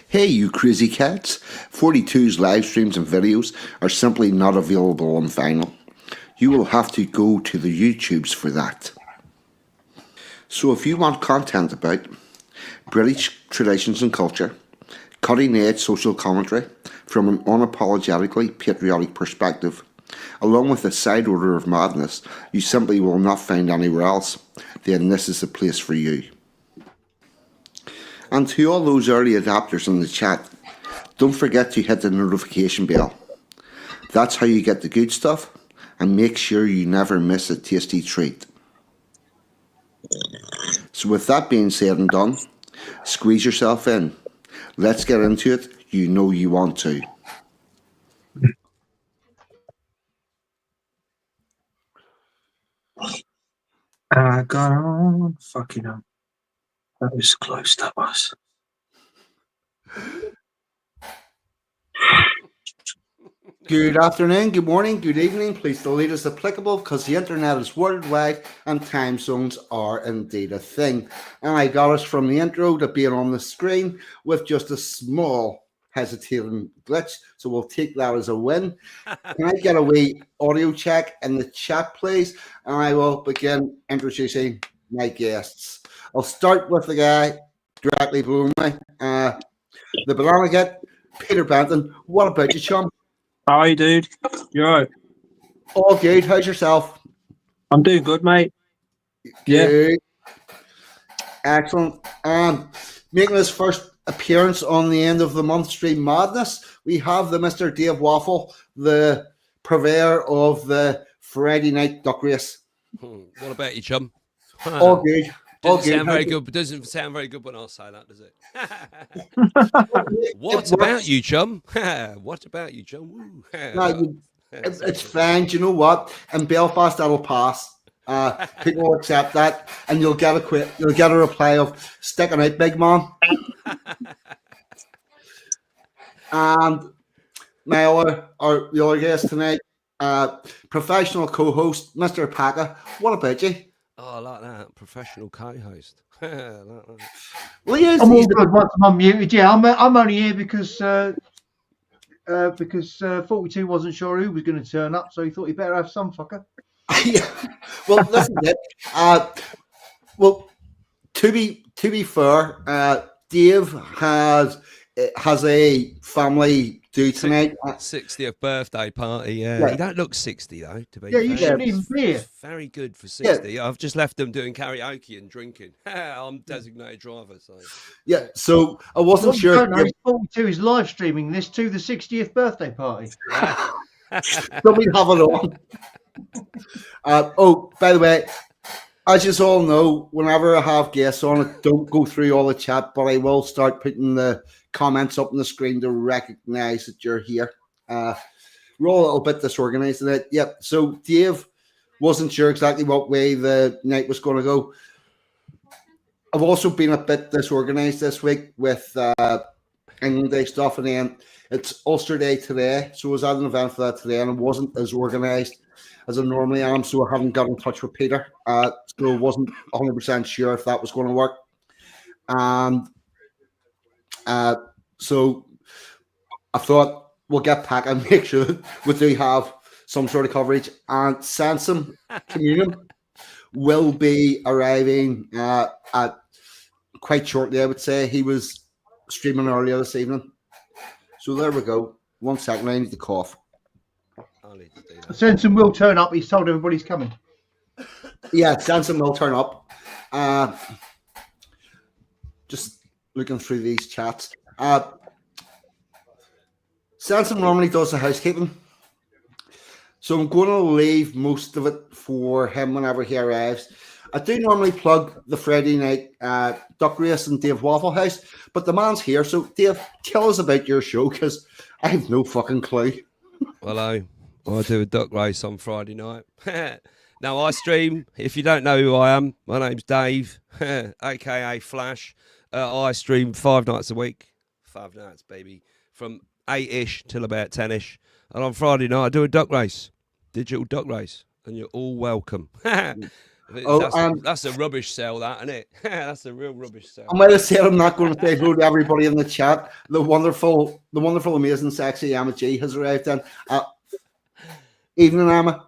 Hey, you crazy cats. 42's live streams and videos are simply not available on vinyl. You will have to go to the YouTubes for that. So if you want content about British traditions and culture, cutting edge social commentary from an unapologetically patriotic perspective, along with a side order of madness you simply will not find anywhere else, then this is the place for you. And to all those early adapters in the chat, don't forget to hit the notification bell. That's how you get the good stuff, and make sure you never miss a tasty treat. So with that being said and done, squeeze yourself in. Let's get into it. You know you want to. Got on. Fucking hell. That was close, that was. Good afternoon, good morning, good evening. Please delete as applicable because the internet is worldwide and time zones are indeed a thing. And I got us from the intro to being on the screen with just a small hesitating glitch. So we'll take that as a win. Can I get a wee audio check in the chat, please? And I will begin introducing my guests. I'll start with the guy directly below me, the banana kid, Peter Benton. What about you, chum? Hi, dude. You're right. All good. How's yourself? I'm doing good, mate. Good. Yeah. Excellent. Making his first appearance on the end of the month stream madness, we have the Mr. Dave Waffle, the purveyor of the Friday night duck race. What about you, chum? All good. Doesn't sound very good when I say that, does it? What about you, chum? What about you, chum? It's fine. Do you know what? In Belfast, that'll pass. People will accept that, and you'll get a reply of "sticking out, big man." And the other guest tonight, professional co-host Mr. Pakka. What about you? Oh, I like that. Professional co-host. Well, I'm all good once I'm unmuted. Yeah, I'm only here because 42 wasn't sure who was going to turn up, so he thought he better have some fucker. Yeah. Well, this is it. Well, to be fair, Dave has a family due tonight. 60th birthday party. Yeah. He don't look 60 though. To be fair. You shouldn't even be here. Very good for 60. Yeah. I've just left them doing karaoke and drinking. I'm designated driver, so yeah. So I wasn't sure. Don't know, 42 is live streaming this to the 60th birthday party. Don't we have it on? Oh, by the way, as you all know, whenever I have guests on, it don't go through all the chat, but I will start putting the comments up on the screen to recognize that you're here. We're all a little bit disorganized in it. Yep. So Dave wasn't sure exactly what way the night was going to go. I've also been a bit disorganized this week with England Day stuff, and then it's Ulster Day today. So I was at an event for that today, and I wasn't as organized as I normally am, so I haven't got in touch with Peter. So I wasn't 100% sure if that was going to work. And so I thought we'll get back and make sure that we do have some sort of coverage. And Sansom Communion will be arriving at quite shortly, I would say. He was streaming earlier this evening. So there we go. 1 second, I need to cough. Sansom will turn up. He's told everybody he's coming. Yeah, Sansom will turn up. Just looking through these chats. Sansom normally does the housekeeping. So I'm going to leave most of it for him whenever he arrives. I do normally plug the Friday night duck race in Dave Waffle House, but the man's here. So Dave, tell us about your show, because I have no fucking clue. Well, I do a duck race on Friday night. Now, I stream. If you don't know who I am, my name's Dave, a.k.a. Flash. I stream 5 nights a week. 5 nights, baby. From 8-ish till about 10-ish. And on Friday night, I do a duck race. Digital duck race. And you're all welcome. That's a rubbish sell, that, isn't it? That's a real rubbish sell. I might have said I'm not going to say hello to everybody in the chat. The wonderful, amazing, sexy Emma G has arrived then. Evening, Emma.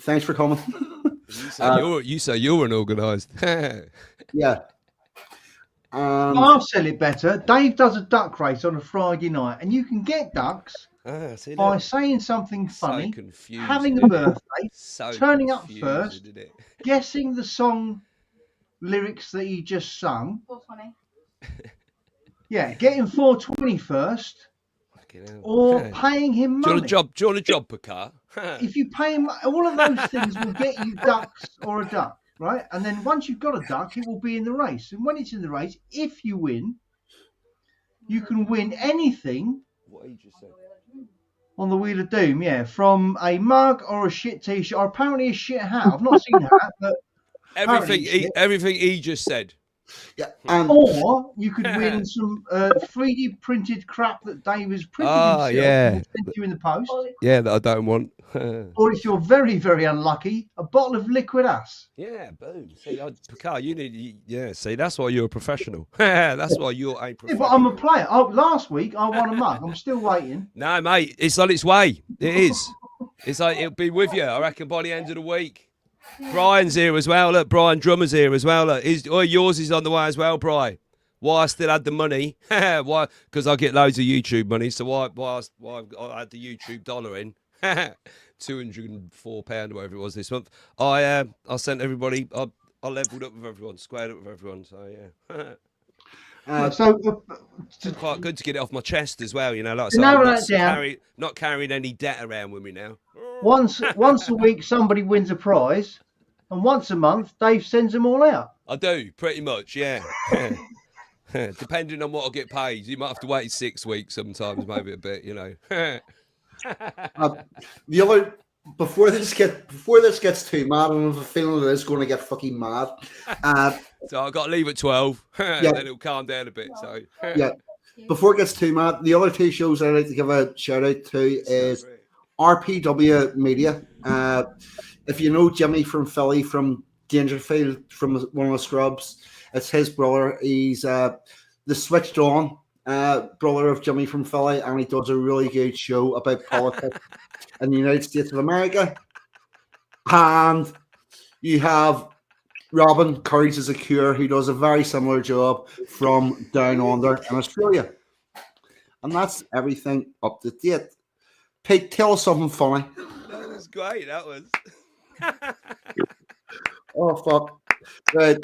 Thanks for coming. You say you're unorganised. Yeah. I'll sell it better. Dave does a duck race on a Friday night, and you can get ducks by saying something funny, having a birthday, turning up first, guessing the song lyrics that you just sung. 420. Yeah, getting 420 first, or paying him money. Do you want a job, Pakka? If you pay him, all of those things will get you ducks or a duck, right? And then once you've got a duck, it will be in the race. And when it's in the race, if you win, you can win anything. What he just said. On the Wheel of Doom, yeah, from a mug or a shit t-shirt, or apparently a shit hat. I've not seen that, but everything he just said. Yeah, or you could win some 3D printed crap that Dave has printed himself and sent you in the post. Yeah, that I don't want. Or if you're very, very unlucky, a bottle of liquid ass. Yeah, boom. See, Pakka, see, that's why you're a professional. That's why you're a professional. Yeah, but I'm a player. Last week I won a mug. I'm still waiting. No, mate, it's on its way. It is. It's like it'll be with you, I reckon, by the end of the week. Brian's here as well. Look, Brian Drummer's here as well. Look, yours is on the way as well, Brian. Why I still had the money? Why? Because I get loads of YouTube money. So why I had the YouTube dollar in? £204 or whatever it was this month. I sent everybody. I leveled up with everyone, squared up with everyone. So yeah. It's quite good to get it off my chest as well. You know, like not carrying any debt around with me now. Once a week, somebody wins a prize, and once a month, Dave sends them all out. I do, pretty much, yeah. Depending on what I get paid, you might have to wait 6 weeks sometimes, maybe a bit, you know. The other before this gets too mad, and I have a feeling it is going to get fucking mad. So I've got to leave at 12, yeah. Then it'll calm down a bit. So yeah, before it gets too mad, the other two shows I'd like to give a shout out to is RPW Media. If you know Jimmy from Philly, from Dangerfield, from one of the Scrubs, it's his brother. He's the Switched On brother of Jimmy from Philly, and he does a really good show about politics in the United States of America. And you have Robin, Courage is a Cure, who does a very similar job from down under in Australia. And that's everything up to date. Pete, tell us something funny. That was great, that was. Oh, fuck. Right.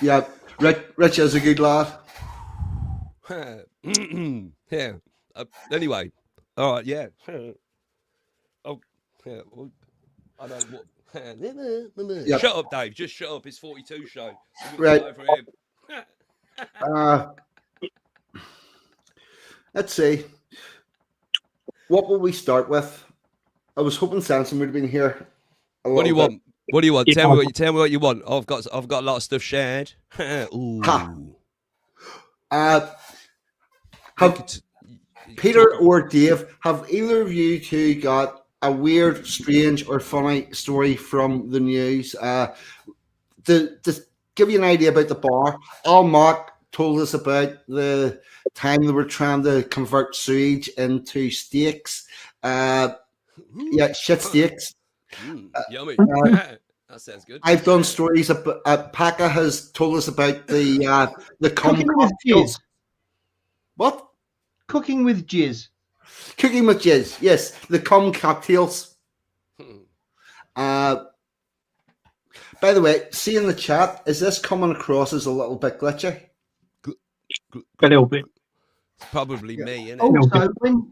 Yeah, Rich is a good lad. Yeah. Anyway, all right, yeah. Oh, yeah. Well, I don't what. Yep. Shut up, Dave. Just shut up. It's 42 show. Right. Let's see. What will we start with? I was hoping Samson would have been here. What do you want? What do you want? Tell me what you want. I've got a lot of stuff shared. Ooh. Peter or Dave, have either of you two got a weird, strange, or funny story from the news? To give you an idea about the bar, Al Mark told us about the time they were trying to convert sewage into steaks. Shit steaks. Yummy. That sounds good. I've done stories about. Pakka has told us about the cooking with jizz. What? Cooking with jizz. Cooking with jizz. Yes, the cum cocktails. By the way, see in the chat, is this coming across as a little bit glitchy? A little bit. It's probably me, isn't it? Also,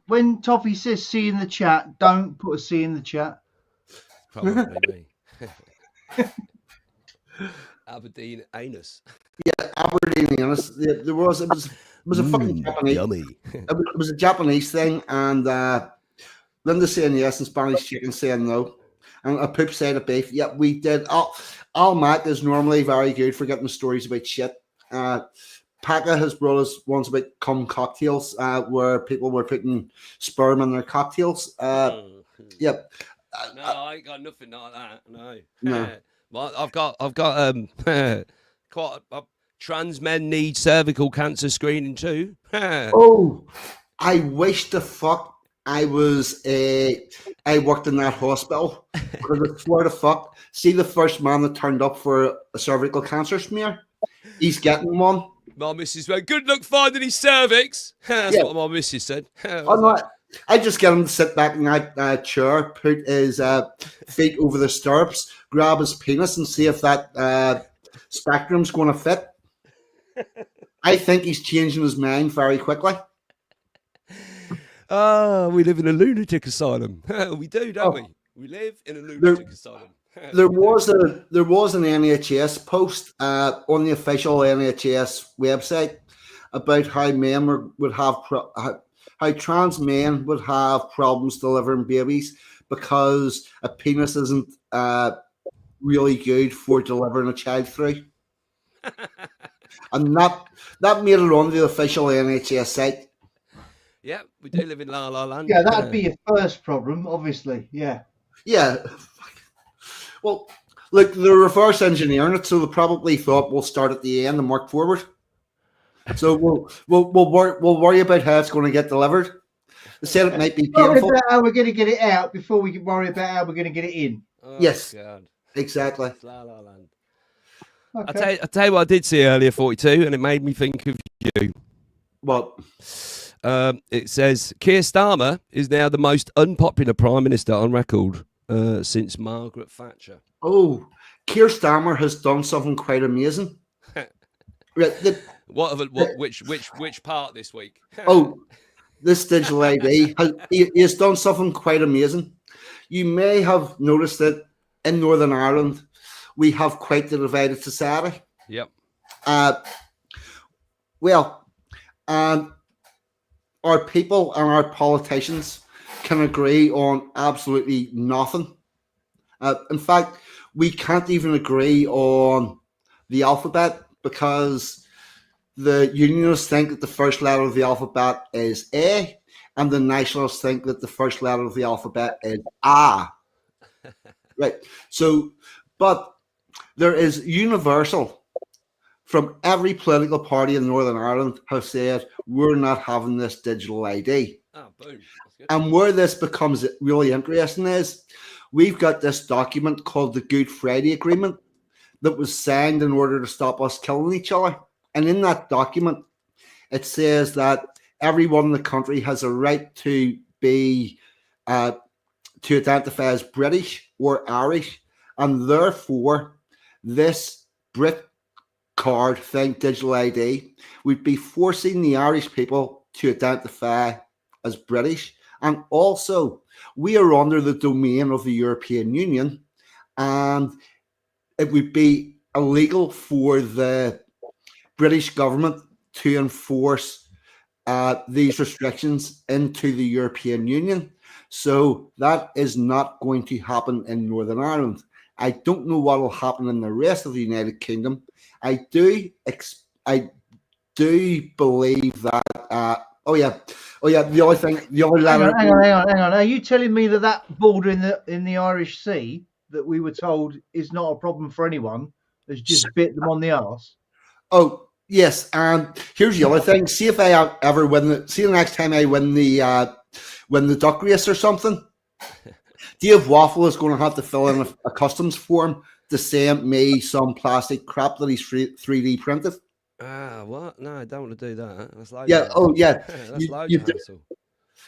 when Toffee says "see in the chat," don't put a "C" in the chat. Probably me. Aberdeen anus. Yeah, Aberdeen anus. It was a fucking Japanese. Yummy. It was a Japanese thing, and Linda saying yes and Spanish chicken saying no, and a poop side of beef. Yeah, we did. Al Mac is normally very good for getting stories about shit. Pakka has brought us ones about cum cocktails, where people were putting sperm in their cocktails. Yep. No, I ain't got nothing like that. No. No. Well, I've got quite a trans men need cervical cancer screening too. Oh, I wish the fuck I worked in that hospital, because I swear to fuck, see the first man that turned up for a cervical cancer smear, he's getting one. My missus went, good luck finding his cervix. That's what my missus said. I just get him to sit back in that chair, put his feet over the stirrups, grab his penis, and see if that spectrum's going to fit. I think he's changing his mind very quickly. We live in a lunatic asylum. We do, don't we? We live in a lunatic asylum. There was an NHS post on the official NHS website about how men would have how trans men would have problems delivering babies because a penis isn't really good for delivering a child through. And that made it on the official NHS site. Yeah, we do live in La La Land. Yeah, that'd be your first problem, obviously. Yeah. Yeah. Well, look, they're reverse engineering it, so they probably thought we'll start at the end and work forward. So we'll worry about how it's going to get delivered. They said it might be painful. Worry about how we're going to get it out before we worry about how we're going to get it in. Oh, yes, God. Exactly. La La Land. Okay. I tell you what I did see earlier, 42, and it made me think of you. What? It says Keir Starmer is now the most unpopular Prime Minister on record since Margaret Thatcher. Oh, Keir Starmer has done something quite amazing. Which part this week? This digital ID he has done something quite amazing. You may have noticed that in Northern Ireland we have quite the divided society. Yep. Our people and our politicians can agree on absolutely nothing. In fact, we can't even agree on the alphabet because the unionists think that the first letter of the alphabet is A, and the nationalists think that the first letter of the alphabet is A. Right. So, but there is universal from every political party in Northern Ireland have said, we're not having this digital ID. Oh, boom. That's good. And where this becomes really interesting is we've got this document called the Good Friday Agreement that was signed in order to stop us killing each other. And in that document, it says that everyone in the country has a right to be to identify as British or Irish, and therefore this Brit card thing, digital ID, would be forcing the Irish people to identify as British. And also, we are under the domain of the European Union, and it would be illegal for the British government to enforce these restrictions into the European Union. So that is not going to happen in Northern Ireland. I don't know what will happen in the rest of the United Kingdom. I do believe that. The other thing, the other letter. Hang on. Are you telling me that border in the Irish Sea that we were told is not a problem for anyone has just bit them on the arse? Oh yes, and here's the other thing. See if I ever win the next time I win the duck race or something. Dave Waffle is going to have to fill in a customs form to send me some plastic crap that he's 3D printed. What? No, I don't want to do that. That's loads. Yeah. Oh, yeah. That's loads of hassle.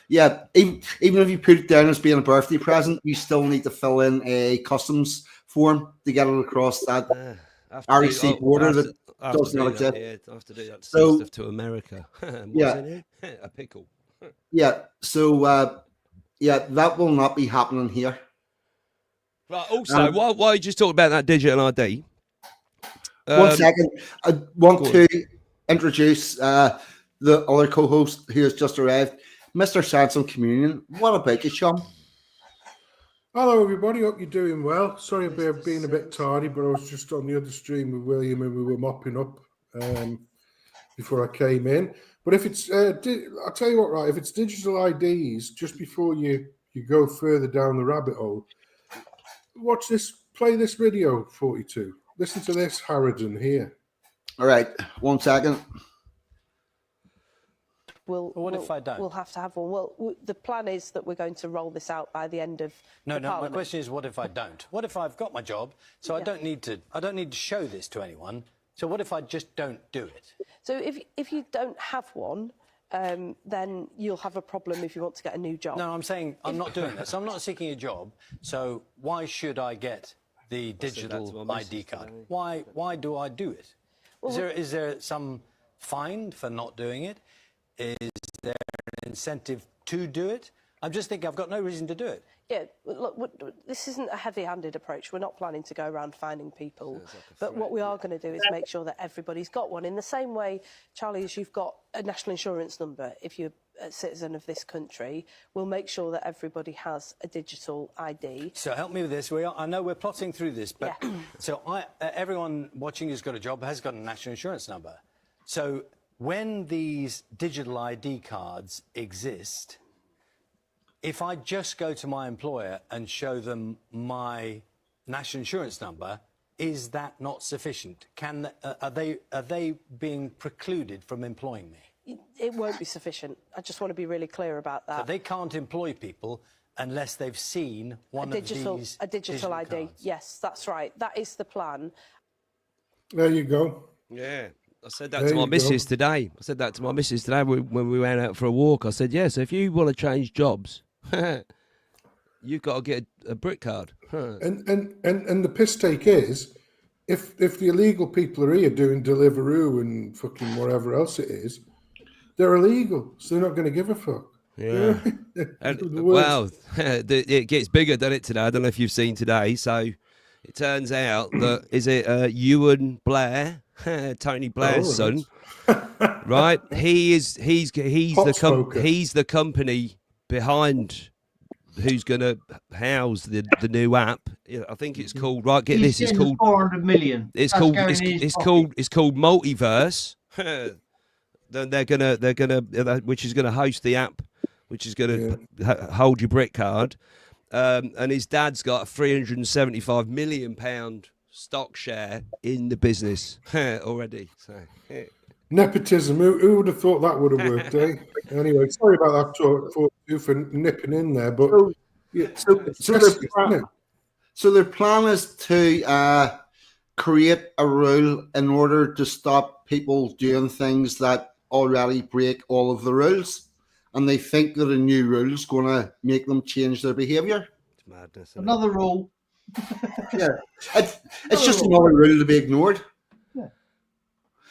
Yeah. Even if you put it down as being a birthday present, you still need to fill in a customs form to get it across that Irish Sea border that does not exist. Yeah, I have to do that. So, stuff to America. What's in it? A pickle. Yeah. So, that will not be happening here. Right. Also, while you just talked about that digital ID. 1 second. I want to introduce the other co-host who has just arrived, Mr. Sansom Communion. What about you, chum? Hello, everybody. Hope you're doing well. Sorry about being a bit tardy, but I was just on the other stream with William and we were mopping up before I came in. But if it's, I'll tell you what, right? If it's digital IDs, just before you you go further down the rabbit hole. Watch this. Play this video, 42. Listen to this, Harridan here. All right, 1 second. If I don't? We'll have to have one. Well, the plan is that we're going to roll this out by the end of Parliament. My question is, what if I don't? What if I've got my job, so I don't need to show this to anyone? So what if I just don't do it? So if you don't have one, then you'll have a problem if you want to get a new job. No, I'm saying I'm not doing this. I'm not seeking a job. So why should I get the digital ID card? Why do I do it? Well, is there some fine for not doing it? Is there an incentive to do it? I'm just thinking I've got no reason to do it. Yeah, look, this isn't a heavy-handed approach. We're not planning to go around finding people. But what we are going to do is make sure that everybody's got one. In the same way, Charlie, as you've got a national insurance number, if you're a citizen of this country, we'll make sure that everybody has a digital ID. So help me with this. I know we're plotting through this, but so everyone watching who's got a job has got a national insurance number. So when these digital ID cards exist, if I just go to my employer and show them my national insurance number, is that not sufficient? Are they being precluded from employing me? It won't be sufficient. I just want to be really clear about that. So they can't employ people unless they've seen one of these a digital ID. cards. Yes, that's right. That is the plan. There you go. Yeah. I said that to my missus today. When we went out for a walk. I said, so if you want to change jobs, you've got to get a brick card. And the piss take is, if the illegal people are here doing Deliveroo and fucking whatever else it is, they're illegal, so they're not going to give a fuck. Yeah. It gets bigger, doesn't it, today? I don't know if you've seen today. So it turns out that, is it Ewan Blair, Tony Blair's son, right? He's the company behind who's going to house the new app. I think it's called, right, get this, it's called 400 million. It's called Multiverse. Then they're gonna which is gonna host the app, which is gonna hold your brick card. And his dad's got a £375 million stock share in the business already. So nepotism. Who would have thought that would have worked, eh? Anyway, sorry about that for nipping in there, but so their plan is to create a rule in order to stop people doing things that already break all of the rules, and they think that a new rule is going to make them change their behaviour. It's madness. Another rule. It's just another rule to be ignored.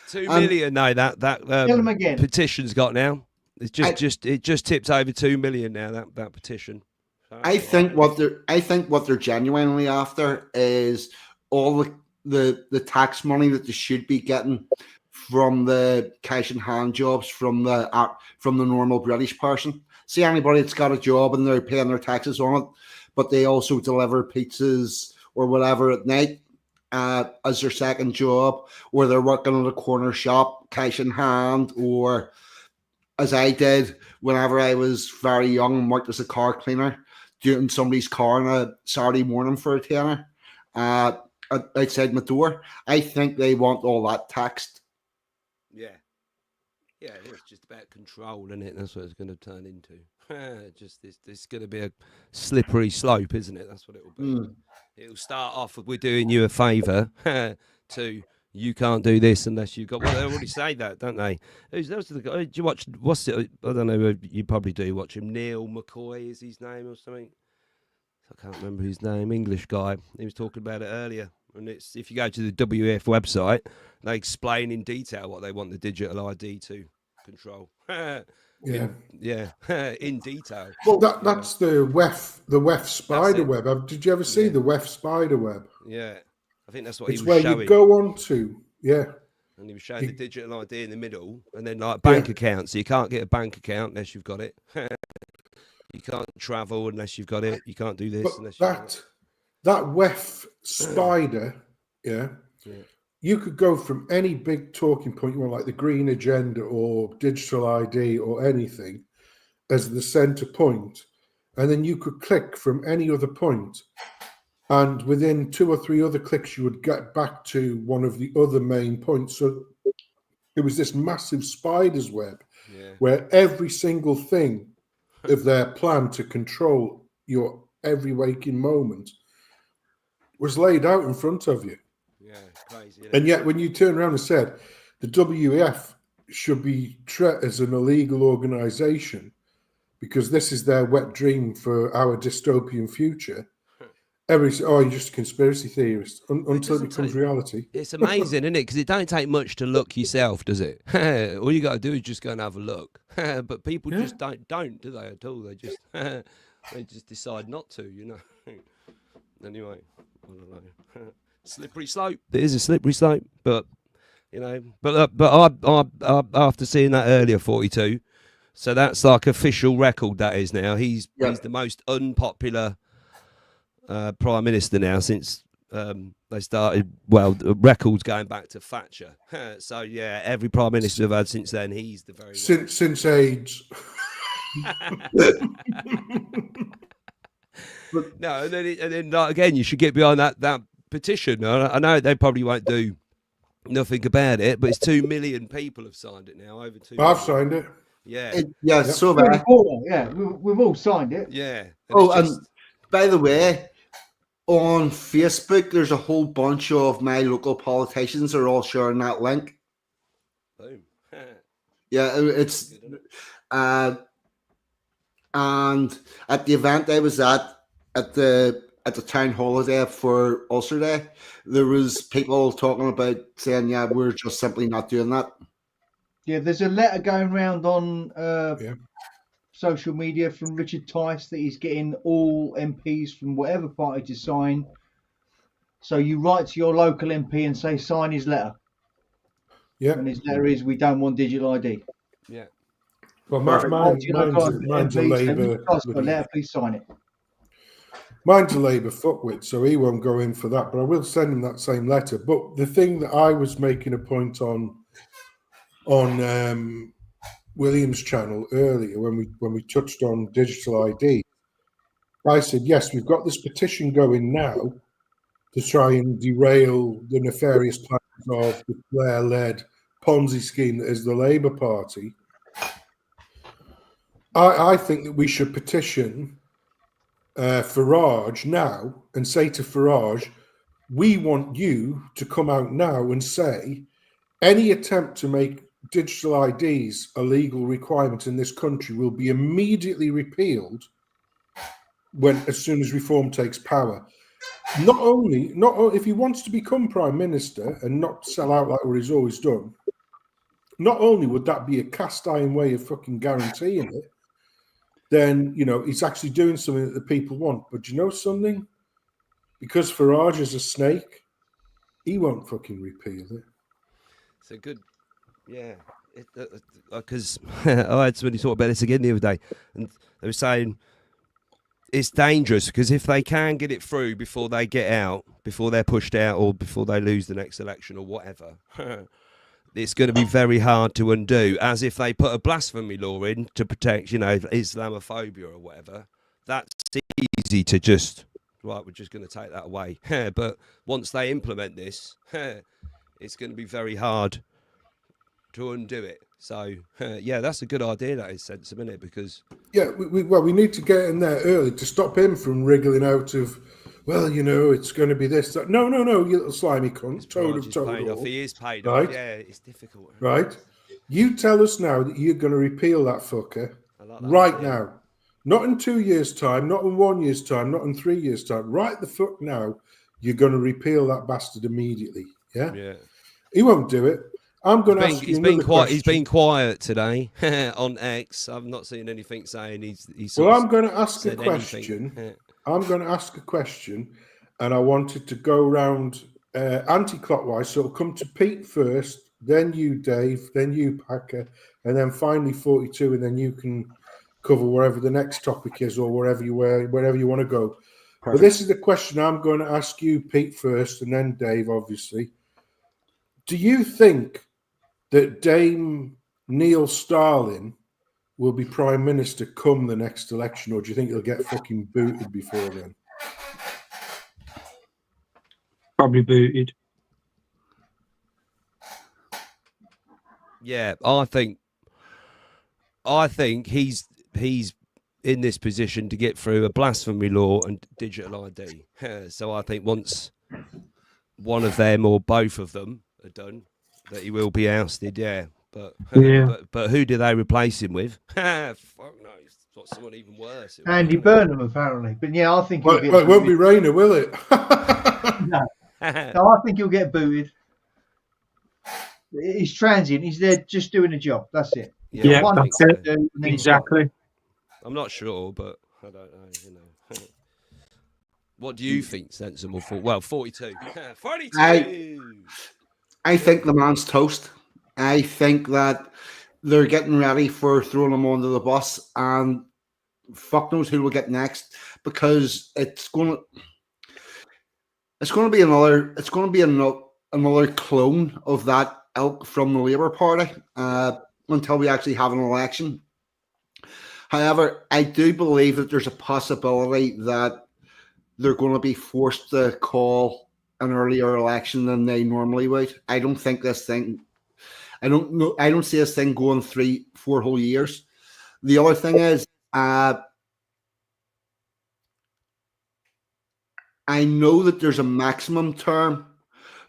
2 million. No, that petition's got now. It's just tipped over 2 million now. That petition. So I think what they're genuinely after is all the tax money that they should be getting from the cash in hand jobs from the normal British person. See, anybody that's got a job and they're paying their taxes on it, but they also deliver pizzas or whatever at night as their second job, or they're working at a corner shop, cash in hand, or as I did whenever I was very young and worked as a car cleaner, doing somebody's car on a Saturday morning for a tenner outside my door. I think they want all that taxed. Yeah, it's just about control, isn't it? That's what it's going to turn into. Just this going to be a slippery slope, isn't it? That's what it will be. It'll start off with, we're doing you a favour, to you can't do this unless you've got. Well, they already say that, don't they? Do you watch? What's it? I don't know. You probably do watch him. Neil McCoy is his name or something. I can't remember his name. English guy. He was talking about it earlier. And it's, if you go to the WF website, they explain in detail what they want the digital ID to control. In detail. Well, that's the WEF spider web. Did you ever see the WEF spider web? Yeah, I think that's what he was where showing. You go on to, and he was showing the digital ID in the middle, and then like bank accounts. So you can't get a bank account unless you've got it. You can't travel unless you've got it. You can't do this unless you've got it. That WEF spider, you could go from any big talking point you want, like the green agenda or digital ID or anything, as the center point, and then you could click from any other point, and within 2 or 3 other clicks, you would get back to one of the other main points. So it was this massive spider's web where every single thing of their plan to control your every waking moment was laid out in front of you. Yeah, crazy. And yet, when you turn around and said the WEF should be treated as an illegal organisation because this is their wet dream for our dystopian future, you're just a conspiracy theorist until it becomes reality. It's amazing, isn't it? Because it don't take much to look yourself, does it? All you got to do is just go and have a look. But people just don't, do they at all? They just they just decide not to, you know. Anyway, I don't know. Slippery slope. It is a slippery slope, but you know. But I after seeing that earlier, 42. So that's like official record. That is now. He's the most unpopular Prime Minister now since they started. Well, the records going back to Thatcher. So yeah, every Prime Minister I've had since then, he's the very since AIDS. No, and then like, again, you should get behind that petition. I know they probably won't do nothing about it, but it's 2 million people have signed it now. Over 2 million. I've signed it. Yeah, so bad. Yeah, we've all signed it. Yeah. And by the way, on Facebook, there's a whole bunch of my local politicians are all sharing that link. Boom. Yeah, it's and at the event I was at the town hall there for Ulster Day, there was people talking about saying, yeah, we're just simply not doing that. Yeah, there's a letter going around on social media from Richard Tice that he's getting all MPs from whatever party to sign. So you write to your local MP and say, sign his letter. Yeah. And his letter is, we don't want digital ID. Yeah. Well, mine's a Labour. Letter, please sign it. Mine's a Labour fuckwit, so he won't go in for that. But I will send him that same letter. But the thing that I was making a point on William's channel earlier, when we touched on digital ID, I said, yes, we've got this petition going now to try and derail the nefarious plans of the Blair-led Ponzi scheme that is the Labour Party. I think that we should petition Farage now and say to Farage, we want you to come out now and say any attempt to make digital IDs a legal requirement in this country will be immediately repealed as soon as reform takes power. Not only if he wants to become Prime Minister and not sell out like what he's always done, not only would that be a cast iron way of fucking guaranteeing it, then, you know, he's actually doing something that the people want. But you know something? Because Farage is a snake, he won't fucking repeal it. It's a good, yeah. Because I had somebody talk about this again the other day, and they were saying it's dangerous because if they can get it through before they get out, before they're pushed out, or before they lose the next election or whatever, it's going to be very hard to undo. As if they put a blasphemy law in to protect, you know, Islamophobia or whatever. That's easy to just, right, we're just going to take that away. But once they implement this, it's going to be very hard to undo it. So, yeah, that's a good idea, that is, sensible, isn't it? Because... Yeah, we need to get in there early to stop him from wriggling out of, well, you know, it's going to be this, that. No, you little slimy cunt. He is paid off. Yeah, it's difficult. Right? You tell us now that you're going to repeal that fucker right now. Not in 2 years' time, not in 1 year's time, not in 3 years' time. Right the fuck now, you're going to repeal that bastard immediately. Yeah? Yeah. He won't do it. I'm going to ask you another question. He's been quiet today on X. I've not seen anything saying he's Well, I'm going to ask a question. I'm going to ask a question, and I wanted to go around anti-clockwise. So it'll come to Pete first, then you, Dave, then you, Pakka, and then finally 42, and then you can cover wherever the next topic is or wherever you want to go. Perfect. But this is the question I'm going to ask you, Pete, first, and then Dave, obviously. Do you think that Dame Neil Starlin will be Prime Minister come the next election, or do you think he'll get fucking booted before then? Probably booted. Yeah, I think he's in this position to get through a blasphemy law and digital ID. So I think once one of them or both of them are done, that he will be ousted. Yeah, but but who do they replace him with? Fuck no, it's got someone even worse. Andy Burnham, apparently. But yeah, I think Well, it won't be Rayner, will it? No, I think he'll get booted. He's transient. He's there just doing a job. That's it. Yeah, that's it. Exactly. I'm not sure, but I don't know. You know. What do you think sensible for? Well, 42. 42. I think the man's toast. I think that they're getting ready for throwing him under the bus, and fuck knows who will get next, because it's going to be another clone of that ilk from the Labour Party until we actually have an election. However, I do believe that there's a possibility that they're going to be forced to call an earlier election than they normally would. I don't think this thing. I don't see this thing going 3-4 whole years. The other thing is, I know that there's a maximum term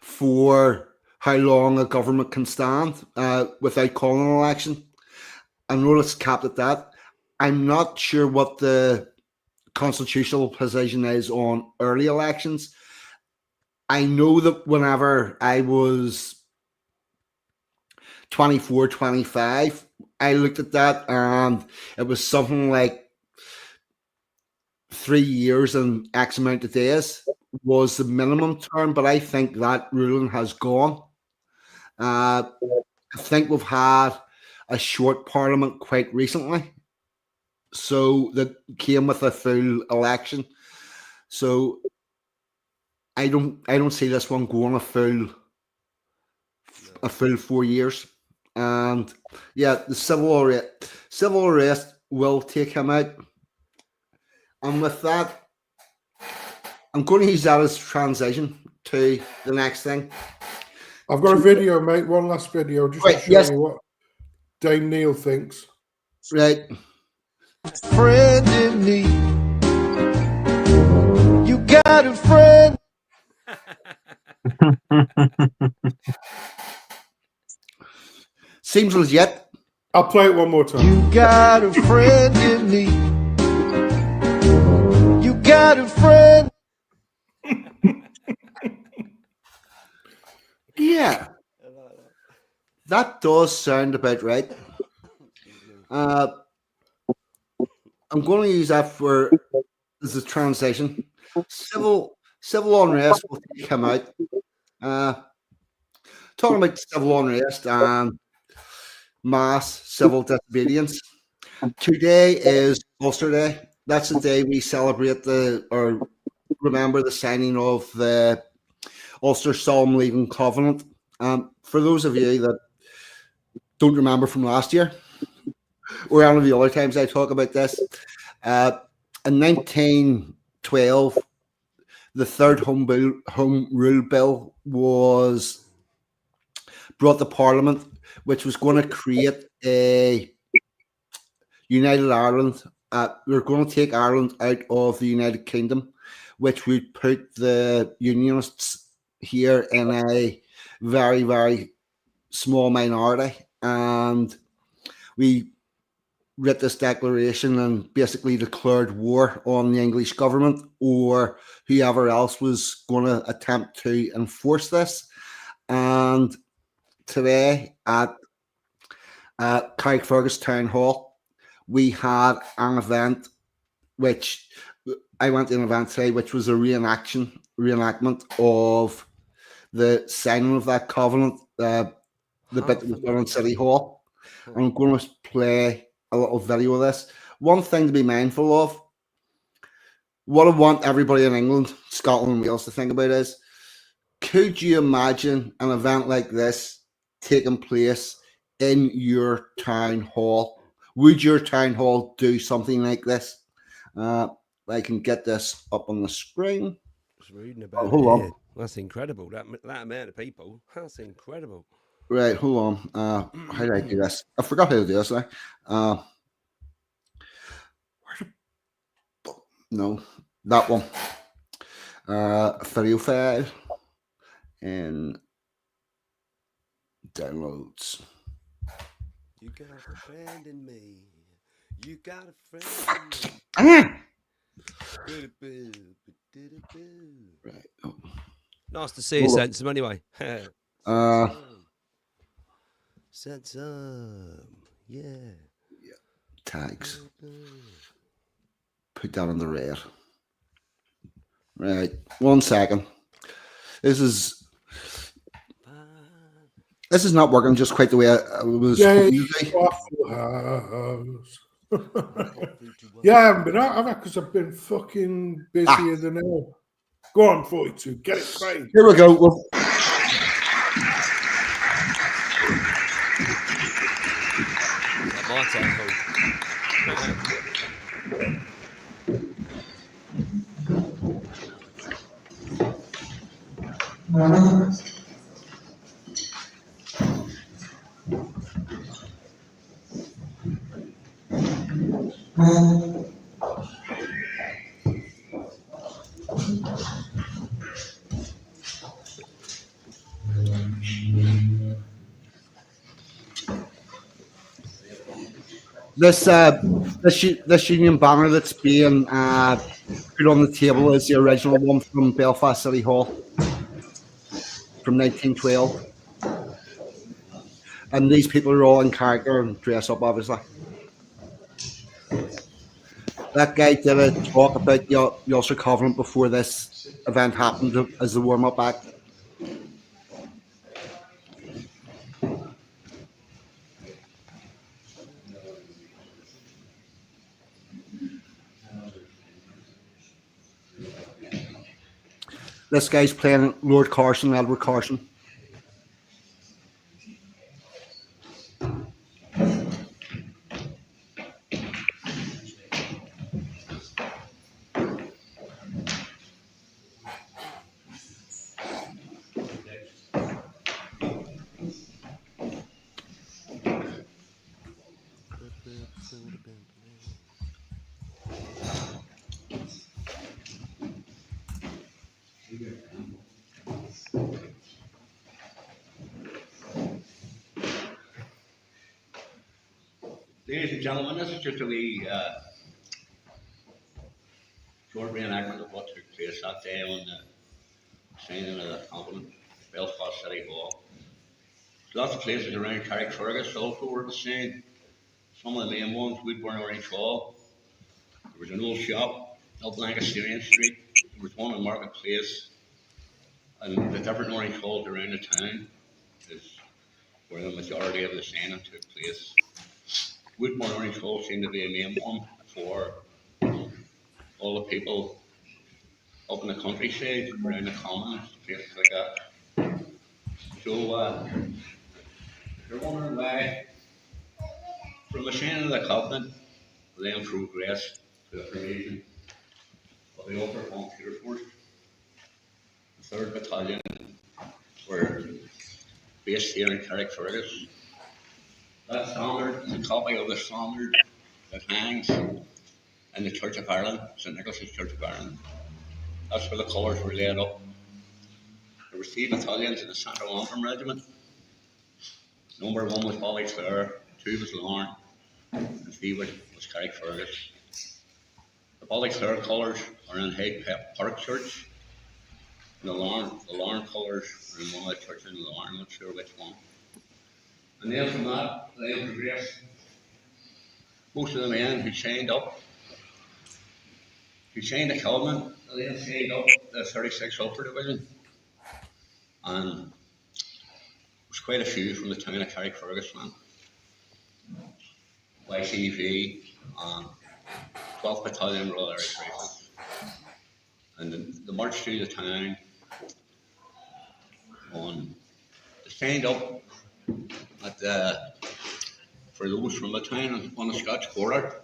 for how long a government can stand without calling an election. I know it's capped at that. I'm not sure what the constitutional position is on early elections. I know that whenever I was 24, 25, I looked at that and it was something like 3 years and X amount of days was the minimum term, but I think that ruling has gone. I think we've had a short parliament quite recently, so that came with a full election. So I don't see this one going a full 4 years. And yeah, the civil arrest will take him out. And with that, I'm going to use that as transition to the next thing. I've got a video, mate. One last video, just to show you what Dame Neil thinks. Right. Friend in need. You got a friend. Seems legit. I'll play it one more time. You got a friend in need. You got a friend. Yeah. That does sound about right. I'm going to use that as a transition. Civil unrest will come out. Talking about civil unrest and mass civil disobedience. Today is Ulster Day. That's the day we celebrate or remember the signing of the Ulster Solemn Leaving Covenant. For those of you that don't remember from last year, or any of the other times I talk about this, in 1912, the third Home Rule Bill was brought to Parliament, which was going to create a United Ireland. We're going to take Ireland out of the United Kingdom, which would put the Unionists here in a very, very small minority. And we wrote this declaration and basically declared war on the English government or whoever else was going to attempt to enforce this. And today at Carrickfergus Town Hall, we had an event which I went to an event today, which was a reenactment of the signing of that covenant, the bit that was done in City Hall. I'm going to play a little video of this. One thing to be mindful of, what I want everybody in England, Scotland, and Wales to think about is, could you imagine an event like this taking place in your town hall? would your town hall do something like this? I can get this up on the screen. Just reading about hold it on. here. That's incredible. That amount of people. That's incredible. Right, hold on. How do I do this? I forgot how to do this now. No, that one. Video file and downloads. You got a friend in me. You got a friend in me. Right. Oh. Nice to see you, Sensom, anyway. Sensom. Yeah. Tags. Put that on the red. Right. 1 second. This is not working just quite the way I was hoping to. Waffle House. Yeah, I haven't been out, have I? Because I've been fucking busier than ever. Go on, 42. Get it straight. Here we go. My tempo. This union banner that's being put on the table is the original one from Belfast City Hall from 1912, and these people are all in character and dress up, obviously. That guy did a talk about the Ulster Covenant before this event happened as the warm-up act. This guy's playing Lord Carson, Edward Carson. Ladies and gentlemen, this is just a wee short reenactment of what took place that day on the signing of the Covenant, Belfast City Hall. Lots of places around Carrickfergus also were the same. Some of the main ones, Woodburn Orange Hall. There was an old shop up Lancasterian Street. There was one in Marketplace. And the different Orange Halls around the town is where the majority of the signing took place. Woodburn Orange Hall seemed to be a main one for all the people up in the countryside, around the commons, places like that. So, you're wondering why, from the signing of the Covenant, then progressed to the formation of the Ulster Volunteer Force. The 3rd Battalion were based here in Carrickfergus. That standard is a copy of the standard that hangs in the Church of Ireland, St Nicholas's Church of Ireland. That's where the colours were laid up. There were 3 battalions in the Central Antrim Regiment. Number 1 was Ballyclare, 2 was Larne, and 3 was Carrickfergus. The Ballyclare colours are in Hyde Park Church, and the Larne colours are in one of the churches in Larne, I'm not sure which one. And then from that, they progressed. Most of the men who signed up, who signed the Covenant, they then signed up the 36th Ulster Division. And there was quite a few from the town of Carrickfergus, man. YCV, 12th Battalion Royal Irish Rifles. And the march through the town they signed up at the for those from the town on the Scotch border.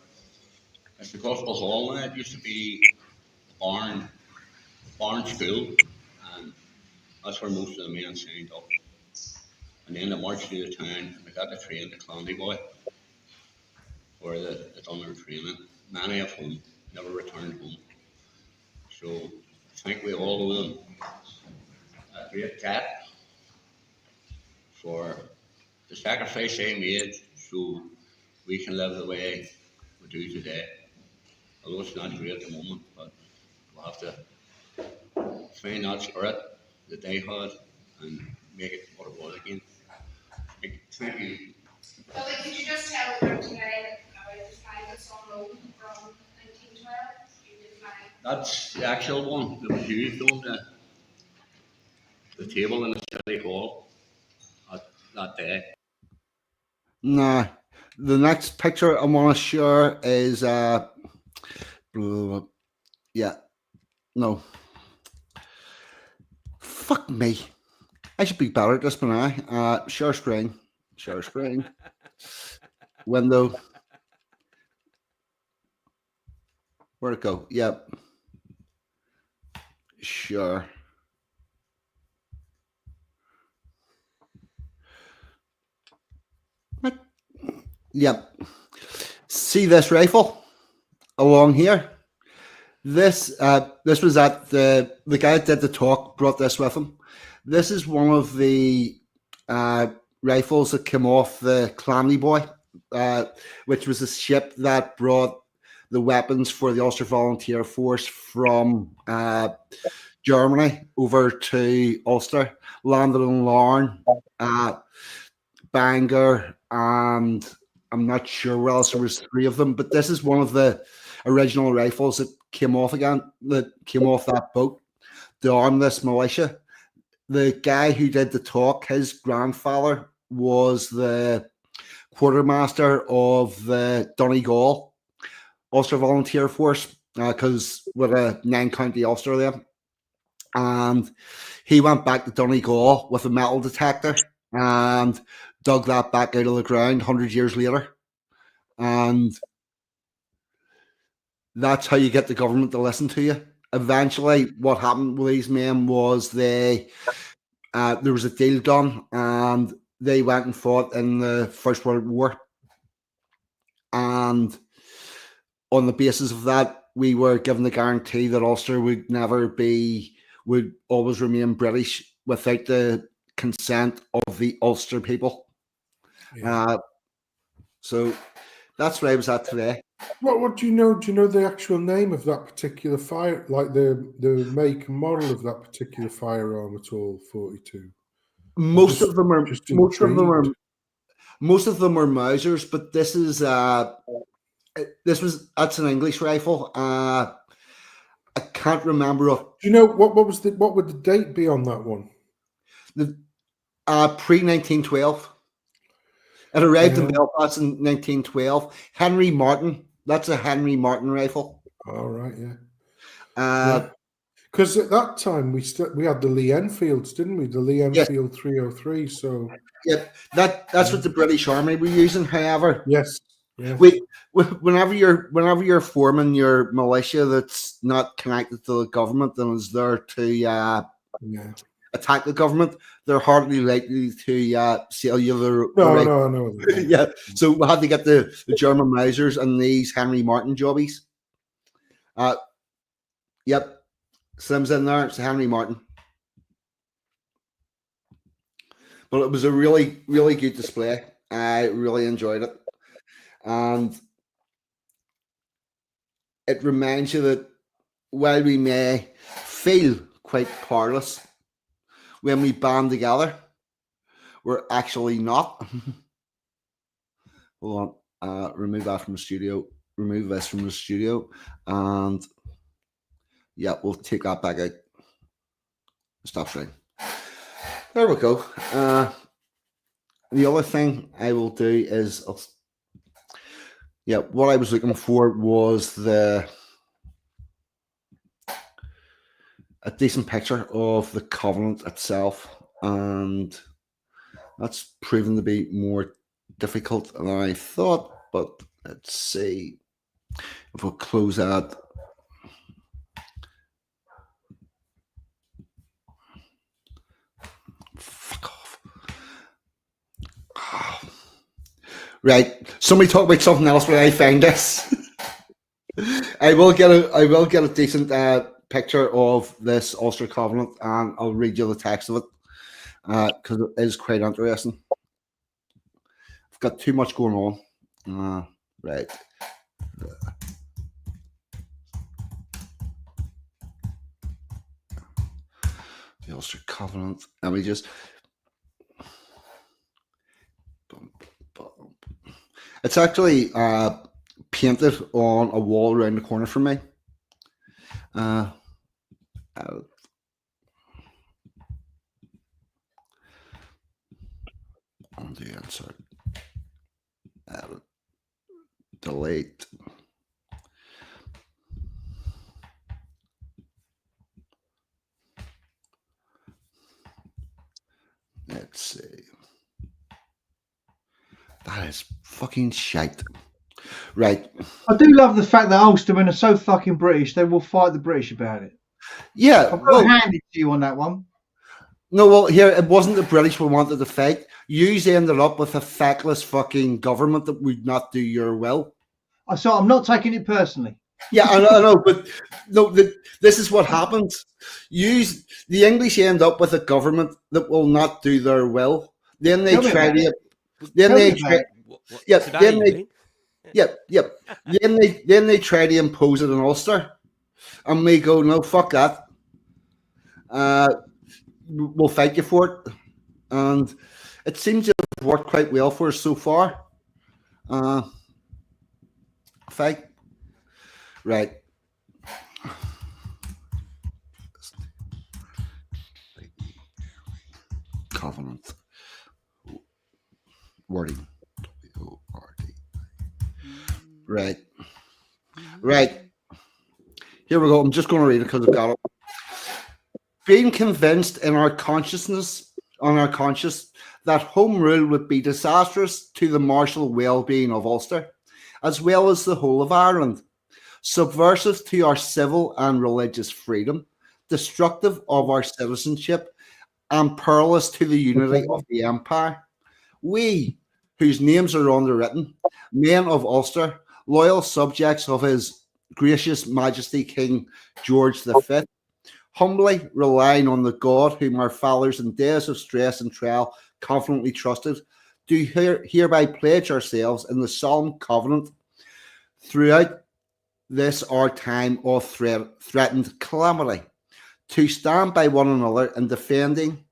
It's the Gospel Hall now. It used to be barn school, and that's where most of the men signed up. And then they marched through the town and they got the train to Clondyboy, where they done their training. Many of whom never returned home. So I think we all owe them a great debt for the sacrifice they made so we can live the way we do today. Although it's not great at the moment, but we'll have to find that spirit that they had and make it what it was again. Thank you. Billy, could you just tell them today about the flag that's on loan from 1912? That's the actual one that was used on the table in the City Hall that day. Nah, the next picture I want to share is yeah, no. Fuck me. I should be better at this, but I share screen. Window. Where'd it go? Yep. Sure. Yep. See this rifle along here? This was at the guy that did the talk brought this with him. This is one of the rifles that came off the Clondyboy, which was a ship that brought the weapons for the Ulster Volunteer Force from Germany over to Ulster, landed in Larne, Bangor, and I'm not sure where else. There was 3 of them, but this is one of the original rifles that came off that boat to arm this militia. The guy who did the talk, his grandfather was the quartermaster of the Donegal Ulster Volunteer Force, because with a 9-county Ulster there. And he went back to Donegal with a metal detector and dug that back out of the ground 100 years later. And that's how you get the government to listen to you. Eventually, what happened with these men was there was a deal done, and they went and fought in the First World War. And on the basis of that, we were given the guarantee that Ulster would always remain British without the consent of the Ulster people. Yeah. So that's where I was at today. What do you know? Do you know the actual name of that particular fire, like the make and model of that particular firearm at all? 42. Most of them are Mausers, but that's an English rifle. I can't remember. Do you know what would the date be on that one? The pre-1912. It arrived in Belfast in 1912. Henry Martin. That's a Henry Martin rifle. All right, yeah. Because at that time we had the Lee Enfields, didn't we? The Lee Enfield 303. So yeah, that's what the British Army were using. However, yes. Whenever you're forming your militia that's not connected to the government and is there to attack the government, they're hardly likely to sell you the No. Yeah, so we had to get the German Mausers and these Henry Martin jobbies. Yep, Slim's in there. It's Henry Martin. But it was a really, really good display. I really enjoyed it. And it reminds you that while we may feel quite powerless when we band together, we're actually not. Hold on. Remove that from the studio. Remove this from the studio. And yeah, we'll take that back out. Stop sharing. There we go. The other thing I will do is what I was looking for was a decent picture of the Covenant itself, and that's proven to be more difficult than I thought, but let's see if we'll close that. Fuck off. Oh. Right, somebody talk about something else when I find this. I will get a decent picture of this Ulster Covenant, and I'll read you the text of it because it is quite interesting. I've got too much going on. Right. The Ulster Covenant. Let me just. It's actually painted on a wall around the corner from me. On the inside. Delete. Let's see. That is fucking shite. Right. I do love the fact that Ulstermen are so fucking British, they will fight the British about it. Yeah. I've got to hand it to you on that one. No, well, here, it wasn't the British who wanted to fight. You ended up with a feckless fucking government that would not do your will. So I'm not taking it personally. Yeah, I know, but no, this is what happens. The English end up with a government that will not do their will. Then they try to. Then they try. Yeah. Then they. Yep. Then they try to impose it on Ulster, and we go, no, fuck that. We'll fight you for it, and it seems to have worked quite well for us so far. Fight. Right. Covenant. Wording. W-O-R-D. Right. Here we go. I'm just going to read it because I've got it. Being convinced in our conscience that home rule would be disastrous to the martial well-being of Ulster, as well as the whole of Ireland, subversive to our civil and religious freedom, destructive of our citizenship, and perilous to the unity of the empire. We, whose names are underwritten, men of Ulster, loyal subjects of His gracious Majesty King George V, humbly relying on the God whom our fathers in days of stress and trial confidently trusted, do hereby pledge ourselves in the solemn covenant throughout this our time of threatened calamity, to stand by one another in defending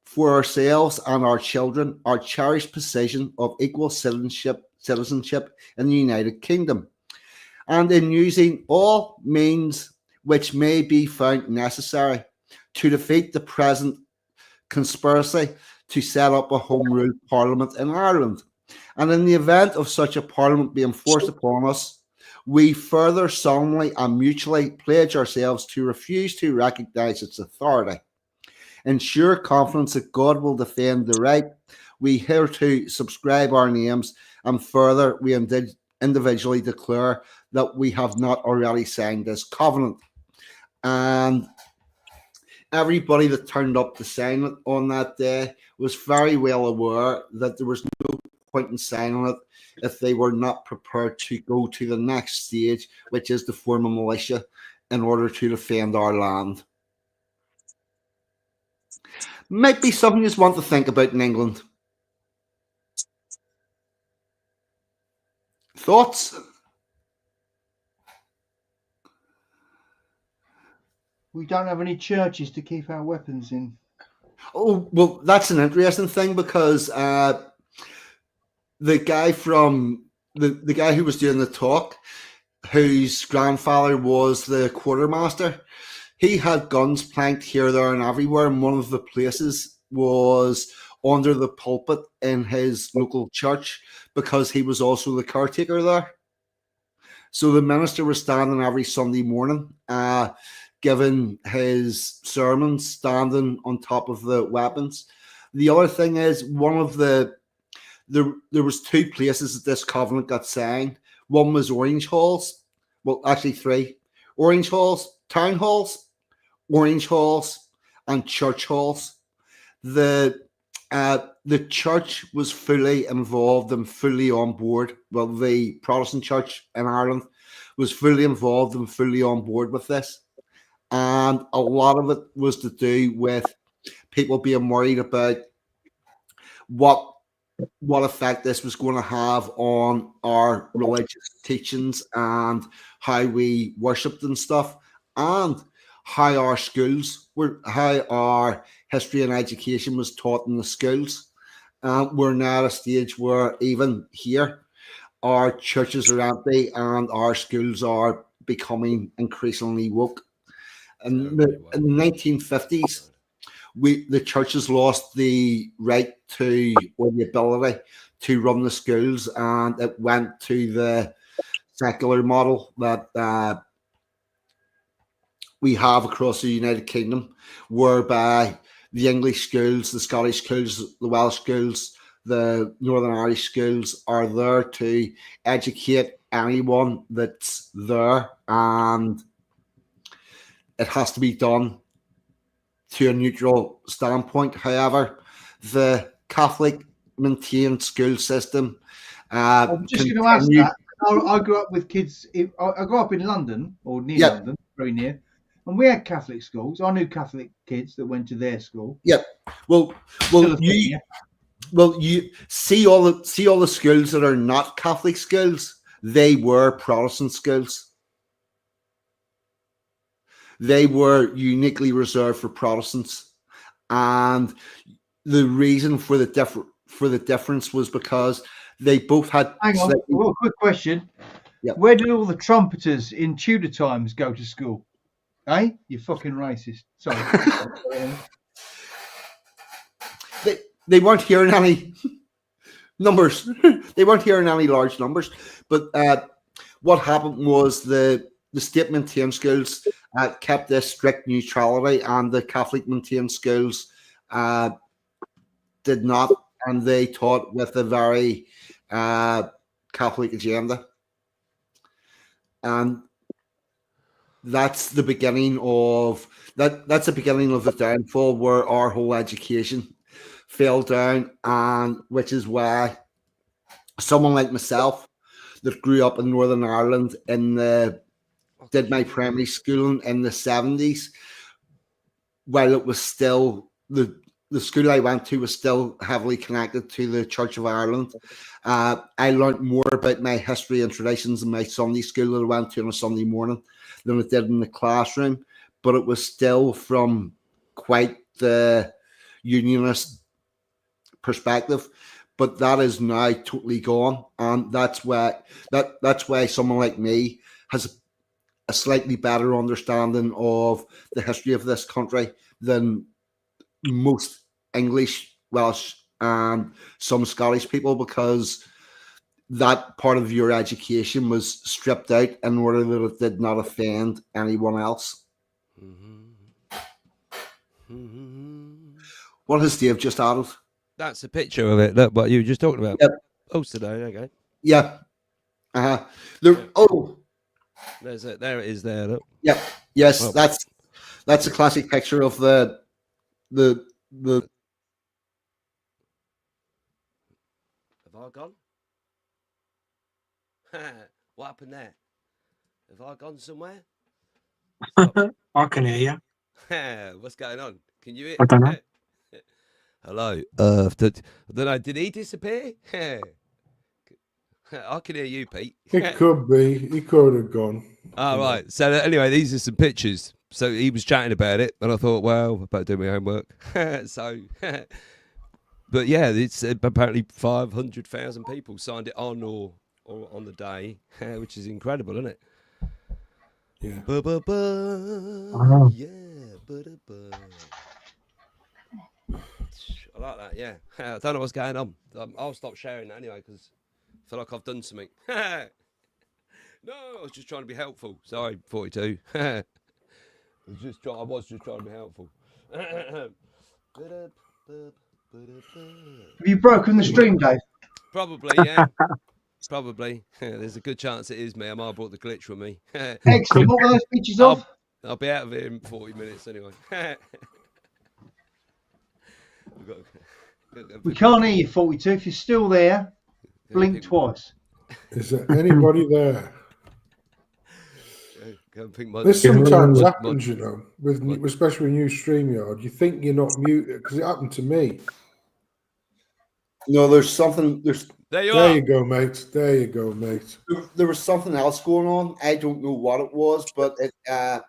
for ourselves and our children our cherished position of equal citizenship in the United Kingdom, and in using all means which may be found necessary to defeat the present conspiracy to set up a home rule parliament in Ireland. And in the event of such a parliament being forced upon us, we further solemnly and mutually pledge ourselves to refuse to recognise its authority. In sure confidence that God will defend the right, we hereto subscribe our names, and further we individually declare that we have not already signed this covenant. And everybody that turned up to sign it on that day was very well aware that there was no point in signing it if they were not prepared to go to the next stage, which is to form a militia in order to defend our land. Might be something you just want to think about in England. Thoughts? We don't have any churches to keep our weapons in. Oh, well, that's an interesting thing because the guy from the guy who was doing the talk, whose grandfather was the quartermaster, he had guns planked here, there, and everywhere. And one of the places was under the pulpit in his local church because he was also the caretaker there. So the minister was standing every Sunday morning, giving his sermons, standing on top of the weapons. The other thing is, one of the there was two places that this covenant got signed. One was Orange Halls. Well, actually three. Orange Halls, Town Halls, Orange Halls, and Church Halls. The church was fully involved and fully on board. Well, the Protestant church in Ireland was fully involved and fully on board with this. And a lot of it was to do with people being worried about what effect this was going to have on our religious teachings and how we worshipped and stuff, and how our schools were, how our history and education was taught in the schools. We're now at a stage where even here, our churches are empty and our schools are becoming increasingly woke. In the 1950s, the churches lost the right to, or the ability to run the schools, and it went to the secular model that we have across the United Kingdom, whereby the English schools, the Scottish schools, the Welsh schools, the Northern Irish schools are there to educate anyone that's there, and it has to be done to a neutral standpoint. However, the Catholic maintained school system. I'm just going to ask that. I grew up with kids. I grew up in London, or near London, very near, and we had Catholic schools. I knew Catholic kids that went to their school. Yep. Well, you see all the schools that are not Catholic schools. They were Protestant schools. They were uniquely reserved for Protestants, and the reason for the difference was because they both had. Hang on, quick question. Yep. Where did all the trumpeters in Tudor times go to school? Eh? You fucking racist. Sorry. They weren't hearing any numbers. They weren't hearing any large numbers. But what happened was the state maintained schools kept this strict neutrality, and the Catholic maintained schools did not, and they taught with a very Catholic agenda. And that's the beginning of that's the beginning of the downfall, where our whole education fell down, and which is why someone like myself that grew up in Northern Ireland did my primary schooling in the 70s, while it was still the school I went to was still heavily connected to the Church of Ireland. I learned more about my history and traditions in my Sunday school that I went to on a Sunday morning than I did in the classroom, but it was still from quite the unionist perspective. But that is now totally gone, and that's why someone like me has a slightly better understanding of the history of this country than most English, Welsh, and some Scottish people, because that part of your education was stripped out in order that it did not offend anyone else. What has Dave just added? That's a picture of it. Look, what you were just talking about. Yep. Ulster Day, okay. Yeah. There it is there. Look. Yep. Yes, that's a classic picture of the Have I gone? What happened there? Have I gone somewhere? I can hear you. What's going on? Can you hear? I don't know. Hello. I don't know. Did he disappear? I can hear you, Pete. It could be. He could have gone. All right. So anyway, these are some pictures. So he was chatting about it, and I thought, well, I better do my homework. But yeah, it's apparently 500,000 people signed it on or on the day, which is incredible, isn't it? Yeah. Yeah. I like that. Yeah. I don't know what's going on. I'll stop sharing that anyway because I feel like I've done something. No, I was just trying to be helpful. Sorry, 42. I was just trying to be helpful. Have you broken the stream, Dave? Probably, yeah. Probably. There's a good chance it is me. I might have brought the glitch with me. Excellent. What were those pictures of? I'll be out of here in 40 minutes anyway. We can't hear you, 42. If you're still there, blink twice. Is there anybody there? This This sometimes happens, you know, with especially when you StreamYard. You think you're not muted because it happened to me. No, there's something. There you go, mate. There you go, mate. There was something else going on. I don't know what it was, but it. I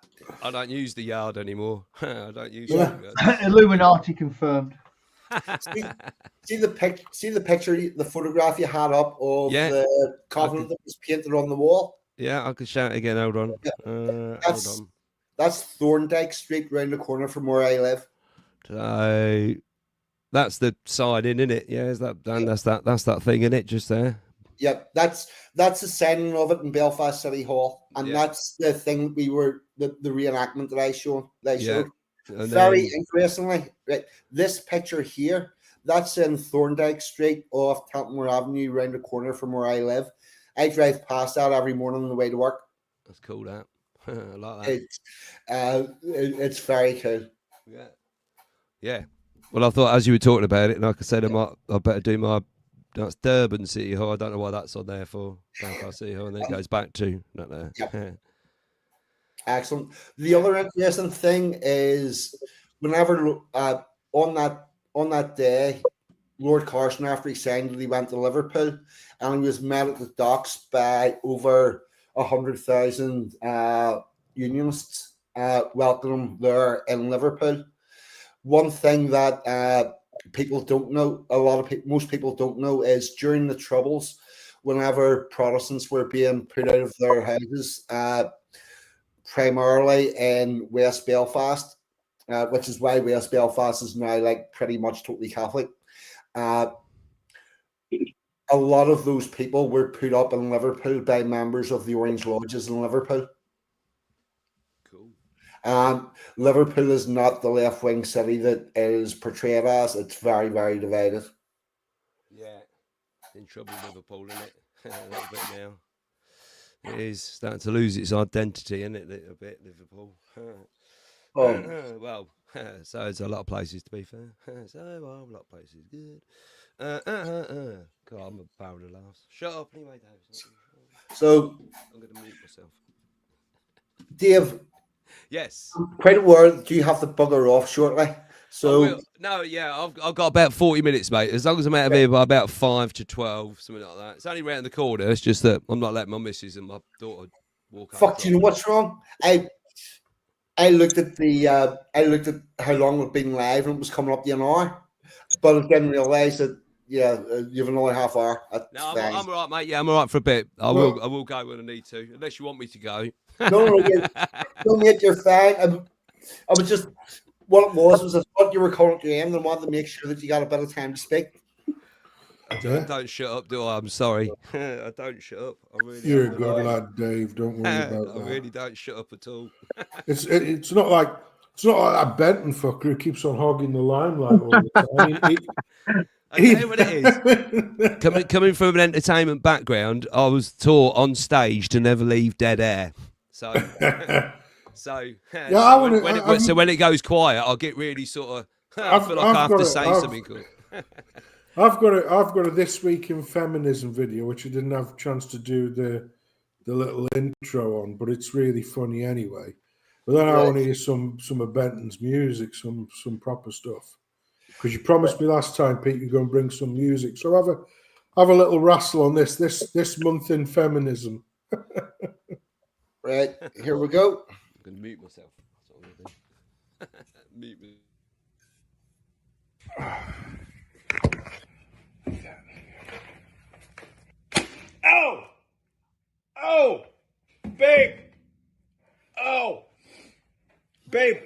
don't use the yard anymore. I don't use Illuminati confirmed. See the picture, the photograph you had up of the covenant that was painted on the wall. Yeah, I could shout it again. Hold on. Hold on. That's Thorndike Street, round the corner from where I live. So that's the siding, isn't it? Yeah, is that? And that's that thing in it, just there. Yep, that's the signing of it in Belfast City Hall, and that's the thing we were the reenactment that I showed. Very interestingly, right, this picture here, that's in Thorndike Street off Tampmore Avenue, round the corner from where I live. I drive past that every morning on the way to work. That's cool, that. I like that. It's very cool. Yeah. Yeah. Well, I thought as you were talking about it, like I said, I better do my. That's Durban City Hall. I don't know why that's on there for. Belfast City Hall, and then it goes back to not there. Yep. Excellent. The other interesting thing is whenever on that day, Lord Carson, after he signed it, he went to Liverpool and he was met at the docks by over 100,000 unionists welcoming him there in Liverpool. One thing that people don't know, most people don't know, is during the Troubles, whenever Protestants were being put out of their houses, primarily in West Belfast, which is why West Belfast is now like pretty much totally Catholic. A lot of those people were put up in Liverpool by members of the Orange Lodges in Liverpool. Cool. Liverpool is not the left-wing city that it is portrayed as. It's very, very divided. Yeah, in trouble, Liverpool, isn't it? A little bit now. It is starting to lose its identity, isn't it? A bit, Liverpool. Well, so there's a lot of places, to be fair. So, well, a lot of places good. God, I'm a barrel of laughs. Shut up, anyway, Dave. So, I'm going to mute myself. Dave. Yes. Quite aware that you have to bugger off shortly. So I've got about 40 minutes, mate. As long as I'm out of here by about 5 to 12, something like that. It's only round the corner. It's just that I'm not letting my missus and my daughter walk. Fuck, do you know what's wrong? I looked at how long we've been live and it was coming up to an hour, but I didn't realise that you have another half hour. No, I'm all right, mate. Yeah, I'm all right for a bit. I will go when I need to, unless you want me to go. No, mate, you're fine. I was just. What it was I thought you were calling to end and wanted to make sure that you got a bit of time to speak. I don't shut up, do I? I'm sorry. I don't shut up. You're a good lad, Dave. Don't worry about that. I really don't shut up at all. It's not like that Benton fucker who keeps on hogging the limelight all the time. I tell you what it is. Coming from an entertainment background, I was taught on stage to never leave dead air. So. So when it goes quiet, I'll get really sort of. I feel like I have to say something cool. I've got a This Week in Feminism video, which I didn't have a chance to do the little intro on, but it's really funny anyway. But then I want to hear some of Benton's music, some proper stuff. Because you promised me last time, Pete, you're going to bring some music. So have a little wrestle on this month in feminism. Right, here we go. I'm going to mute myself. That's what I'm going to do. Mute me. Oh! Oh! Babe! Oh! Babe!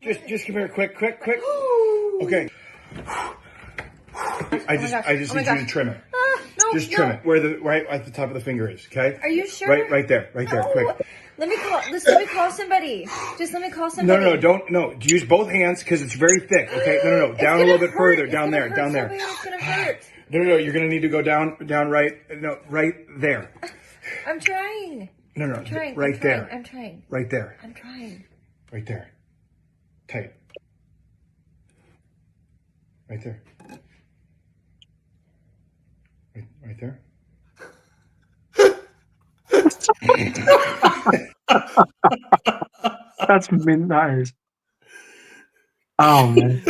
Just come here, quick. Okay. I just need you to trim it. Just trim it where right at the top of the finger is, okay? Are you sure? Right there, quick. Let me call somebody. Just let me call somebody. No. Use both hands because it's very thick. Okay, no. Down a little bit further. Down there. It's gonna hurt. No. You're gonna need to go down right. No, right there. I'm trying. No. I'm trying. Right there. I'm trying. Right there. I'm trying. Right there. Tight. Right there. Right there. That's mint, that is. Oh, man.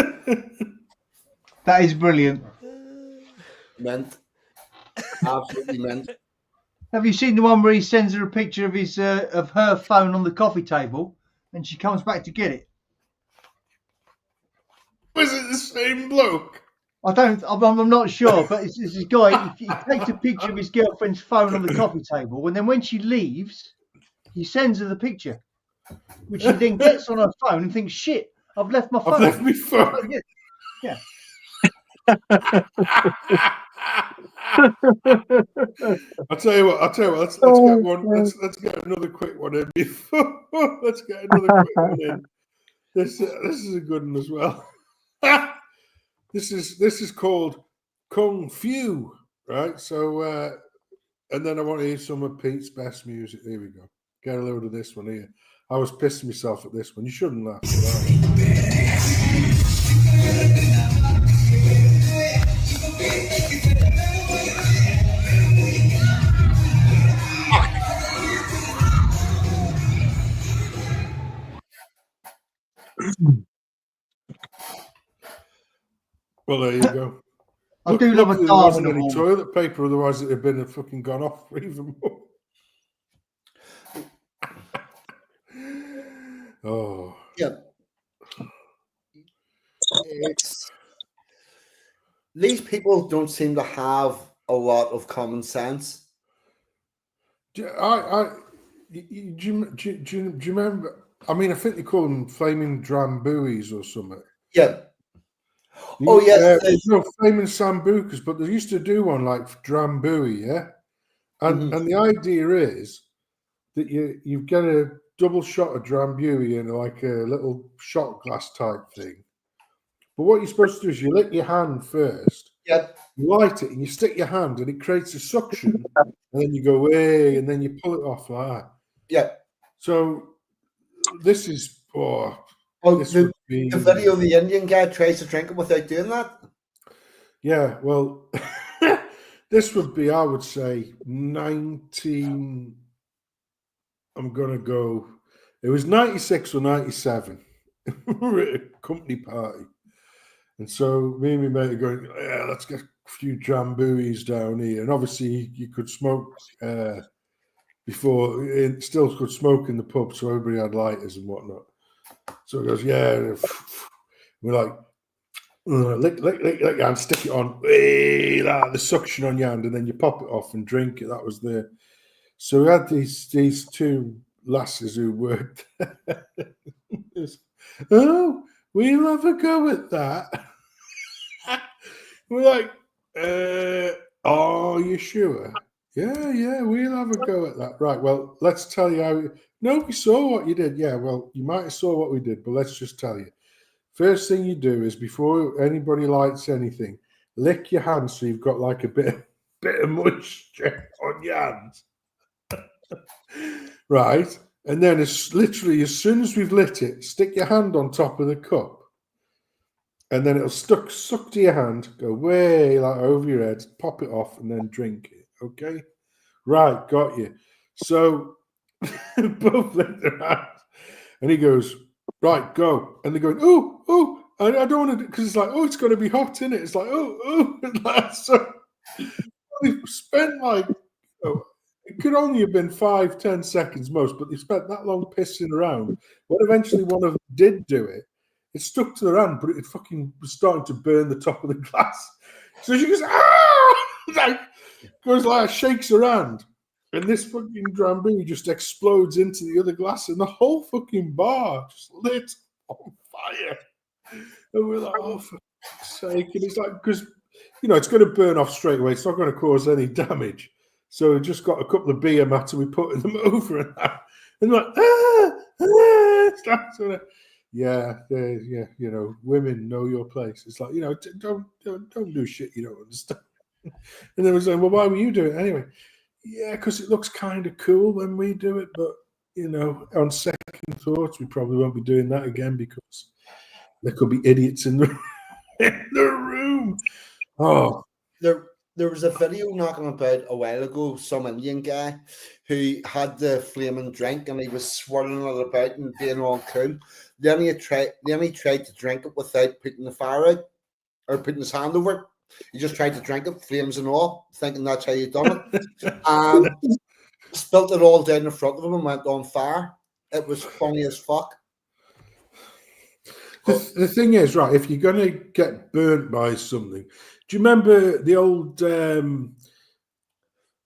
That is brilliant. Meant. Absolutely meant. Have you seen the one where he sends her a picture of his of her phone on the coffee table, and she comes back to get it? Was it the same bloke? I'm not sure, but it's this guy. He takes a picture of his girlfriend's phone on the coffee table, and then when she leaves, he sends her the picture, which she then gets on her phone and thinks, "Shit, I've left my phone." I've left my phone. Yeah. I'll tell you what. Let's get one. Let's get another quick one in before. Let's get another quick one in. This is a good one as well. This is called Kung Fu, right? So, and then I want to hear some of Pete's best music. Here we go. Get a load of this one here. I was pissing myself at this one. You shouldn't laugh. Well, there you go. I do love a there Darwin wasn't any Award. toilet paper, otherwise it'd have been fucking gone off for even more. Oh. Yeah. These people don't seem to have a lot of common sense. Do you remember? I mean, I think they call them flaming drambuis or something. Yeah. Oh, yes. No, flaming sambucas, but they used to do one like drambui, yeah? And the idea is that you get a double shot of drambuie in like a little shot glass type thing. But what you're supposed to do is you lick your hand first. Yep. You light it and you stick your hand and it creates a suction. And then you go, hey, and then you pull it off like that. Yeah. So this is the video of the Indian guy tries to drink it without doing that. Yeah, well, this would be, I would say, 19. I'm gonna go. It was 96 or 97. We were at a company party, and so me and my mate are going, yeah, let's get a few drambuis down here. And obviously, you could smoke before. It still could smoke in the pub, so everybody had lighters and whatnot. So he goes, yeah. We're like, lick your hand, stick it on, the suction on your hand, and then you pop it off and drink it. That was the. So we had these two lasses who worked there. Oh, we'll have a go at that. We're like, are you sure? Yeah, we'll have a go at that. Right, well, let's tell you how. No, we saw what you did. Yeah, well, you might have saw what we did, but let's just tell you. First thing you do is before anybody lights anything, lick your hands so you've got like a bit of moisture on your hands. Right, and then it's literally as soon as we've lit it, stick your hand on top of the cup, and then it'll suck to your hand, go way like over your head, pop it off, and then drink it. Okay, right, got you. So both lick their hands, and he goes, right, go, and they're going, oh, I don't want to, because it's like, oh, it's going to be hot, isn't it? It's like, oh, and like, so we spent like. It could only have been 5-10 seconds most, but they spent that long pissing around. When eventually one of them did do it, it stuck to their hand, but it fucking was starting to burn the top of the glass. So she goes, like, goes like, shakes her hand, and this fucking drambuie just explodes into the other glass, and the whole fucking bar just lit on fire. And we're like, oh, for fuck's sake. And it's like, because, it's going to burn off straight away. It's not going to cause any damage. So we just got a couple of beer mats and we put them over and that. And like, women know your place. It's like, don't do shit you don't understand. And they were saying, well, why were you doing it anyway? Yeah, because it looks kind of cool when we do it, but on second thoughts, we probably won't be doing that again because there could be idiots in the room. Oh, there was a video knocking about a while ago. Some Indian guy who had the flaming drink and he was swirling it about and being all cool. Then he tried to drink it without putting the fire out or putting his hand over it. He just tried to drink it, flames and all, thinking that's how you done it. Spilt it all down in front of him and went on fire. It was funny as fuck. The thing is, right, if you're going to get burnt by something, do you remember the old, I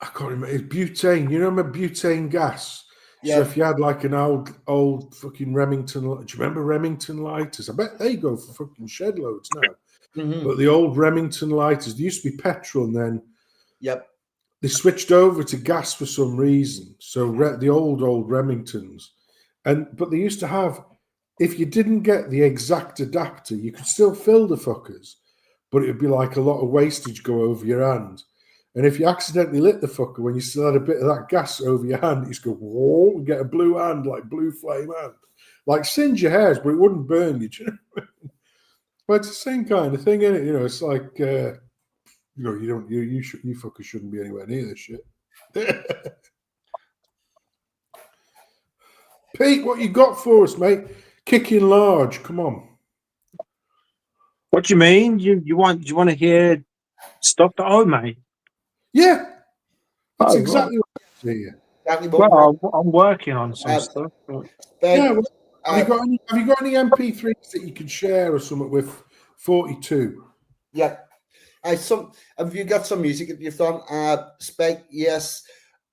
can't remember, it's butane. You remember butane gas? Yeah. So if you had like an old fucking Remington, do you remember Remington lighters? I bet they go for fucking shed loads now. Mm-hmm. But the old Remington lighters, they used to be petrol and then they switched over to gas for some reason. So the old Remingtons. But they used to have, if you didn't get the exact adapter, you could still fill the fuckers, but it would be like a lot of wastage go over your hand. And if you accidentally lit the fucker when you still had a bit of that gas over your hand, you just go, whoa, and get a blue hand, like blue flame hand. Like singe your hairs, but it wouldn't burn you. Do you know what I mean? But it's the same kind of thing, isn't it? It's like, you fuckers shouldn't be anywhere near this shit. Pete, what you got for us, mate? Kicking large, come on. What do you mean? You want to hear stuff that I made? Yeah, that's exactly what I hear. Well, I'm working on some stuff. Yeah, have you got any MP3s that you can share or something with 42? Yeah. Have you got some music that you've done? Spec, yes.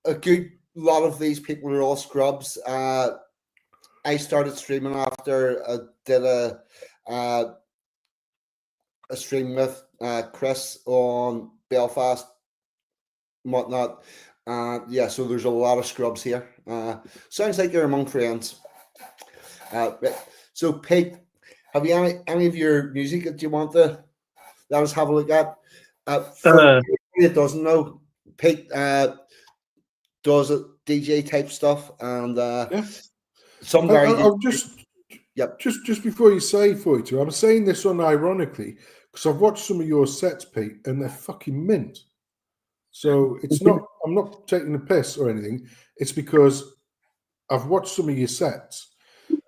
A good lot of these people are all scrubs. I started streaming after I did a stream with Chris on Belfast and whatnot. So there's a lot of scrubs here. Sounds like you're among friends. So Pete, have you any of your music that you want to let us have a look at? For anybody that doesn't know, Pete does DJ type stuff and some very. I'll just before you say 42, I'm saying this unironically because I've watched some of your sets, Pete, and they're fucking mint. So it's not. I'm not taking the piss or anything. It's because I've watched some of your sets,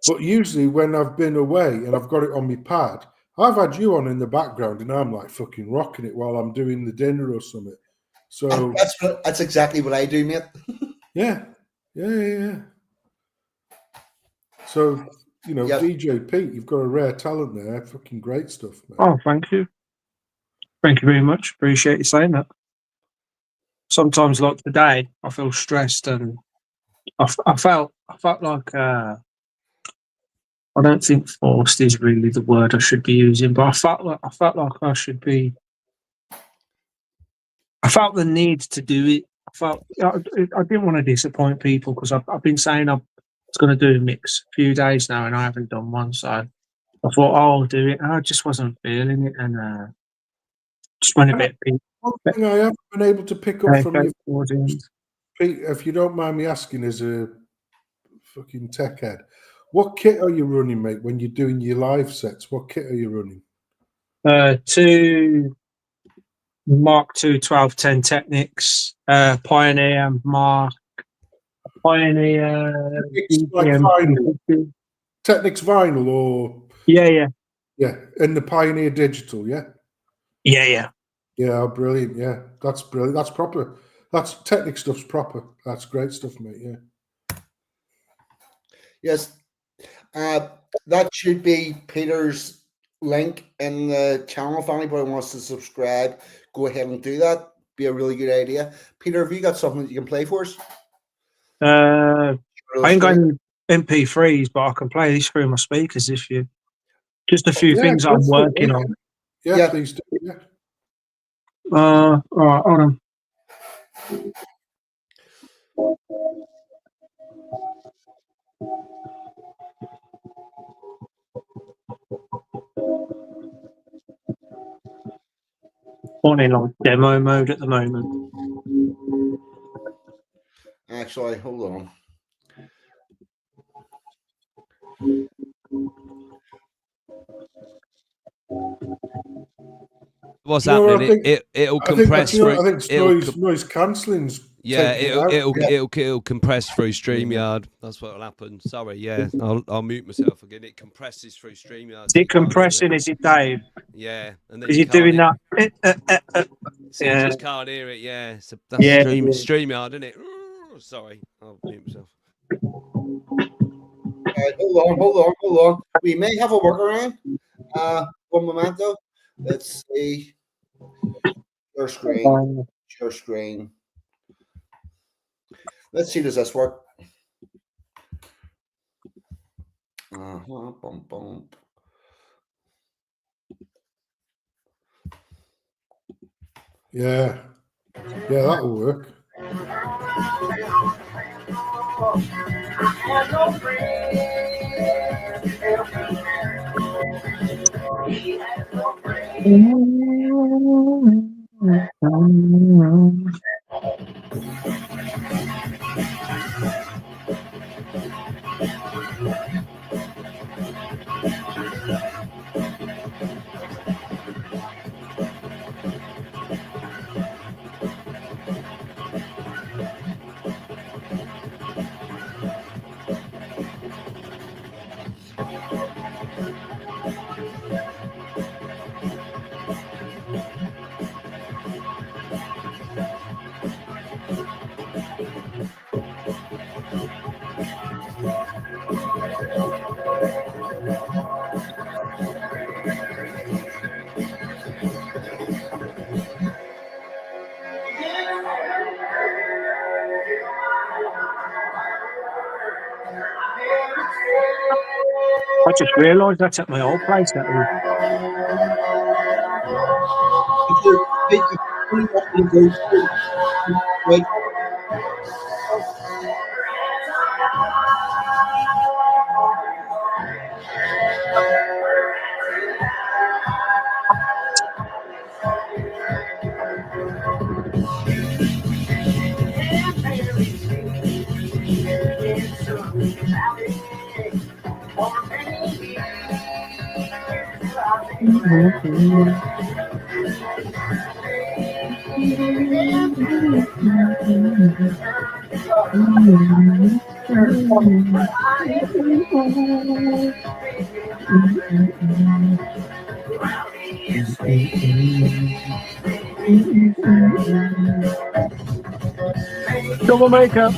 but usually when I've been away and I've got it on my pad, I've had you on in the background and I'm like fucking rocking it while I'm doing the dinner or something. So that's exactly what I do, mate. Yeah. So, DJ Pete, you've got a rare talent there. Fucking great stuff, man. Oh, thank you. Thank you very much. Appreciate you saying that. Sometimes, like today, I feel stressed and I felt like I don't think forced is really the word I should be using, but I felt like I should be. I felt the need to do it. I didn't want to disappoint people because I've been saying I was going to do a mix a few days now and I haven't done one. So I thought, I'll do it. And I just wasn't feeling it and just went a bit. One thing I haven't been able to pick up from you, Pete, if you don't mind me asking, as a fucking tech head, what kit are you running, mate, when you're doing your live sets? What kit are you running? 2 Mark II 1210 Technics, Pioneer Mark, Pioneer Technics vinyl or yeah, and the Pioneer digital, yeah, brilliant, yeah, that's brilliant, that's proper, that's Technic stuff's proper, that's great stuff, mate. Yes, that should be Peter's link in the channel. If anybody wants to subscribe, go ahead and do that. Be a really good idea. Peter, have you got something that you can play for us? I ain't got any MP3s, but I can play this through my speakers if you. Just a few things I'm working on. Yeah, please do. Yeah. All right, hold on. on in like demo mode at the moment. Actually, hold on. What's happening? It'll compress through. I think noise cancelling's. Yeah, it'll compress through StreamYard. That's what'll happen. Sorry, yeah, I'll mute myself again. It compresses through StreamYard. Is it compressing? Is it, Dave? Yeah, and then is it doing that? So you just can't hear it. Yeah, so that's StreamYard, isn't it? Sorry, I'll mute myself. Hold on. We may have a workaround. One momento. Let's see. Share screen. Let's see, does this work? Yeah, that'll work. I just realised that's at my old place. That is. Double makeup.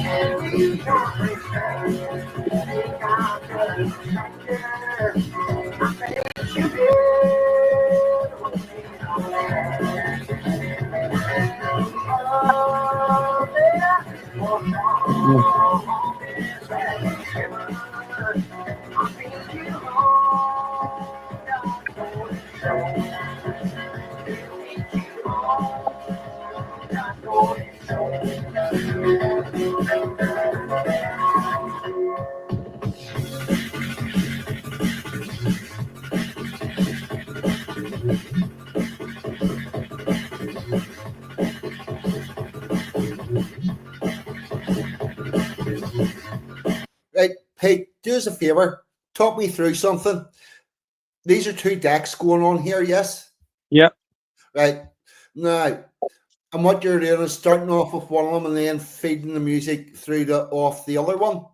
Right, Pete, do us a favour. Talk me through something. These are two decks going on here, yes? Yep. Right. Now, and what you're doing is starting off with one of them and then feeding the music through off the other one?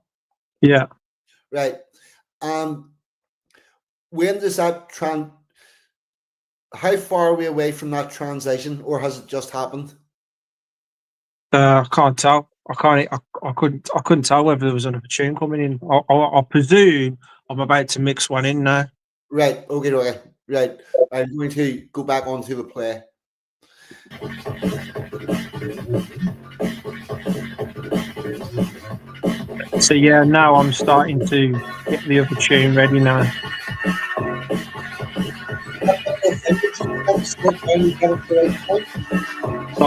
Yeah. Right. When does that how far are we away from that transition, or has it just happened? I can't tell. I couldn't tell whether there was another tune coming in. I presume I'm about to mix one in now. Right. Okay. Right. I'm going to go back onto the play. So yeah, now I'm starting to get the other tune ready now.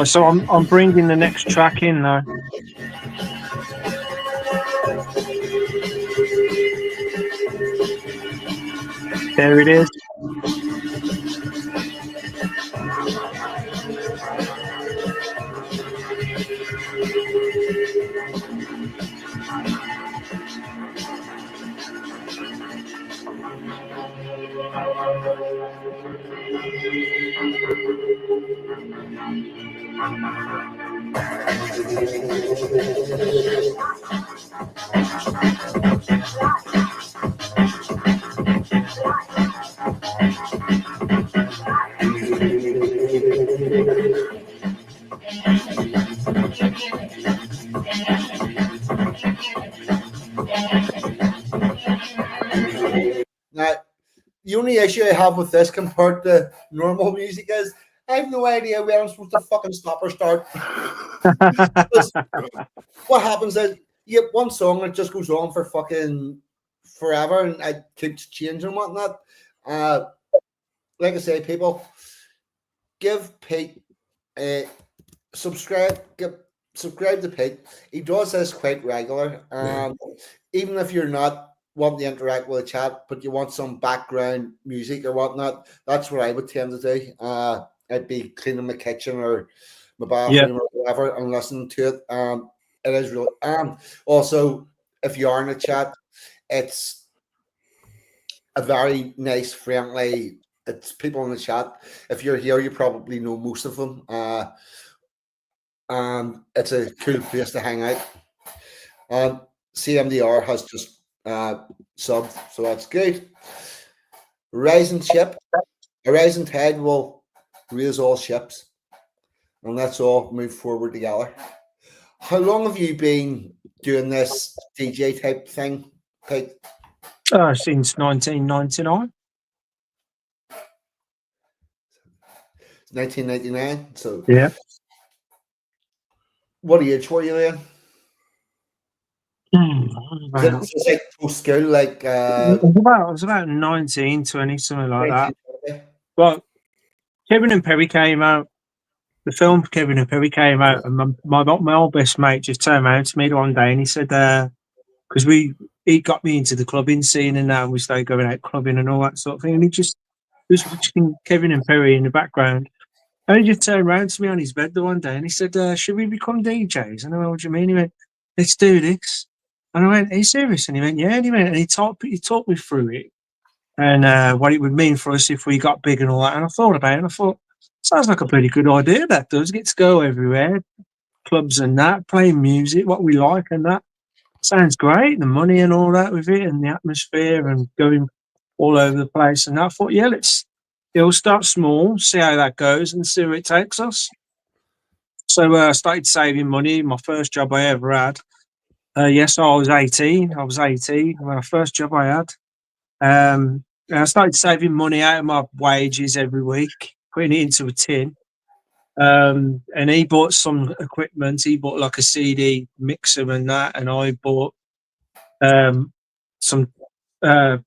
So I'm bringing the next track in now. There it is. Now, the only issue I have with this compared to normal music is I have no idea where I'm supposed to fucking stop or start. What happens is you have one song that just goes on for fucking forever and it keeps changing and whatnot. Like I say, people, give Pete subscribe to Pete. He does this quite regular. Even if you're not wanting to interact with the chat, but you want some background music or whatnot, that's what I would tend to do. I'd be cleaning my kitchen or my bathroom or whatever and listening to it. It is really also if you are in the chat, it's a very nice, friendly. It's people in the chat. If you're here, you probably know most of them. It's a cool place to hang out. CMDR has just subbed, so that's good. Rising ship, a rising tide will raise all ships, and let's all move forward together. How long have you been doing this DJ type thing, Pete? Since 1999. 1999. So yeah. What age were you then? Was it like post school, like I was about 19, 20, something like that. But Kevin and Perry came out. The film Kevin and Perry came out, and my old best mate just turned around to me one day and he said, because he got me into the clubbing scene and now we started going out clubbing and all that sort of thing. And he just was watching Kevin and Perry in the background. And he just turned around to me on his bed the one day and he said, should we become DJs? And I went, what do you mean? He went, let's do this. And I went, are you serious? And he went, yeah. And he talked me through it and what it would mean for us if we got big and all that. And I thought about it and I thought, sounds like a pretty good idea, that does. Get to go everywhere, clubs and that, playing music, what we like and that. Sounds great, the money and all that with it and the atmosphere and going all over the place. And I thought, yeah, we'll start small, see how that goes and see where it takes us. So I started saving money, my first job I ever had. Yes, I was 18 when my first job I had. I started saving money out of my wages every week, putting it into a tin. And he bought some equipment. He bought like a CD mixer and that, and I bought some. There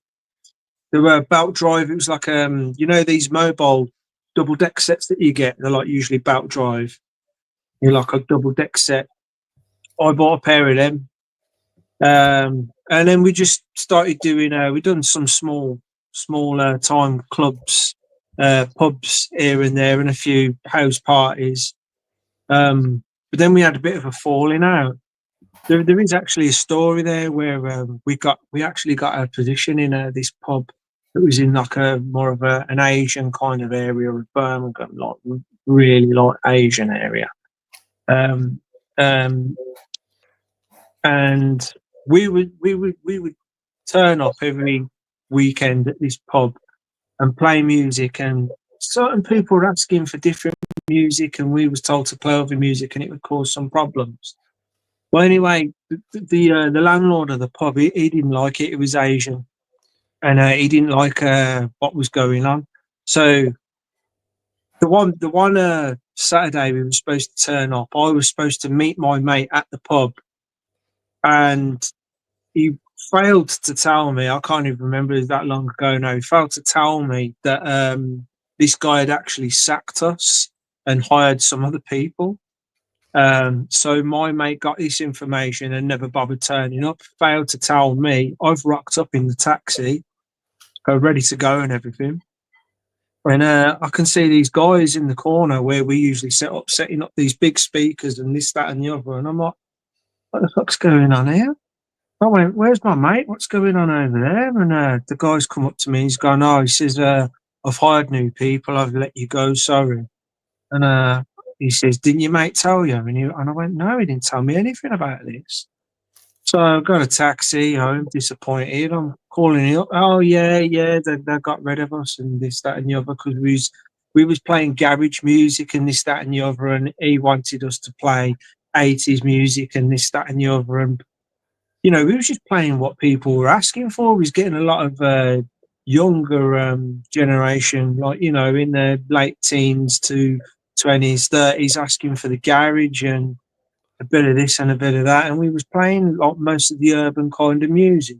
were belt drive. It was like these mobile double deck sets that you get. They're like usually belt drive. You're like a double deck set. I bought a pair of them, and then we just started doing. We done some smaller time clubs, pubs here and there, and a few house parties. But then we had a bit of a falling out. There is actually a story there where we actually got a position in this pub that was in like a more of an Asian kind of area of Birmingham, like really like Asian area. And we would turn up every weekend at this pub and play music, and certain people were asking for different music, and we was told to play other music, and it would cause some problems. Well, anyway, the landlord of the pub, he didn't like it. It was Asian, and he didn't like what was going on. So the one Saturday we were supposed to turn up, I was supposed to meet my mate at the pub, and he failed to tell me. I can't even remember, it was that long ago now. He failed to tell me that this guy had actually sacked us and hired some other people. So my mate got this information and never bothered turning up, failed to tell me. I've rocked up in the taxi, ready to go and everything. And I can see these guys in the corner where we usually setting up these big speakers and this, that and the other. And I'm like, what the fuck's going on here? I went, where's my mate? What's going on over there? And the guy's come up to me. He's gone, he says, I've hired new people. I've let you go. Sorry. And he says, didn't your mate tell you? And I went, no, he didn't tell me anything about this. So I got a taxi home, disappointed. I'm calling him up. Oh, yeah, they got rid of us and this, that, and the other because we was playing garage music and this, that, and the other. And he wanted us to play 80s music and this, that, and the other. And, we was just playing what people were asking for. We was getting a lot of younger generation, like, in their late teens to 20s, 30s, asking for the garage and a bit of this and a bit of that, and we was playing like most of the urban kind of music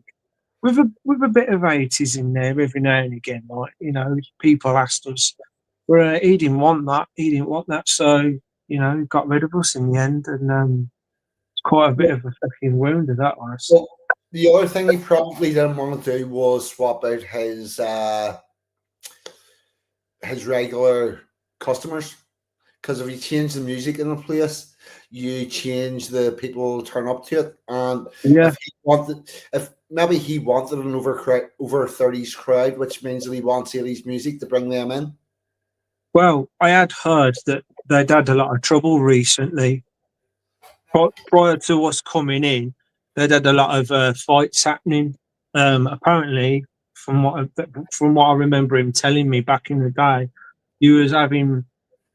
with a bit of 80s in there every now and again. Like, people asked us, but he didn't want that. He didn't want that, so he got rid of us in the end, and it's quite a bit of a fucking wound of that was. Well, the other thing he probably didn't want to do was swap out his regular customers, because if you change the music in a place, you change the people who turn up to it. And if maybe he wanted an over 30s crowd, which means that he wants 80s music to bring them in. Well, I had heard that they'd had a lot of trouble recently. Prior to us coming in, they'd had a lot of fights happening. Apparently, from what I remember him telling me back in the day, he was having.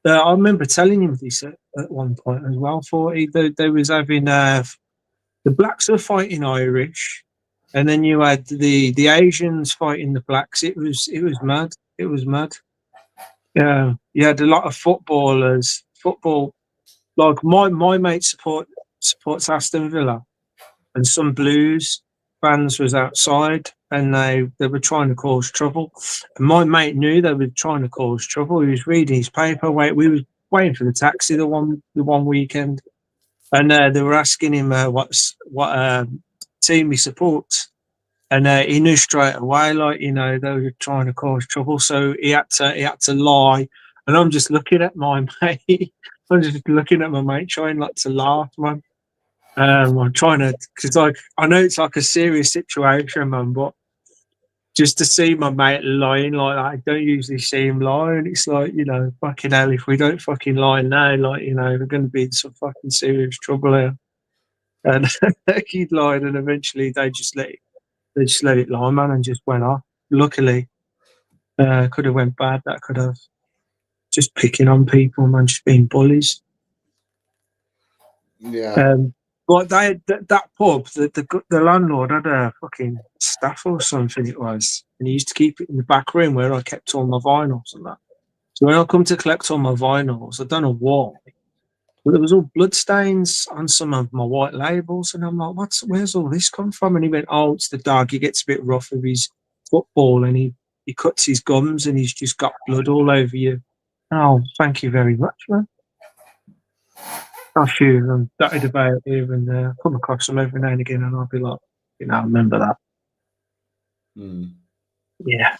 I remember telling him this at one point as well. They was having the blacks were fighting Irish, and then you had the Asians fighting the blacks. It was mad. It was mad. Yeah, you had a lot of footballers. Football, like my mate supports Aston Villa, and some Blues fans was outside, and they were trying to cause trouble. And my mate knew they were trying to cause trouble. He was reading his paper. We was waiting for the taxi the one weekend, and they were asking him what team he supports, and he knew straight away, like, they were trying to cause trouble. So he had to lie, and I'm just looking at my mate. I'm just looking at my mate, trying not to laugh, man. I'm trying to, because I know it's like a serious situation, man, but just to see my mate lying like that, I don't usually see him lie, and it's like, fucking hell, if we don't fucking lie now, like, we're going to be in some fucking serious trouble here. And he lied, and eventually they just let it lie, man, and just went off. Luckily, could have went bad. That could have just picking on people, man, just being bullies. Yeah. But that pub, the landlord had a fucking staff or something it was, and he used to keep it in the back room where I kept all my vinyls and that. So when I come to collect all my vinyls, I don't know why, but there was all blood stains on some of my white labels, and I'm like, where's all this come from? And he went, oh, it's the dog. He gets a bit rough with his football, and he cuts his gums, and he's just got blood all over you. Oh, thank you very much, man. I'll shoot them, dotted about here and there. Come across them every now and again, and I'll be like, I remember that. Yeah.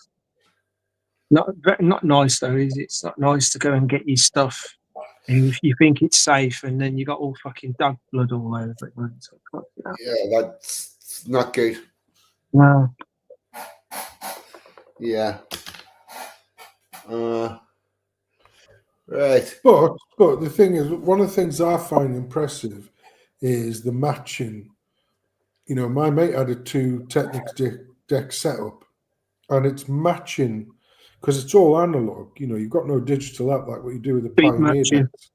Not nice though, is it? It's not nice to go and get your stuff. And you think it's safe, and then you got all fucking dog blood all over it. Man. Yeah, that's not good. No. Yeah. Right. But the thing is, one of the things I find impressive is the matching. My mate had a 2 Technics deck setup, and it's matching because it's all analog. You've got no digital app like what you do with the Pioneer decks.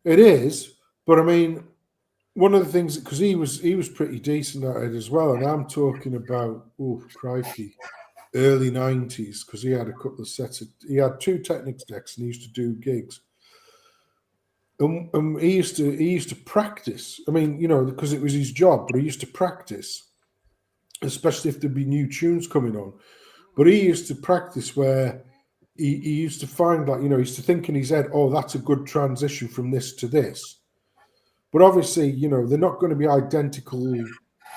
It is, but I mean, one of the things, because he was pretty decent at it as well, and I'm talking about, crikey, early 90s, because he had a couple of sets. He had 2 Technics decks, and he used to do gigs. And he used to practice. I mean, because it was his job, but he used to practice, especially if there'd be new tunes coming on. But he used to practice where he used to find, like, he used to think in his head, oh, that's a good transition from this to this. But obviously, they're not going to be identical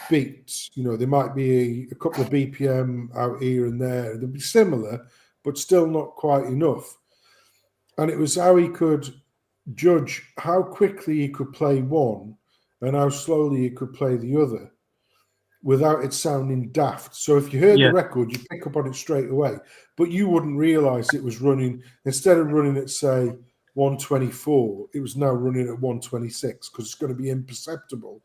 beats. There might be a couple of BPM out here and there. They'll be similar, but still not quite enough. And it was how he could judge how quickly he could play one and how slowly he could play the other. without it sounding daft. So if you heard the record, you pick up on it straight away, but you wouldn't realise it was running, instead of running at, say, 124, it was now running at 126 because it's going to be imperceptible.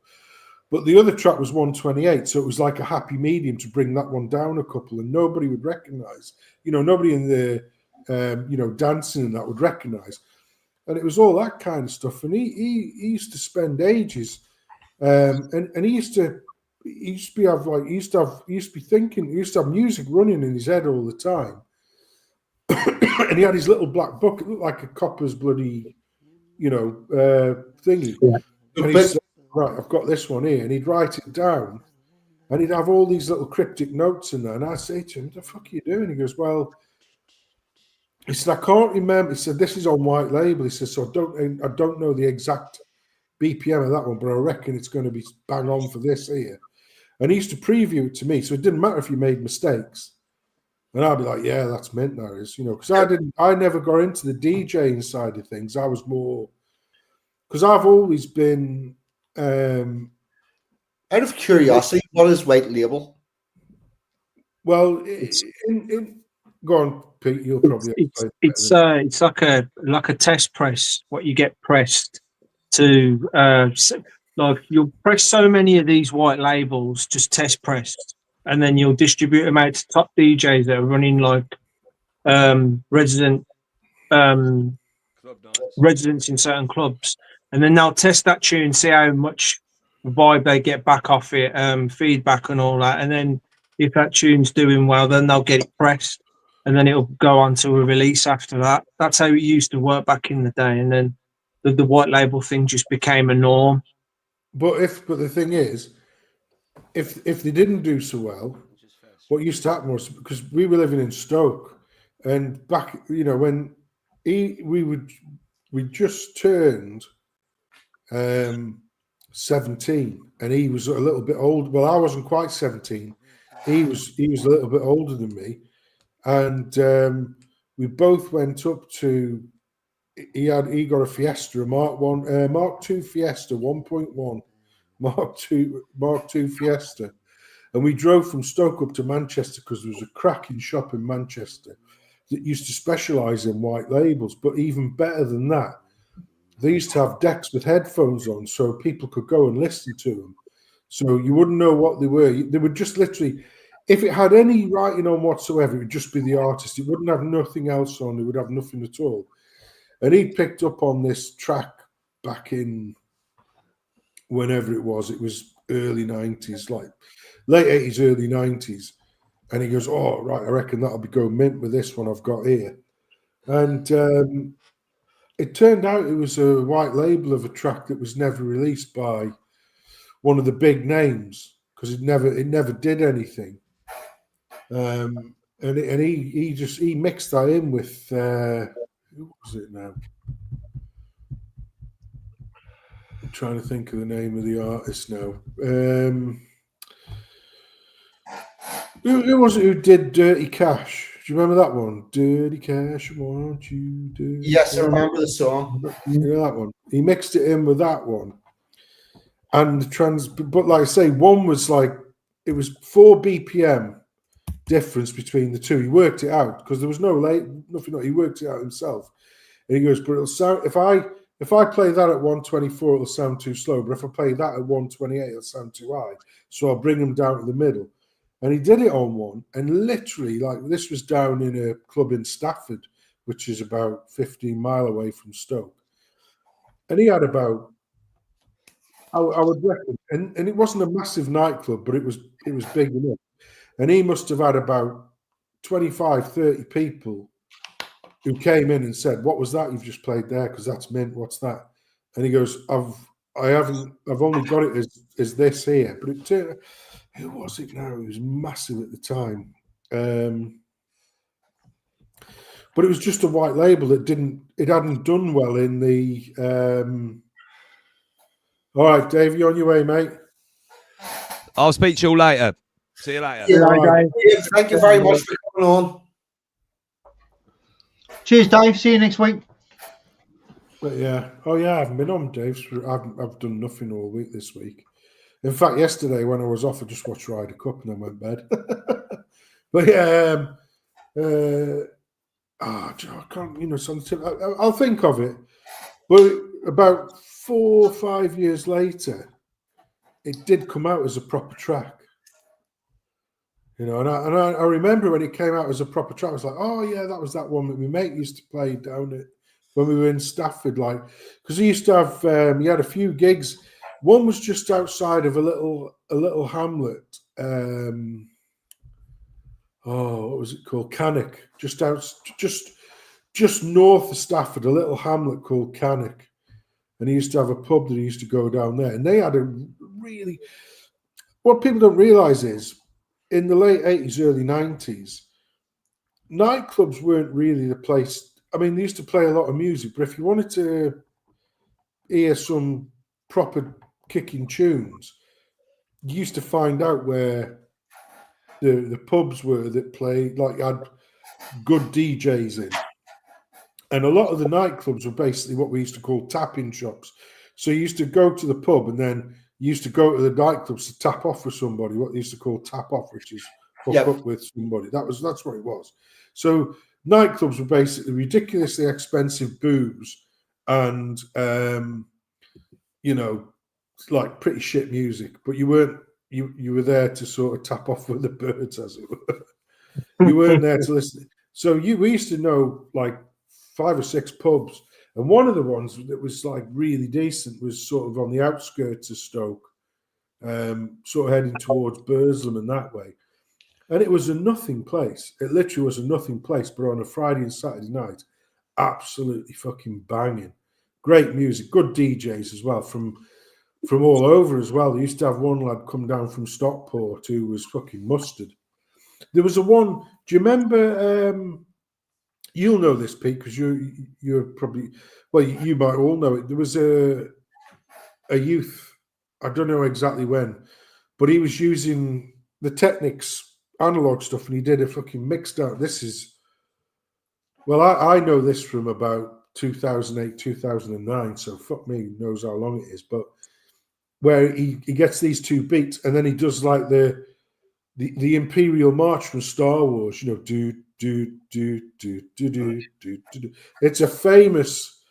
But the other track was 128, so it was like a happy medium to bring that one down a couple, and nobody would recognise. Nobody in the, dancing and that would recognise. And it was all that kind of stuff. And he used to spend ages, and he used to have music running in his head all the time. And he had his little black book. It looked like a copper's bloody, thingy. Yeah. And he said, right, I've got this one here. And he'd write it down. And he'd have all these little cryptic notes in there. And I'd say to him, what the fuck are you doing? He goes, well, he said, I can't remember. He said, this is on white label. He says, so I don't know the exact BPM of that one, but I reckon it's going to be bang on for this here. And he used to preview it to me. So it didn't matter if you made mistakes. And I'd be like, yeah, that's mint, that is, because I never got into the DJing side of things. I was more, because I've always been. Out of curiosity, what is white label? Well, go on, Pete. You'll probably. It's like a test press. What you get pressed to, like you'll press so many of these white labels, just test pressed. And then you'll distribute them out to top DJs that are running like residents in certain clubs, and then they'll test that tune, see how much vibe they get back off it, feedback and all that. And then if that tune's doing well, then they'll get it pressed, and then it'll go on to a release after that. That's how it used to work back in the day, and then the white label thing just became a norm. But the thing is, if they didn't do so well, what used to happen was, because we were living in Stoke, and back, when we just turned 17, and he was a little bit old. Well, I wasn't quite 17. He was a little bit older than me, and we both went up to. He got a Fiesta, a Mark II Fiesta 1.1. Mark II Fiesta, and we drove from Stoke up to Manchester because there was a cracking shop in Manchester that used to specialise in white labels. But even better than that, they used to have decks with headphones on, so people could go and listen to them. So you wouldn't know what they were. They would just literally, if it had any writing on whatsoever, it would just be the artist. It wouldn't have nothing else on. It would have nothing at all. And he picked up on this track back in. Whenever it was early 90s, like late 80s, early 90s. And he goes, oh, right, I reckon that'll be going mint with this one I've got here. And it turned out it was a white label of a track that was never released by one of the big names, because it never did anything. And he mixed that in with, who was it now? I'm trying to think of the name of the artist now. Who was it who did Dirty Cash? Do you remember that one? Dirty Cash, won't you do? Yes, I remember the song. You know that one? He mixed it in with that one. And but like I say, one was like, it was 4 BPM difference between the two. He worked it out because there was nothing. He worked it out himself. And he goes, but it'll sound, if I play that at 124, it'll sound too slow. But if I play that at 128, it'll sound too high. So I'll bring them down to the middle. And he did it on one. And literally, like, this was down in a club in Stafford, which is about 15 miles away from Stoke. And he had about, I would reckon, and it wasn't a massive nightclub, but it was big enough. And he must have had about 25, 30 people who came in and said, what was that you've just played there? Because that's mint. What's that? And he goes, I've only got it as this here. But it turned, who was it now? It was massive at the time. But it was just a white label that hadn't done well in the. All right, Dave, you're on your way, mate. I'll speak to you all later. See you later. Yeah, right. Thank you very much for coming on. Cheers, Dave. See you next week. But yeah, I haven't been on, Dave. I've done nothing all week this week. In fact, yesterday when I was off, I just watched Ryder Cup and then went to bed. But yeah, I can't, something. I'll think of it. But about 4 or 5 years later, it did come out as a proper track. And I remember when it came out as a proper track, I was like, oh yeah, that was that one that my mate used to play down at when we were in Stafford, because he used to have he had a few gigs. One was just outside of a little hamlet. What was it called? Cannock, just north of Stafford, a little hamlet called Cannock. And he used to have a pub that he used to go down there. And they had what people don't realise is, in the late 80s, early 90s, nightclubs weren't really the place. I mean, they used to play a lot of music, but if you wanted to hear some proper kicking tunes, you used to find out where the pubs were that played, had good DJs in. And a lot of the nightclubs were basically what we used to call tapping shops. So you used to go to the pub and then you used to go to the nightclubs to tap off with somebody, what they used to call tap off, which is hook up with somebody. That's what it was. So nightclubs were basically ridiculously expensive booze and, pretty shit music. But you were there to sort of tap off with the birds, as it were. You weren't there to listen. So we used to know 5 or 6 pubs, and one of the ones that was really decent was sort of on the outskirts of Stoke, sort of heading towards Burslem and that way. And it was a nothing place. It literally was a nothing place, but on a Friday and Saturday night, absolutely fucking banging. Great music, good DJs as well from all over as well. They used to have one lad come down from Stockport who was fucking mustard. There was do you remember, you'll know this, Pete, because you're probably, you might all know it. There was a youth, I don't know exactly when, but he was using the Technics analog stuff and he did a fucking mix down. I know this from about 2008, 2009, so fuck me, knows how long it is, but where he gets these 2 beats and then he does the Imperial March from Star Wars, do. It's a famous,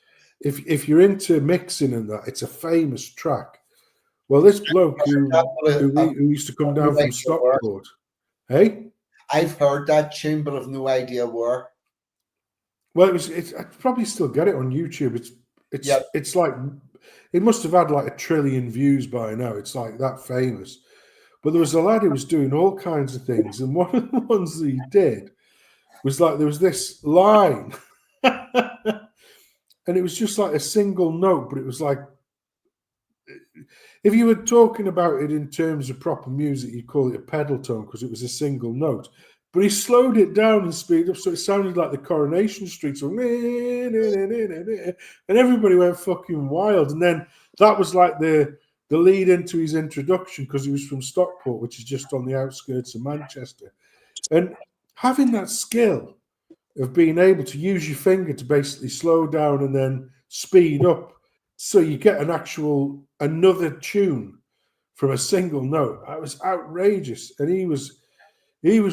if you're into mixing and that, it's a famous track. Well, this bloke who used to come down from Stockport, hey? I've heard that tune, but I've no idea where. Well, I'd probably still get it on YouTube. It's like, it must have had 1 trillion views by now. It's that famous. But there was a lad who was doing all kinds of things, and one of the ones that he did was there was this line, and it was just a single note, but it was if you were talking about it in terms of proper music, you'd call it a pedal tone because it was a single note. But he slowed it down and speeded up, so it sounded like the Coronation Street song, and everybody went fucking wild. And then that was the lead into his introduction because he was from Stockport, which is just on the outskirts of Manchester. And having that skill of being able to use your finger to basically slow down and then speed up so you get another tune from a single note, that was outrageous. And he was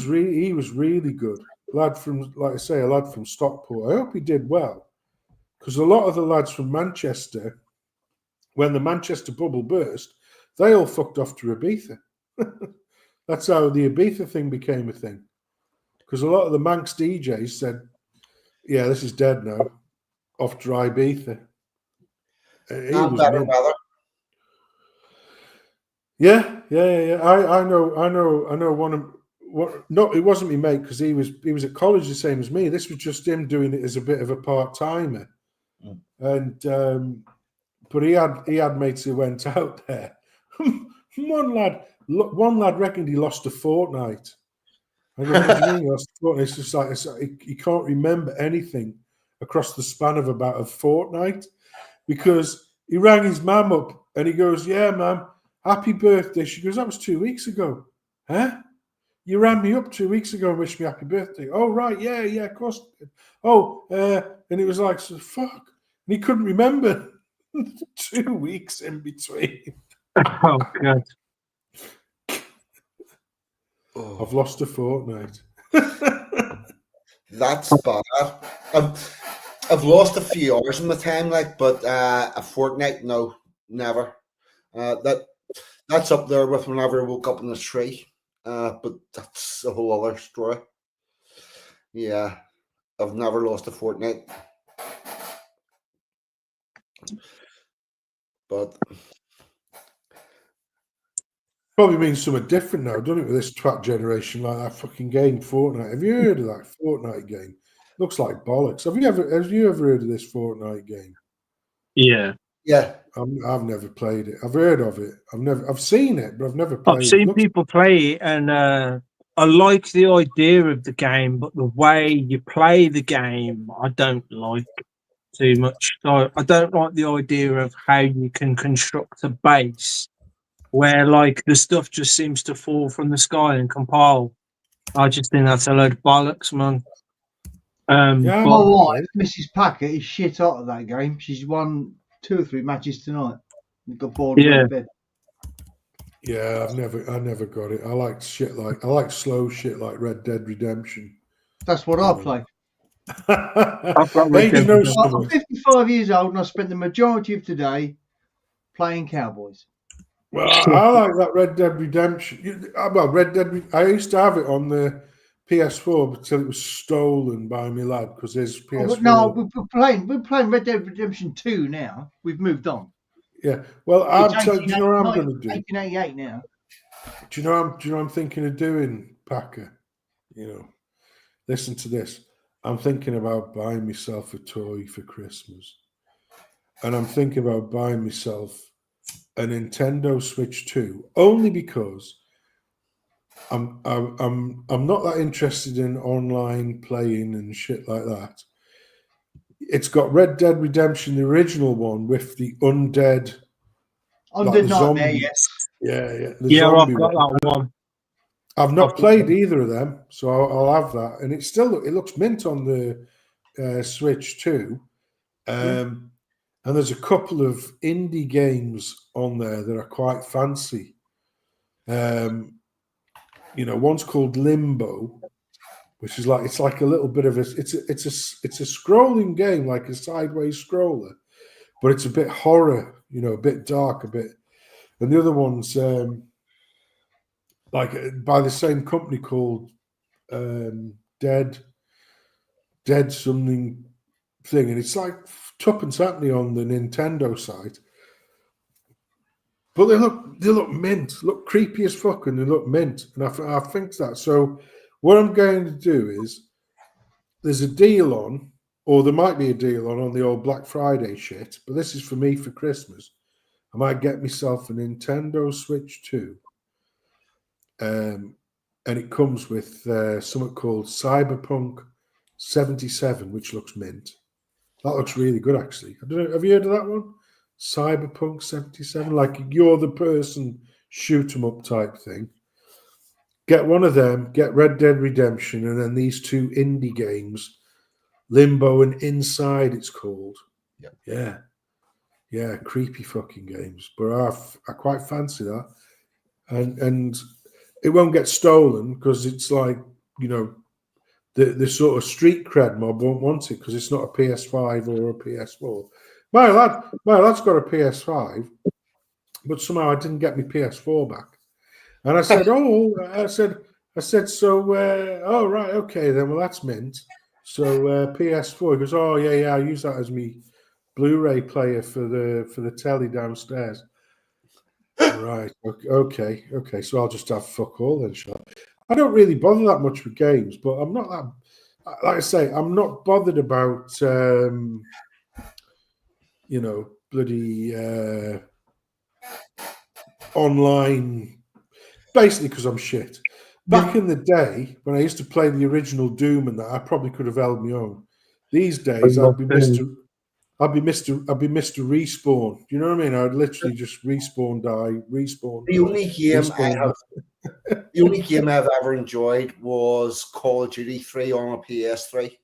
really good. Lad from, like I say, a lad from Stockport. I hope he did well because a lot of the lads from Manchester, when the Manchester bubble burst, they all fucked off to Ibiza. That's how the Ibiza thing became a thing. Because a lot of the Manx DJs said, yeah, this is dead now. Off to Ibiza. Better weather. Yeah. I know one of no, it wasn't me mate because he was at college the same as me. This was just him doing it as a bit of a part-timer. And but he had mates who went out there. One lad reckoned he lost a fortnight. I go, what do you mean he lost a fortnight? It's just he can't remember anything across the span of about a fortnight because he rang his mum up and he goes, yeah, mum, happy birthday. She goes, that was 2 weeks ago. Huh? You rang me up 2 weeks ago and wished me happy birthday. Oh, right. Yeah, of course. Oh, and it was so fuck. And he couldn't remember 2 weeks in between. Oh, God. I've lost a fortnight. That's bad. I've lost a few hours in my time, like, but a fortnight, no, never. That's up there with whenever I woke up in the tree. But that's a whole other story. Yeah, I've never lost a fortnight. But probably means something different now, doesn't it, with this twat generation, like that fucking game Fortnite. Have you heard of that Fortnite game? Looks like bollocks. Have you ever heard of this Fortnite game? Yeah. Yeah. I've never played it. I've heard of it. I've seen it, but I've never played it. I've seen people play it, and I like the idea of the game, but the way you play the game, I don't like too much. So I don't like the idea of how you can construct a base where, like, the stuff just seems to fall from the sky and compile. I just think that's a load of bollocks, man. My wife, Mrs. Pakka, is shit hot at that game. She's won 2 or 3 matches tonight. Got bored and went to bed. Yeah, I never got it. I like slow shit like Red Dead Redemption. That's what I play. I'm 55 years old and I spent the majority of today playing Cowboys. Well, I like that Red Dead Redemption. Well, I used to have it on the PS4 until it was stolen by my lad because his PS4. No, we're playing Red Dead Redemption 2 now. We've moved on. Yeah. Well, do you know what I'm going to do? 1888 now. Do you know what I'm thinking of doing, Pakka? You know, listen to this. I'm thinking about buying myself a toy for Christmas, and I'm thinking about buying myself a Nintendo Switch 2 only because I'm not that interested in online playing and shit like that. It's got Red Dead Redemption, the original one, with the undead. Undead Nightmare, yes. Yeah. I've got that one. I've not played either of them, so I'll have that. And it looks mint on the Switch too. And there's a couple of indie games on there that are quite fancy. One's called Limbo, which is it's like a little bit of it's a scrolling game, like a sideways scroller, but it's a bit horror, a bit dark, a bit. And the other one's by the same company called Dead something thing, and it's like tuppence happening on the Nintendo site. But they look mint, look creepy as fuck, and they look mint, and I think that. So what I'm going to do is, there's a deal on, or there might be a deal on the old Black Friday shit, but this is for me for Christmas. I might get myself a Nintendo Switch 2, and it comes with something called Cyberpunk 77, which looks mint. That looks really good, actually. I don't know, have you heard of that one? Cyberpunk 77, like you're the person, shoot 'em up type thing. Get one of them, get Red Dead Redemption, and then these 2 indie games, Limbo and Inside, it's called. Yeah, creepy fucking games. But I quite fancy that, and it won't get stolen because it's like the sort of street cred mob won't want it because it's not a PS5 or a PS4. My lad's got a PS5, but somehow I didn't get my PS4 back. And I said, I said, so, oh, right, okay, then, well, that's mint. So PS4, he goes, oh, yeah, I use that as my Blu-ray player for the telly downstairs. Right, okay, so I'll just have fuck all then, shall I don't really bother that much with games, but I'm not that, like I say, I'm not bothered about, bloody online, basically because I'm shit. Back in the day, when I used to play the original Doom and that, I probably could have held my own. These days, I'd be Mr. Respawn. Do you know what I mean? I'd literally just respawn, die, respawn. The only game I've ever enjoyed was Call of Duty 3 on a PS3.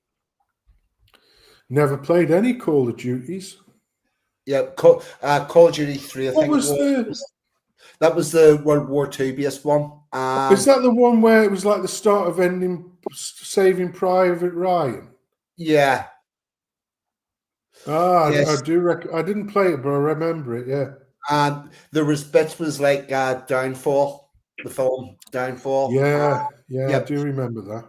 Never played any Call of Duties. Yeah, Call of Duty 3. I think it was. That was the World War II based one. Is that the one where it was like the start of Saving Private Ryan? Yeah. Yes. I do. I didn't play it, but I remember it. Yeah. And there was bits was like Downfall, the film Downfall. Yeah, I do remember that.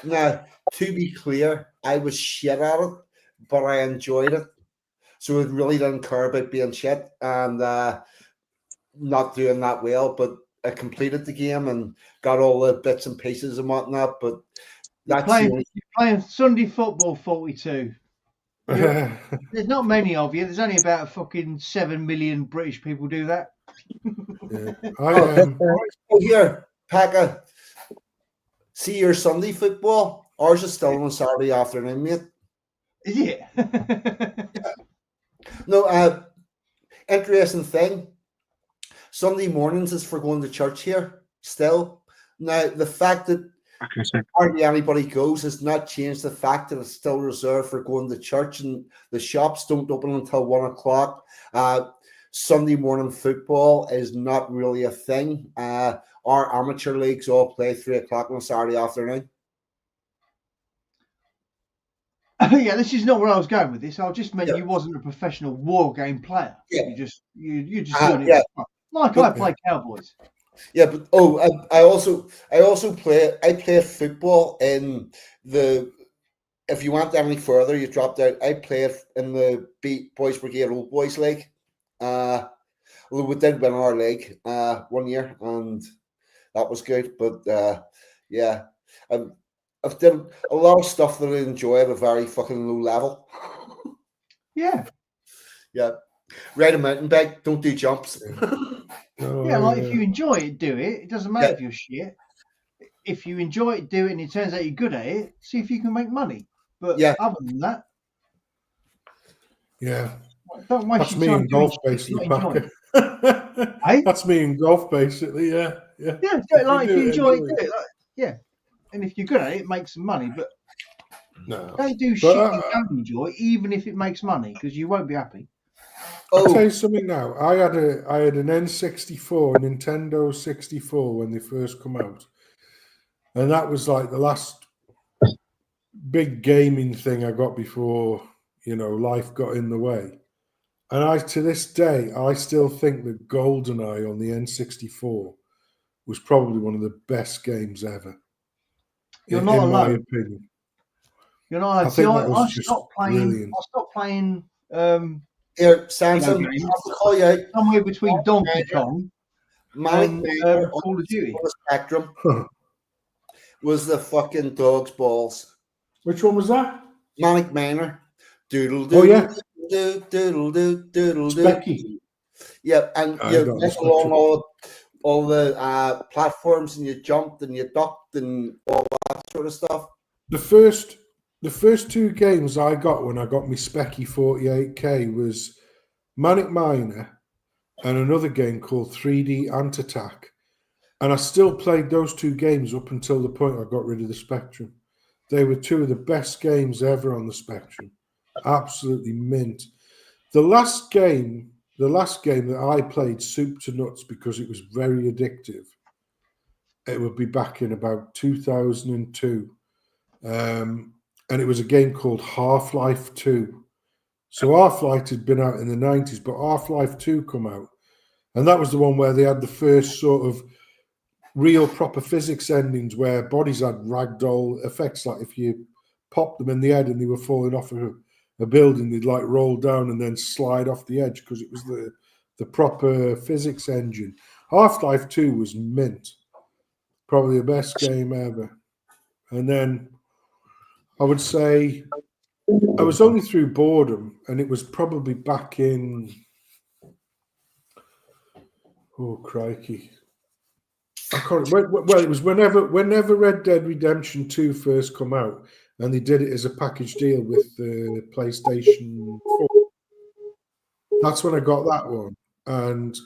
Now, to be clear, I was shit at it, but I enjoyed it. So it really didn't care about being shit and not doing that well. But I completed the game and got all the bits and pieces and whatnot. But you're playing Sunday Football 42. There's not many of you. There's only about fucking 7 million British people do that. Here, Pakka. See your Sunday football. Ours is still on Saturday afternoon, mate. Is it? No, interesting thing. Sunday mornings is for going to church here still. Now, the fact that hardly anybody goes has not changed the fact that it's still reserved for going to church and the shops don't open until 1 o'clock. Sunday morning football is not really a thing. Our amateur leagues all play 3 o'clock on a Saturday afternoon. Yeah, this is not where I was going with this. I just meant you wasn't a professional war game player. Yeah. You just doing it like I play Cowboys. Yeah, but I also play football in the. If you went any further, you dropped out. I played in the Boys Brigade Old Boys League. We did win our league 1 year, and that was good. But yeah, I've done a lot of stuff that I enjoy at a very fucking low level. Yeah. Yeah. Ride a mountain bike, don't do jumps. If you enjoy it, do it. It doesn't matter if you're shit. If you enjoy it, do it, and it turns out you're good at it, see if you can make money. But other than that, don't waste your time. That's me in golf, basically. Hey? That's me in golf, basically. Yeah. If you enjoy it, do it. And if you're good at it, make some money. But don't do shit you don't enjoy, even if it makes money, because you won't be happy. I'll tell you something now. I had an N64, a Nintendo 64 when they first come out. And that was like the last big gaming thing I got before, life got in the way. And to this day, I still think that GoldenEye on the N64 was probably one of the best games ever. You're not alone. In my opinion. You're not alone. I stopped playing. Here, Samson, I'll call you out. Somewhere between Donkey Kong and Call of Duty. On the Spectrum was the fucking dog's balls. Which one was that? Manic Miner. Doodle doodle. Oh yeah. Doodle doodle Specky. Yeah, and you went along all the platforms, and you jumped and you ducked and all that sort of stuff. The first two games I got when I got my Specky 48K was Manic Miner and another game called 3D Ant Attack. And I still played those two games up until the point I got rid of the Spectrum. They were two of the best games ever on the Spectrum. Absolutely mint. The last game that I played soup to nuts because it was very addictive, it would be back in about 2002. And it was a game called Half-Life 2. So Half-Life had been out in the 90s, but Half-Life 2 come out. And that was the one where they had the first sort of real proper physics endings where bodies had ragdoll effects. Like if you popped them in the head and they were falling off a building, they'd like roll down and then slide off the edge because it was the proper physics engine. Half-Life 2 was mint. Probably the best game ever. And then I would say I was only through boredom, and it was probably back in, oh crikey, I can't. Well, it was whenever Red Dead Redemption 2 first come out, and they did it as a package deal with the PlayStation 4. That's when I got that one, and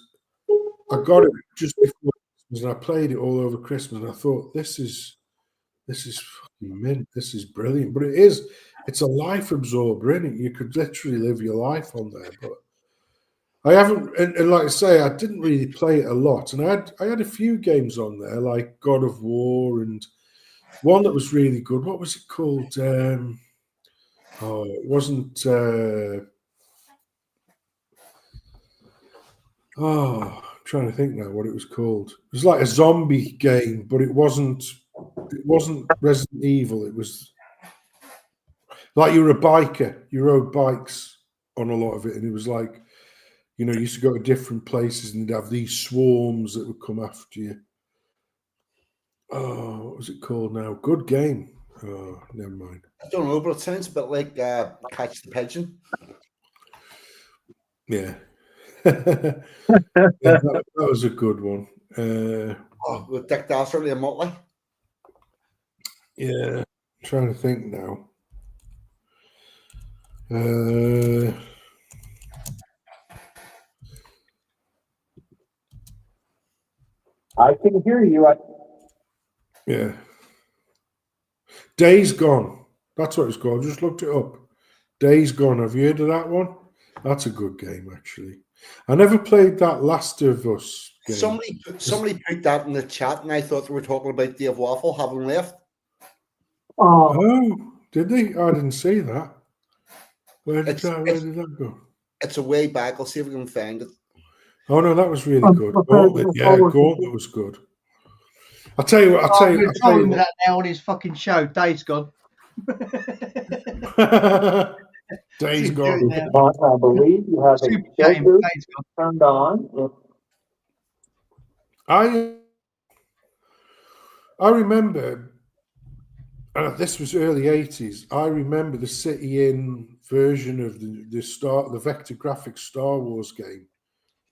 I got it just before Christmas, and I played it all over Christmas, and I thought this is fucking mint. This is brilliant. But it's a life absorber, isn't it? You could literally live your life on there. But I haven't, and like I say, I didn't really play it a lot, and I had a few games on there like God of War and one that was really good. What was it called? It wasn't. I'm trying to think now what it was called. It was like a zombie game, but it wasn't. It wasn't Resident Evil. It was like you were a biker. You rode bikes on a lot of it, and it was like, you used to go to different places, and you'd have these swarms that would come after you. Oh, what was it called now? Good game. Oh, never mind. I don't know, but it sounds a bit like Catch the Pigeon. Yeah. that was a good one. With Dick Dastardly and Motley. Yeah, I'm trying to think now. I can hear you. Yeah. Days Gone. That's what it's called. I just looked it up. Days Gone. Have you heard of that one? That's a good game, actually. I never played that Last of Us game. Somebody put that in the chat, and I thought they were talking about Dave Waffle having left. Oh, did they? I didn't see that. Where did that go? It's a way back. I'll see if we can find it. Oh no, that was really good. Gauntlet, yeah, Gauntlet was good. I'll tell you what. I'll tell you what. That now on his fucking show. Days Gone. Days Gone. I believe you have a filter turned on. I remember, this was early 80s. I remember the City Inn version of the Vector Graphics Star Wars game.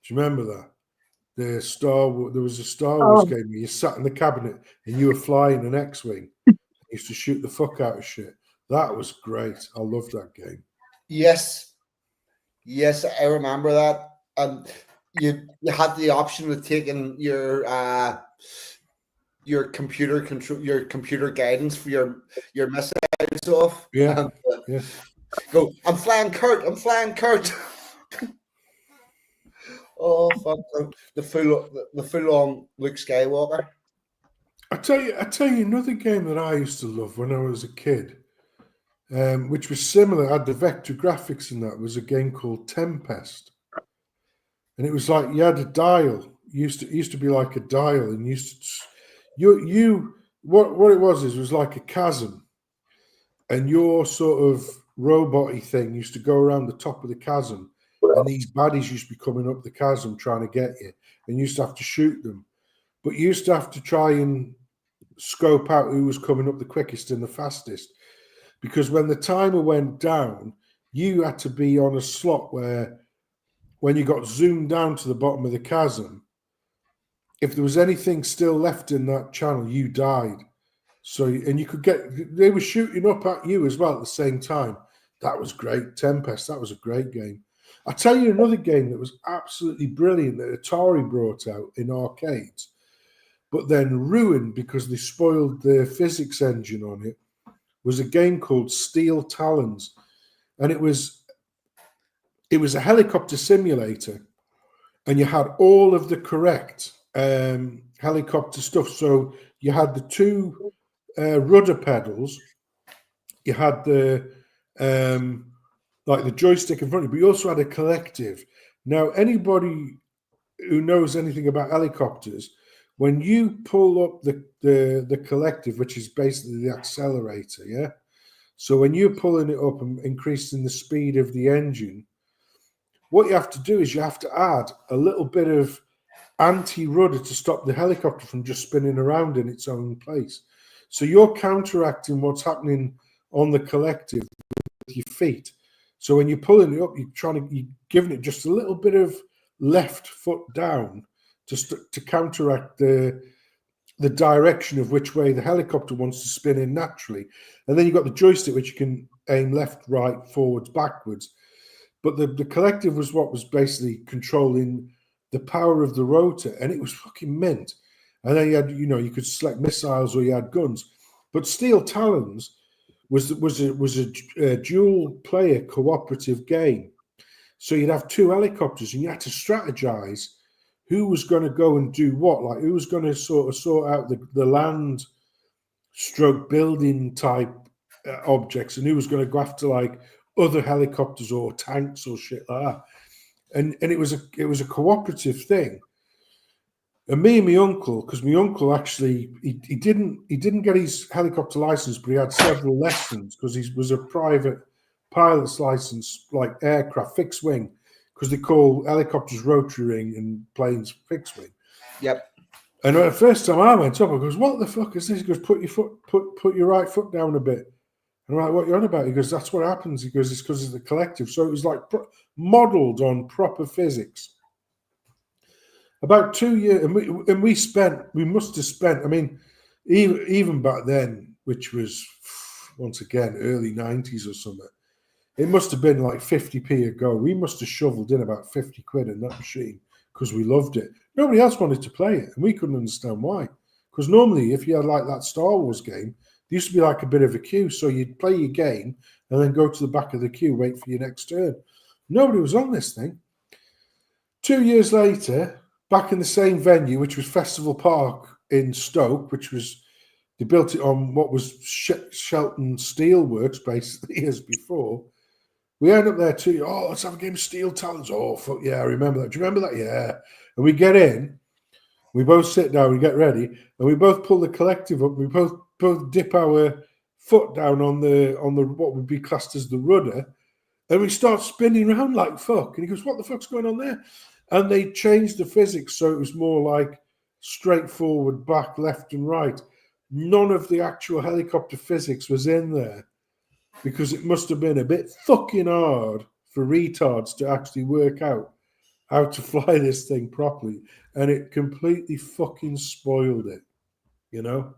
Do you remember that? There was a Star Wars game where you sat in the cabinet and you were flying an X-wing. You used to shoot the fuck out of shit. That was great. I loved that game. Yes, I remember that. And you had the option of taking your computer control, your computer guidance for your missiles off. Yeah, yeah. Go. I'm flying Kurt. Oh fuck! The full on Luke Skywalker. I tell you another game that I used to love when I was a kid, which was similar. Had the vector graphics in that. Was a game called Tempest, and it was like you had a dial. It used to be like a dial, and what it was like a chasm, and your sort of robot-y thing used to go around the top of the chasm. And these baddies used to be coming up the chasm trying to get you, and you used to have to shoot them. But you used to have to try and scope out who was coming up the quickest and the fastest. Because when the timer went down, you had to be on a slot where when you got zoomed down to the bottom of the chasm, if there was anything still left in that channel, you died. So, and you could they were shooting up at you as well at the same time. That was great. Tempest, that was a great game. I'll tell you another game that was absolutely brilliant that Atari brought out in arcades, but then ruined because they spoiled the physics engine on it, was a game called Steel Talons. And it was a helicopter simulator, and you had all of the correct helicopter stuff. So you had the two rudder pedals, you had the like the joystick in front of you, but you also had a collective. Now, anybody who knows anything about helicopters, when you pull up the collective, which is basically the accelerator, yeah? So when you're pulling it up and increasing the speed of the engine, what you have to do is you have to add a little bit of anti-rudder to stop the helicopter from just spinning around in its own place. So you're counteracting what's happening on the collective with your feet. So when you're pulling it up, you're giving it just a little bit of left foot down to counteract the direction of which way the helicopter wants to spin in naturally. And then you've got the joystick, which you can aim left, right, forwards, backwards. But the collective was what was basically controlling the power of the rotor, and it was fucking mint. And then you had, you could select missiles or you had guns. But Steel Talons was a dual player cooperative game. So you'd have 2 helicopters, and you had to strategize who was going to go and do what, like who was going to sort out the land stroke building type objects, and who was going to go after like other helicopters or tanks or shit like that. And it was a cooperative thing. And me and my uncle, because my uncle actually he didn't get his helicopter license, but he had several lessons because he was a private pilot's license, like aircraft fixed wing, because they call helicopters rotary wing and planes fixed wing. Yep. And the first time I went up, I goes, "What the fuck is this?" He goes, "Put your right foot down a bit." And I'm like, "What are you on about?" He goes, "That's what happens." He goes, "It's because of the collective." So it was like modelled on proper physics. About 2 years, and we must have spent. I mean, even back then, which was once again early 90s or something, it must have been like 50p a go. We must have shoveled in about 50 quid in that machine because we loved it. Nobody else wanted to play it, and we couldn't understand why. Because normally, if you had like that Star Wars game, there used to be like a bit of a queue. So you'd play your game and then go to the back of the queue, wait for your next turn. Nobody was on this thing. 2 years later, back in the same venue, which was Festival Park in Stoke, they built it on what was Shelton Steelworks, basically, as before. We end up there too. Oh, let's have a game of Steel Talons. Oh, fuck yeah, I remember that. Do you remember that? Yeah. And we get in, we both sit down, we get ready, and we both pull the collective up. We both dip our foot down on the what would be classed as the rudder, and we start spinning around like fuck. And he goes, "What the fuck's going on there?" And they changed the physics so it was more like straightforward, back, left, and right. None of the actual helicopter physics was in there because it must have been a bit fucking hard for retards to actually work out how to fly this thing properly. And it completely fucking spoiled it, you know?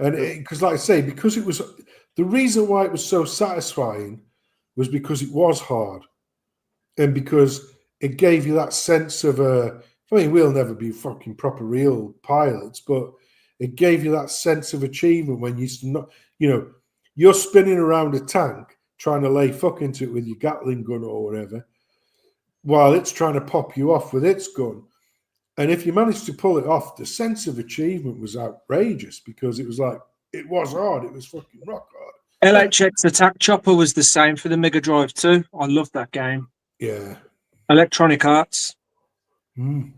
And because, like I say, because it was the reason why it was so satisfying was because it was hard and because it gave you that sense of I mean, we'll never be fucking proper real pilots, but it gave you that sense of achievement when you're spinning around a tank trying to lay fuck into it with your Gatling gun or whatever, while it's trying to pop you off with its gun. And if you managed to pull it off, the sense of achievement was outrageous because it was like, it was hard. It was fucking rock hard. LHX Attack Chopper was the same for the Mega Drive too. I love that game. Yeah. Electronic Arts. Mm.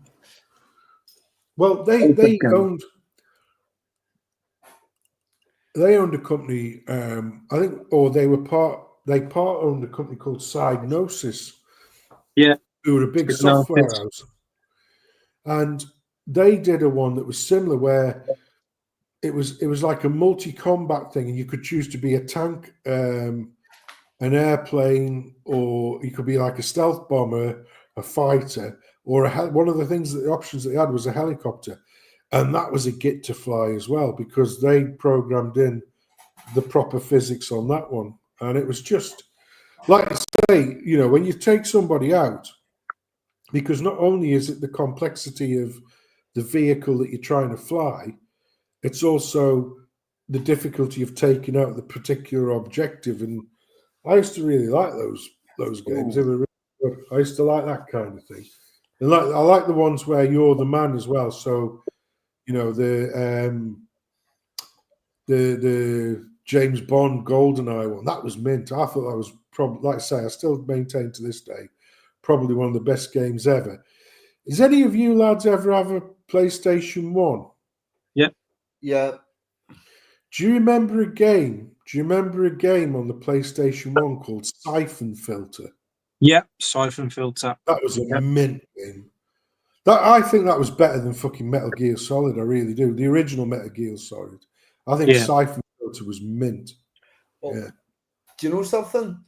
Well, they owned a company, I think, or they owned a company called Psygnosis. Yeah. Who were a big software house. And they did a one that was similar where it was like a multi-combat thing, and you could choose to be a tank, an airplane, or you could be like a stealth bomber, a fighter, or one of the options that they had was a helicopter. And that was a get to fly as well because they programmed in the proper physics on that one. And it was just, like I say, when you take somebody out, because not only is it the complexity of the vehicle that you're trying to fly, it's also the difficulty of taking out the particular objective. And I used to really like those games. They were really good. I used to like that kind of thing. And I like the ones where you're the man as well. So, the James Bond GoldenEye one, that was mint. I thought that was probably, like I say, I still maintain to this day, probably one of the best games ever. Is any of you lads ever have a PlayStation 1? Yeah. Yeah. Do you remember a game? On the PlayStation 1 called Siphon Filter? Yeah, Siphon Filter. That was a mint game. I think that was better than fucking Metal Gear Solid. I really do. The original Metal Gear Solid. I think Siphon Filter was mint. Well, yeah. Do you know something?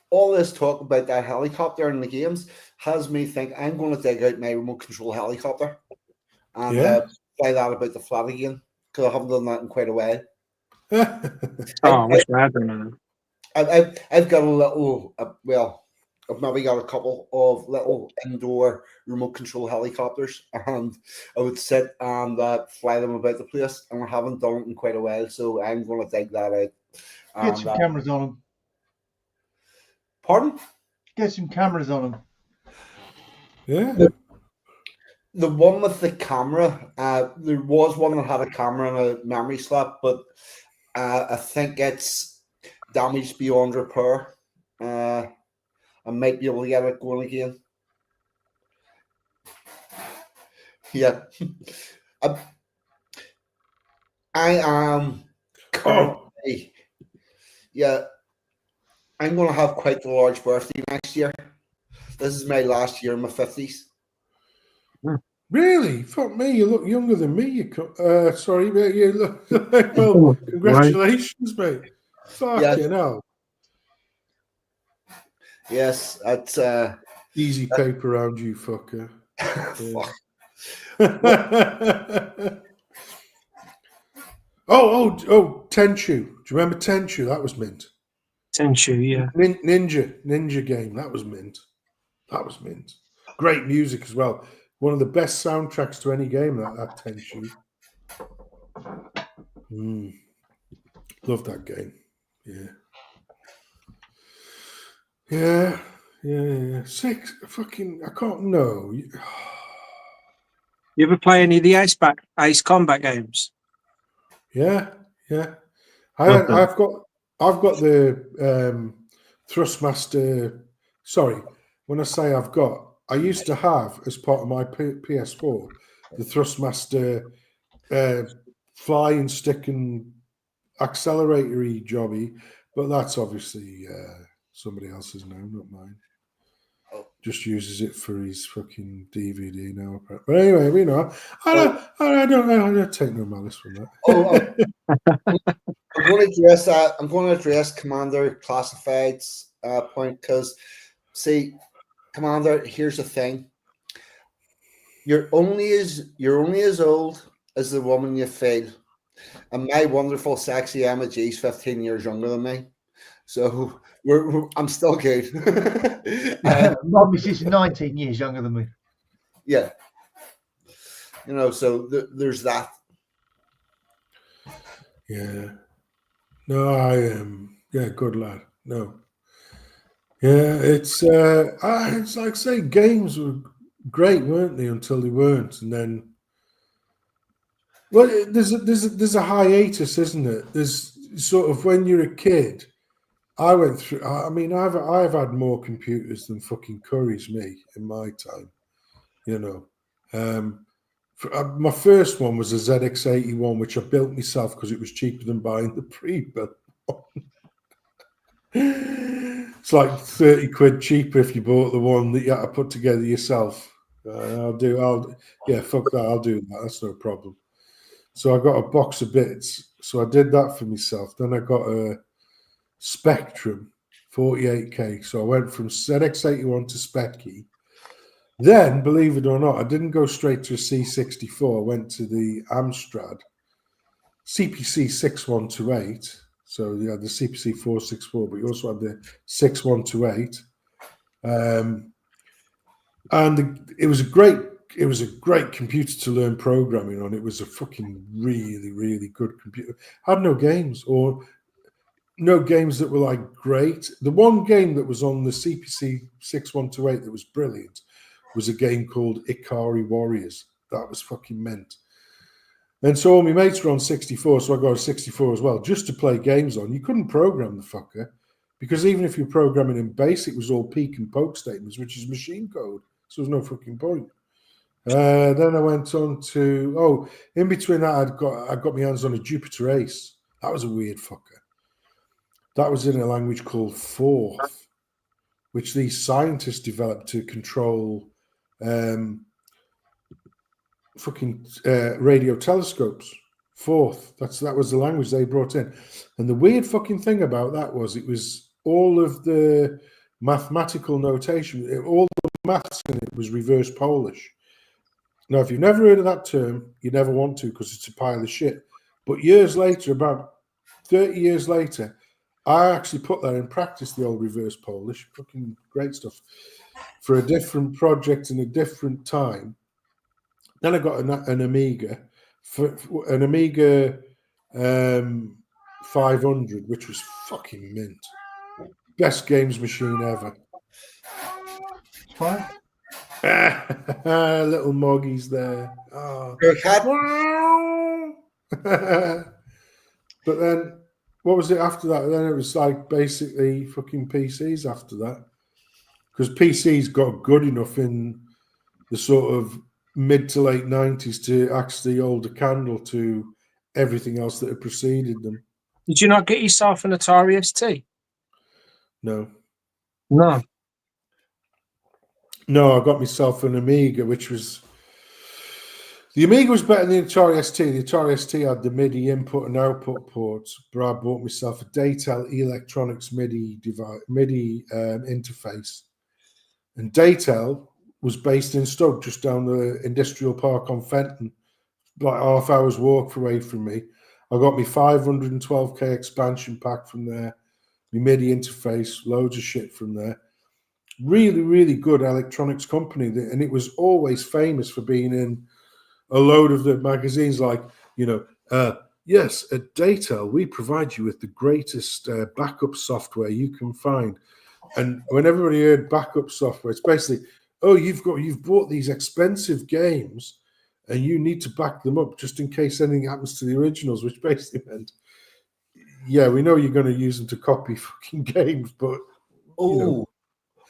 All this talk about that helicopter in the games has me think I'm going to dig out my remote control helicopter and play that about the flat again because I haven't done that in quite a while. I wish I had done that. I've got a little, I've maybe got a couple of little indoor remote control helicopters, and I would sit and fly them about the place, and I haven't done it in quite a while, so I'm going to dig that out. Get some cameras on them. Pardon? Get some cameras on them. Yeah. The one with the camera, there was one that had a camera and a memory slot, but I think it's damaged beyond repair. I might be able to get it going again. Yeah. I am currently, yeah, I'm going to have quite a large birthday next year. This is my last year in my 50s. Really? Fuck me, you look younger than me. Sorry, mate, you look well, congratulations, mate. Fucking hell. Yes, that's easy paper around you, fucker. Oh, Tenchu. Do you remember Tenchu? That was mint. Tenchu, yeah. Ninja game. That was mint. Great music as well. One of the best soundtracks to any game, that Tenchu. Love that game. Yeah. 6 fucking. I can't know. You ever play any of the Ace Combat games? Yeah. I've got the Thrustmaster. Sorry, when I say I used to have as part of my PS4 the Thrustmaster fly and stick and acceleratory jobby, but that's obviously somebody else's now, not mine. Just uses it for his fucking DVD now. But anyway, we know. I don't take no malice from that. I'm going to address that. I'm going to address Commander Classified's point because, see, Commander, here's the thing. You're only as old as the woman you feel, and my wonderful, sexy Emma G's 15 years younger than me, so I'm still good. My missus is 19 years younger than me. Yeah, so there's that. Yeah. No, I am. Yeah, good lad. No. Yeah, it's like say games were great, weren't they? Until they weren't, and then there's a hiatus, isn't it? There's sort of when you're a kid. I went through. I mean, I've had more computers than fucking Curry's me in my time. My first one was a ZX81, which I built myself because it was cheaper than buying the pre-built one. It's like 30 quid cheaper if you bought the one that you had to put together yourself. Fuck that. I'll do that. That's no problem. So I got a box of bits. So I did that for myself. Then I got a Spectrum 48K. So I went from ZX81 to Specky. Then, believe it or not, I didn't go straight to a C64. I went to the Amstrad CPC 6128. So you had the CPC 464, but you also had the 6128. And it was a great computer to learn programming on. It was a fucking really, really good computer. Had no games that were like great. The one game that was on the CPC 6128 that was brilliant was a game called Ikari Warriors. That was fucking mint. And so all my mates were on 64, so I got a 64 as well, just to play games on. You couldn't program the fucker, because even if you're programming in BASE, it was all peek and poke statements, which is machine code. So there's no fucking point. Then I went on to, in between that, I got my hands on a Jupiter Ace. That was a weird fucker. That was in a language called Forth, which these scientists developed to control radio telescopes. Forth. That was the language they brought in. And the weird fucking thing about that was it was all of the mathematical notation, all the maths in it was reverse Polish. Now, if you've never heard of that term, you never want to, because it's a pile of shit. But years later, about 30 years later, I actually put that in practice, the old reverse Polish. Fucking great stuff. For a different project in a different time. Then I got an Amiga, an Amiga 500, which was fucking mint. Best games machine ever. fire. Little Moggy's there. Oh. But then, what was it after that? Then it was like basically fucking PCs after that. Because PCs got good enough in the sort of mid to late 90s to actually hold a candle to everything else that had preceded them. Did you not get yourself an Atari ST? No. No. No, I got myself an Amiga, which was... The Amiga was better than the Atari ST. The Atari ST had the MIDI input and output ports, but I bought myself a Daytel Electronics MIDI interface. And Daytel was based in Stoke, just down the industrial park on Fenton, like half hour's walk away from me. I got my 512k expansion pack from there, my MIDI interface, loads of shit from there. Really, really good electronics company, and it was always famous for being in a load of the magazines, like, yes, at Daytel, we provide you with the greatest backup software you can find. And when everybody heard backup software, it's basically, oh, you've bought these expensive games and you need to back them up just in case anything happens to the originals, which basically meant, yeah, we know you're going to use them to copy fucking games, but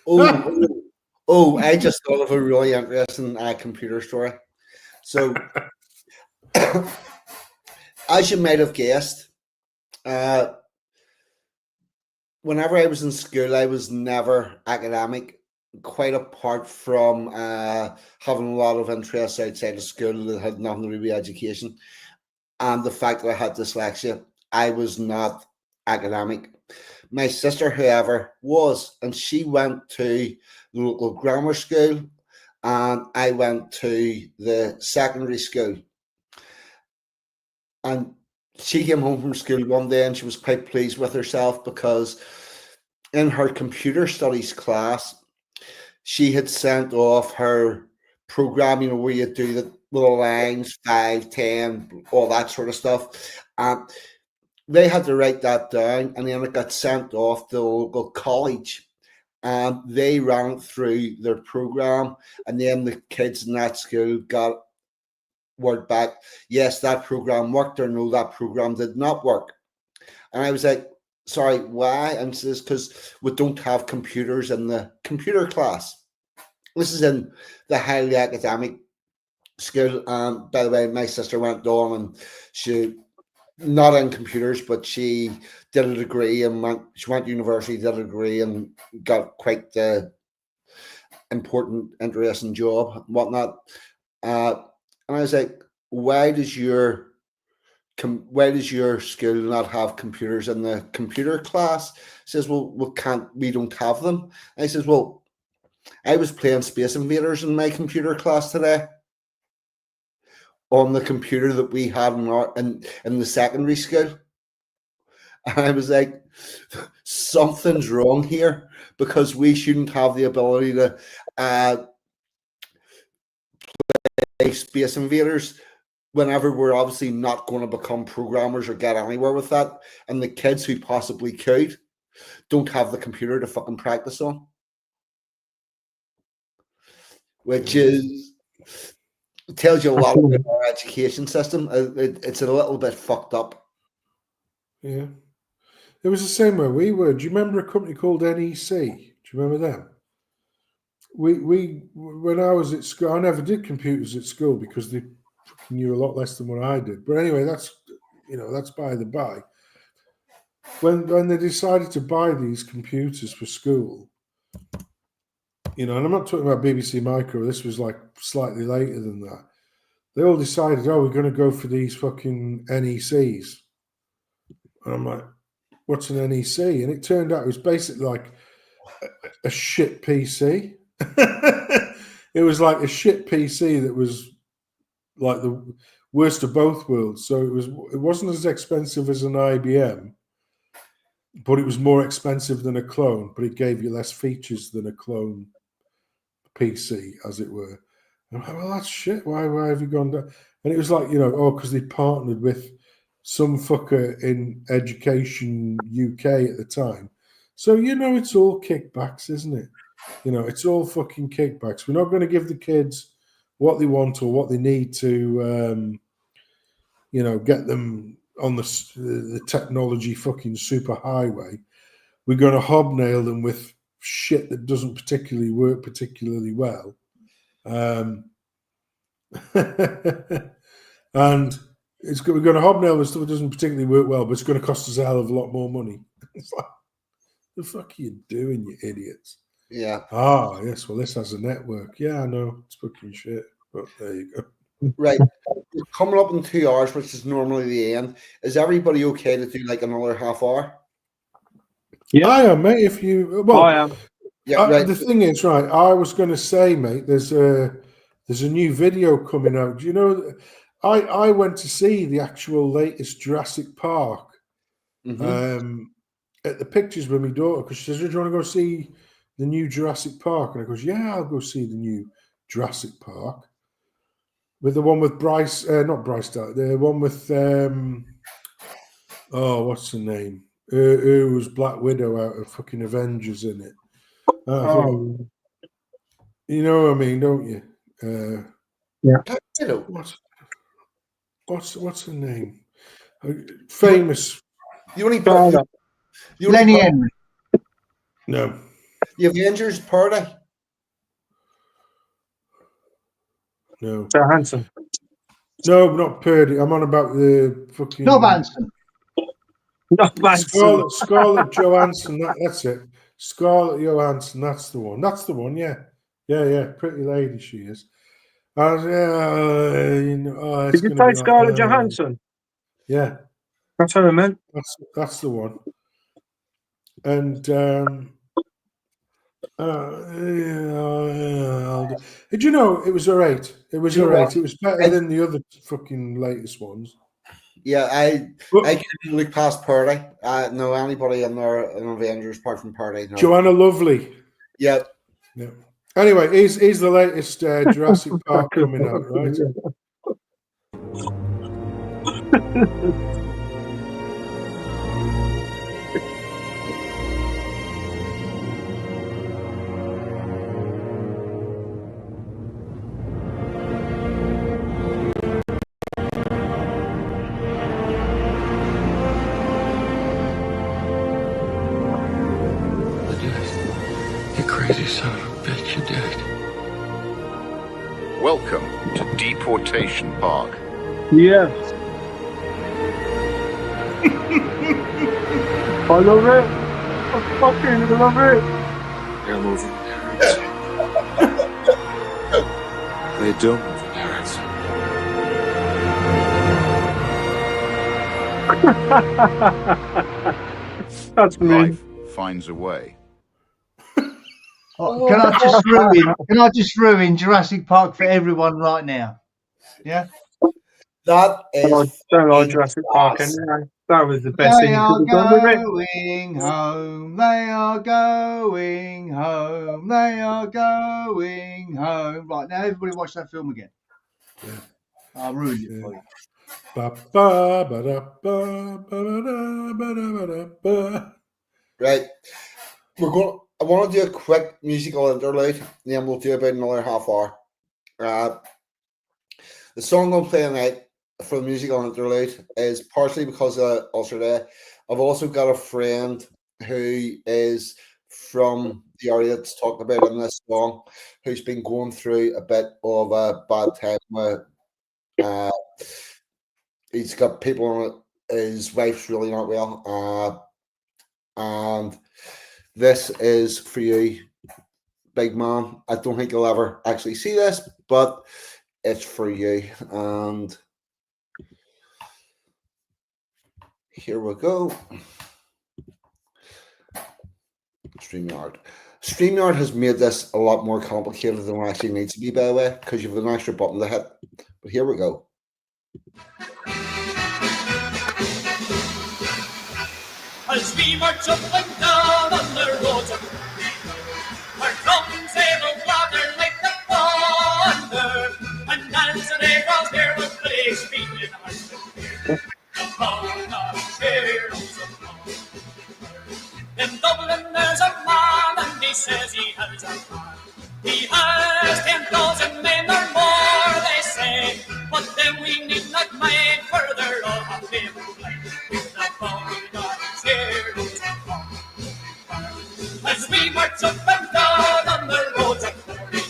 I just thought of a really interesting computer story. So, as you might have guessed, whenever I was in school, I was never academic, quite apart from having a lot of interests outside of school that had nothing to do with education. And the fact that I had dyslexia, I was not academic. My sister, however, was, and she went to the local grammar school, and I went to the secondary school. And she came home from school one day and she was quite pleased with herself because in her computer studies class, she had sent off her program, where you do the little lines, 5, 10, all that sort of stuff. And they had to write that down, and then it got sent off to the local college. And they ran it through their program, and then the kids in that school got word back, yes, that program worked, or no, that program did not work. And I was like, sorry, why? And she says, because we don't have computers in the computer class. This is in the highly academic school. And by the way, my sister went on, and she, not in computers, but she did a degree, and she went to university, did a degree, and got quite the important, interesting job and whatnot. And I was like, why does your school not have computers in the computer class? She says, well, we don't have them. I says, well, I was playing Space Invaders in my computer class today on the computer that we had in the secondary school. And I was like, something's wrong here, because we shouldn't have the ability to play Space Invaders whenever we're obviously not going to become programmers or get anywhere with that. And the kids who possibly could don't have the computer to fucking practice on. Which tells you a lot about our education system. It's a little bit fucked up. Yeah. It was the same way we were. Do you remember a company called NEC? Do you remember them? We when I was at school, I never did computers at school because they knew a lot less than what I did. But anyway, that's by the by. When they decided to buy these computers for school, and I'm not talking about BBC Micro, this was like slightly later than that. They all decided, we're going to go for these fucking NECs. And I'm like, what's an NEC? And it turned out it was basically like a shit PC. It was like a shit PC that was like the worst of both worlds. So it wasn't as expensive as an IBM, but it was more expensive than a clone, but it gave you less features than a clone PC, as it were. And I'm like, well, that's shit. Why have you gone down? And it was like, because they partnered with some fucker in Education UK at the time. So, it's all kickbacks, isn't it? You know, it's all fucking kickbacks. We're not going to give the kids what they want or what they need to, you know, get them on the technology fucking super highway. We're going to hobnail them with shit that doesn't particularly work particularly well. And we're going to hobnail with stuff that doesn't particularly work well, but it's going to cost us a hell of a lot more money. It's like, the fuck are you doing, you idiots? Yeah. Ah, yes, well, this has a network. Yeah, I know, it's fucking shit, but there you go. Right. We're coming up in 2 hours, which is normally the end. Is everybody okay to do like another half hour? Yeah. I am, mate, if you... Well, I am. Yeah, right. The thing is, right, I was going to say, mate, there's a new video coming out. Do you know, I went to see the actual latest Jurassic Park at the pictures with my daughter, because she says, do you want to go see the new Jurassic Park? And I goes, yeah, I'll go see the new Jurassic Park. With the one with Bryce, not Bryce, the one with, what's her name? Who was Black Widow out of fucking Avengers in it. Thought, you know what I mean, don't you? Yeah. What's her name? Famous. The only Lenny Henry. No. The Avengers Party. No. Johansson. No, not Purdy. I'm on about the fucking. Not Manson. Not Manson. Scarlett Johansson. That's it. Scarlett Johansson. That's the one. That's the one. Yeah. Yeah. Pretty lady she is. Did you say Scarlett Johansson? Yeah. That's what I meant. That's the one. And did you know it was all right? It was all right. It was better than the other fucking latest ones. Yeah, I can look past Purdy. No, anybody in there in Avengers apart from Purdy. No. Joanna Lovely. Yeah. Yeah. Anyway, here's the latest Jurassic Park coming out, right? You crazy son of a bitch, you did it. Welcome to Deportation Park. Yes. I love it. I fucking love it. They're moving parents. They do move parents. That's me. Life finds a way. Can I just ruin Jurassic Park for everyone right now? Yeah. That is. I don't like Jurassic Park anyway. That was the best thing you could have done with it. Going home. They are going home. They are going home. Right now, everybody watch that film again. Yeah. I'll ruin it for you. Right. I want to do a quick musical interlude, and then we'll do about another half hour. The song I'm playing tonight for the musical interlude is partially because of Ulster Day. I've also got a friend who is from the area that's talked about in this song, who's been going through a bit of a bad time with he's got people on it. His wife's really not well, and this is for you, big man. I don't think you'll ever actually see this, but it's for you. And here we go. StreamYard. StreamYard has made this a lot more complicated than it actually needs to be, by the way, because you have an extra button to hit. But here we go. As we march up and down on the roads of our drums they will flutter like the thunder, and as the day draws near the place beating hearts upon the heroes of war. In Dublin there's a man and he he says he has a plan. He has 10,000 men or more, they say, but then we need not mind further of him. The Bodyguards heroes as we march up and down on the roads of glory,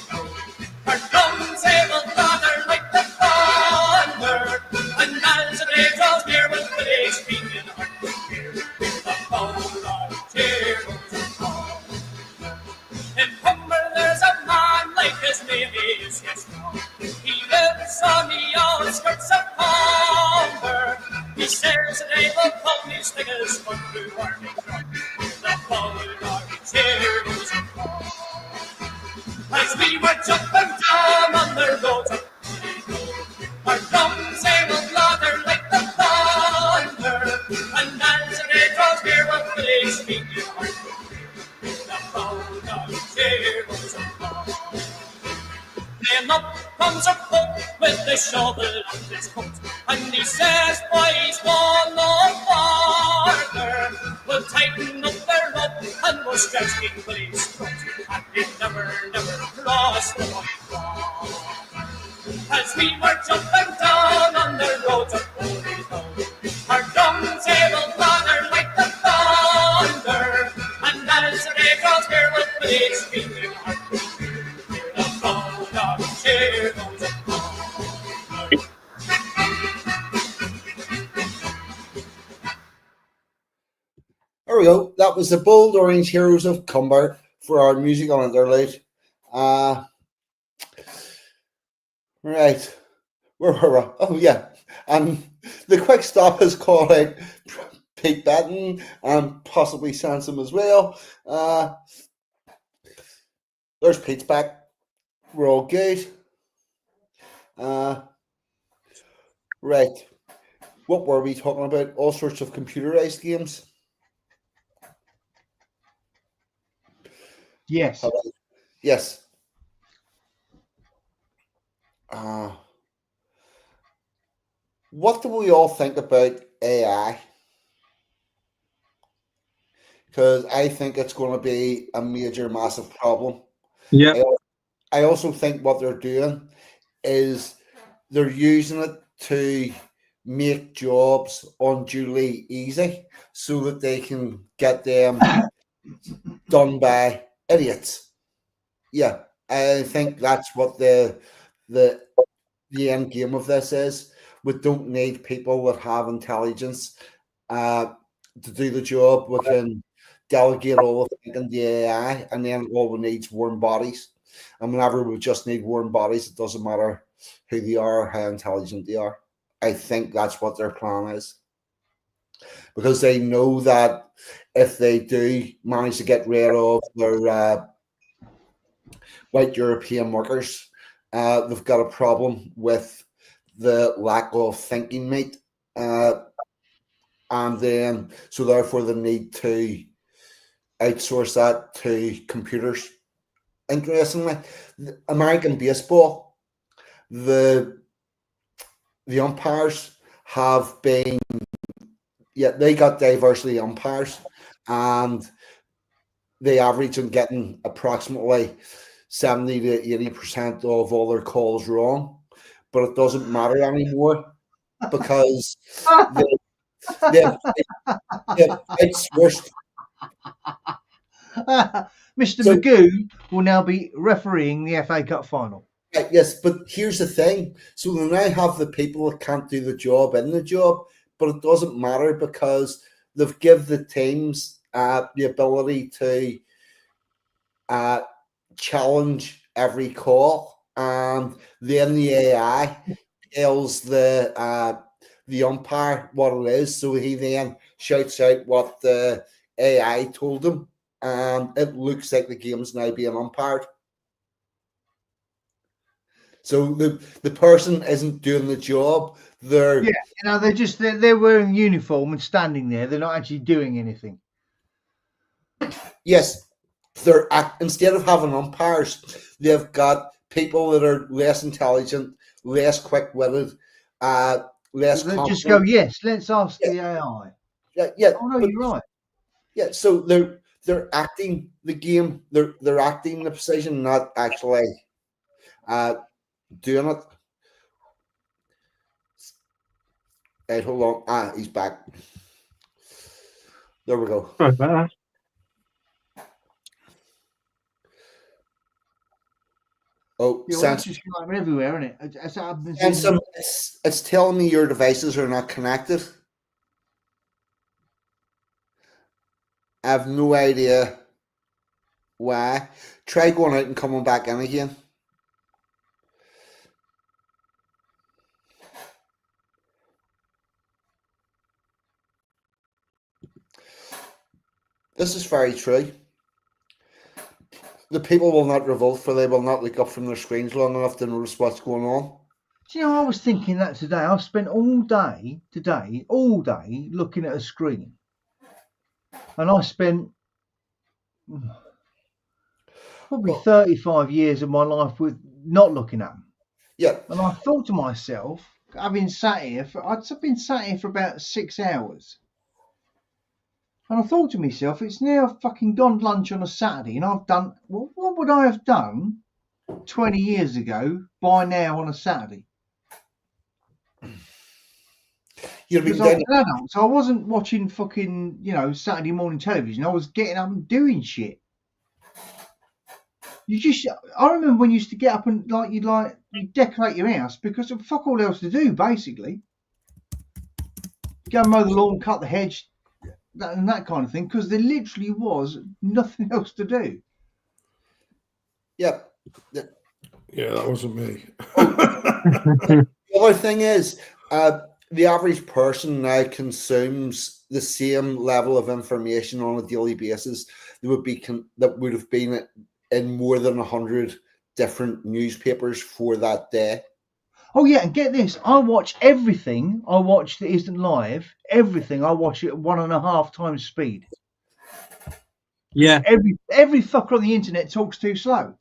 our drums they will gather like the thunder, and as the day draws near, we'll play screaming heart to hear. The Bodyguards heroes in Humber there's a man like his name is Yesno. He lives on the outskirts of Humber. He says they will call me stickers from through army front. The Bodyguards heroes as we march up and down on the roads of our drums they will gather like the thunder, and as the day draws near, we'll play speaking heart. Then up comes a folk with the shovel on his coat, and he says, boys, one no farther. We'll tighten up the rope and we'll stretch King Billy's throat, and we never cross the white wall. As we march up and down on the roads of Holy Home, our drums they will gather like the thunder, and as the day draws near, we'll play screaming heart to hear. The Bodyguards heroes of There we go. That was the Bold Orange Heroes of Cumber for our musical interlude. Right. Where were we? Oh, yeah. The quick stop is called out Pete Batten and possibly Sansom as well. There's Pete's back. We're all good. Right. What were we talking about? All sorts of computerized games. Yes. Yes. What do we all think about AI? Because I think it's going to be a major, massive problem. Yeah. I also think what they're doing is they're using it to make jobs unduly easy so that they can get them done by idiots. Yeah, I think that's what the end game of this is. We don't need people that have intelligence to do the job. We can delegate all of thinking the AI, and then all we need is warm bodies. And whenever we just need warm bodies, it doesn't matter who they are or how intelligent they are. I think that's what their plan is. Because they know that if they do manage to get rid of their white European workers, they've got a problem with the lack of thinking meat. And then, so therefore they need to outsource that to computers. Interestingly, American baseball, the umpires have been, they got diversity umpires, and they average on getting approximately 70 to 80% of all their calls wrong, but it doesn't matter anymore because they've outsourced. Mr. Magoo will now be refereeing the FA Cup final. Yes, but here's the thing. So they now have the people that can't do the job in the job, but it doesn't matter because they've given the teams the ability to challenge every call, and then the AI tells the umpire what it is, so he then shouts out what the AI told him, and it looks like the game's now being umpired. So the person isn't doing the job. They're they're wearing uniform and standing there. They're not actually doing anything. Yes, they're instead of having umpires, they've got people that are less intelligent, less quick-witted, less. They just go, yes. Let's ask the AI. Yeah. Oh no, you're right. Yeah, so they're acting the game. They're acting the position, not actually doing it. Right, hold on. He's back. There we go. Sorry about that. Oh, yeah, well, that's just going everywhere, isn't it? It's telling me your devices are not connected. I have no idea why. Try going out and coming back in again. This is very true. The people will not revolt, for they will not look up from their screens long enough to notice what's going on. Do you know, I was thinking that today. I've spent all day looking at a screen. And I spent probably 35 years of my life with not looking at them. Yeah. And I thought to myself, I've been sat here for about 6 hours. And I thought to myself, it's now fucking gone lunch on a Saturday, and I've done, well, what would I have done 20 years ago by now on a Saturday? Because I was an adult, so I wasn't watching fucking, Saturday morning television. I was getting up and doing shit. I remember when you used to get up and you'd decorate your house because of fuck all else to do, basically. Go mow the lawn, cut the hedge, that kind of thing, because there literally was nothing else to do. Yeah. Yeah, that wasn't me. The other thing is, the average person now consumes the same level of information on a daily basis that would have been in more than 100 different newspapers for that day. Oh yeah, and get this, I watch everything I watch that isn't live. Everything I watch at 1.5 times speed. Yeah. Every fucker on the internet talks too slow.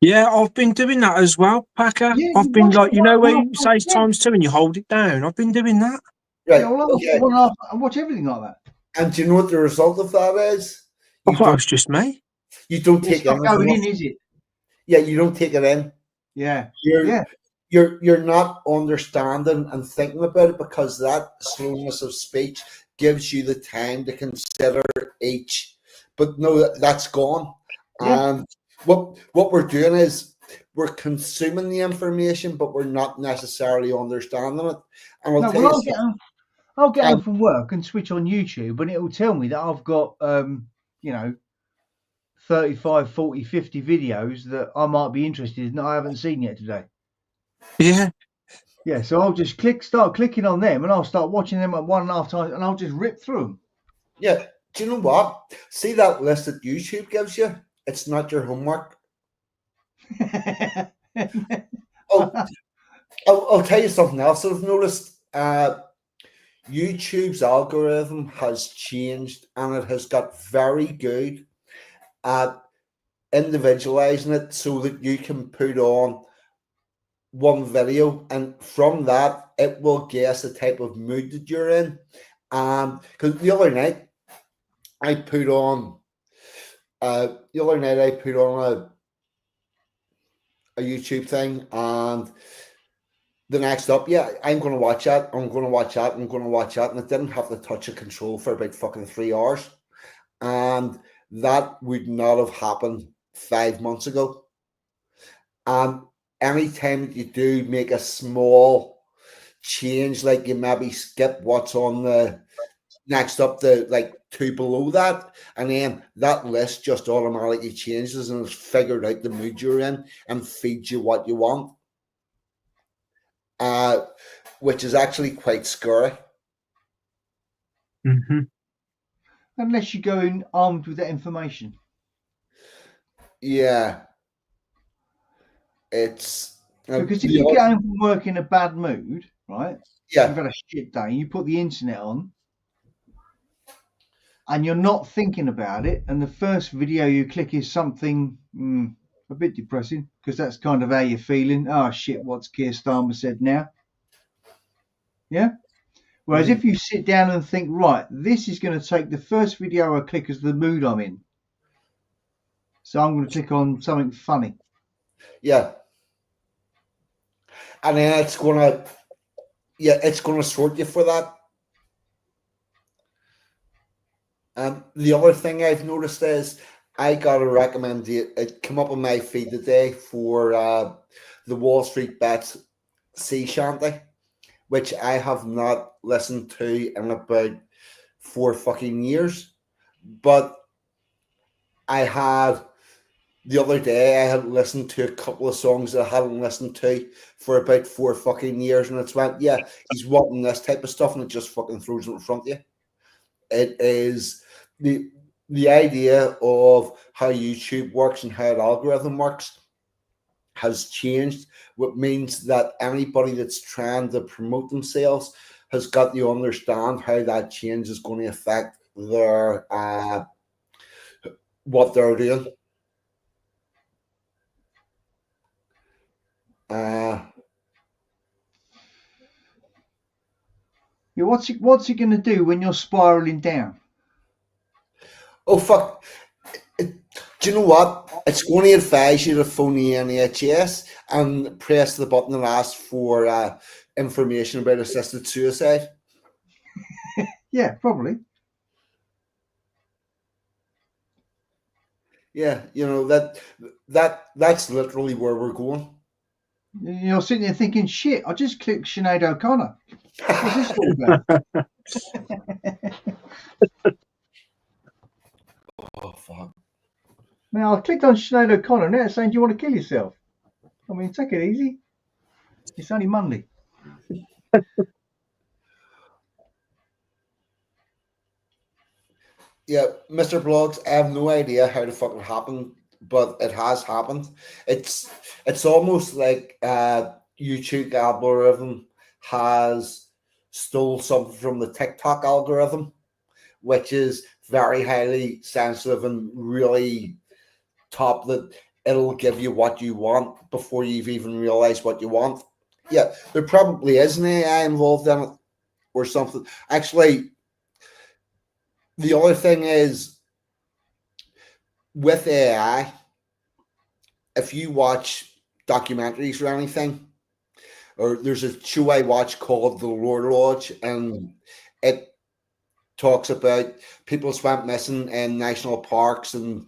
Yeah, I've been doing that as well, Pakka. Yeah, I've been where you say it's times 2 and you hold it down. I've been doing that. Right. Yeah, well, I watch everything like that. And do you know what the result of that is? I thought it was just me. You don't take it in. It's not going in, is it? Yeah, you don't take it in. Yeah. You're not understanding and thinking about it, because that slowness of speech gives you the time to consider each. But no, that's gone. Yeah. And what we're doing is we're consuming the information, but we're not necessarily understanding it. And I'll get home from work and switch on YouTube, and it will tell me that I've got 35, 40, 50 videos that I might be interested in that I haven't seen yet today. Yeah. Yeah, so I'll just start clicking on them, and I'll start watching them at 1.5 times, and I'll just rip through them. Yeah. Do you know what? See that list that YouTube gives you? It's not your homework. I'll tell you something else I've noticed. YouTube's algorithm has changed, and it has got very good at individualizing it so that you can put on one video, and from that it will guess the type of mood that you're in. Because the other night I put on a YouTube thing, and the next up, I'm going to watch that. I'm going to watch that. I'm going to watch that. And it didn't have the touch of control for about fucking 3 hours. And that would not have happened 5 months ago. And anytime that you do make a small change, like you maybe skip what's on the next up, the like 2 below that, and then that list just automatically changes and has figured out the mood you're in and feeds you what you want. Which is actually quite scary. Mm-hmm. Unless you go in armed with that information. Yeah. It's... because if you get home from work in a bad mood, right? Yeah. You've had a shit day, you put the internet on, and you're not thinking about it, and the first video you click is something a bit depressing, because that's kind of how you're feeling. Oh shit, what's Keir Starmer said now? Yeah? Whereas if you sit down and think, right, this is going to take the first video I click as the mood I'm in. So I'm going to click on something funny. Yeah. And then it's going to sort you for that. And the other thing I've noticed is I got a recommendation. It came up on my feed today for the Wall Street Bets sea shanty, which I have not listened to in about 4 fucking years. But the other day I had listened to a couple of songs that I hadn't listened to for about 4 fucking years, and it's went, yeah, he's wanting this type of stuff, and it just fucking throws it in front of you. It is the idea of how YouTube works and how an algorithm works has changed, what means that anybody that's trying to promote themselves has got to understand how that change is going to affect their what they're doing. Yeah, what's it going to do when you're spiraling down? Oh fuck! Do you know what? It's going to advise you to phone the NHS and press the button and ask for information about assisted suicide. Yeah, probably. Yeah, you know that's literally where we're going. You're sitting there thinking, shit, I just clicked Sinead O'Connor. What's this all about? Oh, fuck. Now, I clicked on Sinead O'Connor. Now it's saying, do you want to kill yourself? I mean, take it easy. It's only Monday. Yeah, Mr. Blogs, I have no idea how the fuck it happened, but it has happened. It's almost like YouTube algorithm has stole something from the TikTok algorithm, which is very highly sensitive and really top that it'll give you what you want before you've even realized what you want. Yeah, there probably is an AI involved in it or something. Actually, the other thing is with AI, if you watch documentaries or anything, or there's a show I watch called The Lore Lodge, and it talks about people went missing in national parks and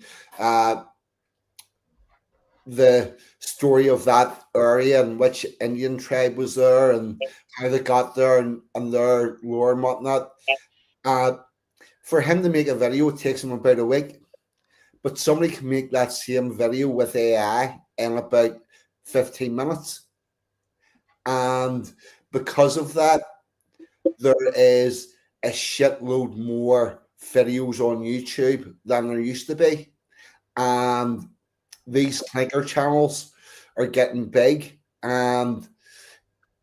the story of that area and which Indian tribe was there and how they got there and their lore and whatnot. For him to make a video, it takes him about a week, but somebody can make that same video with AI in about 15 minutes. And because of that, there is a shitload more videos on YouTube than there used to be. And these clicker channels are getting big and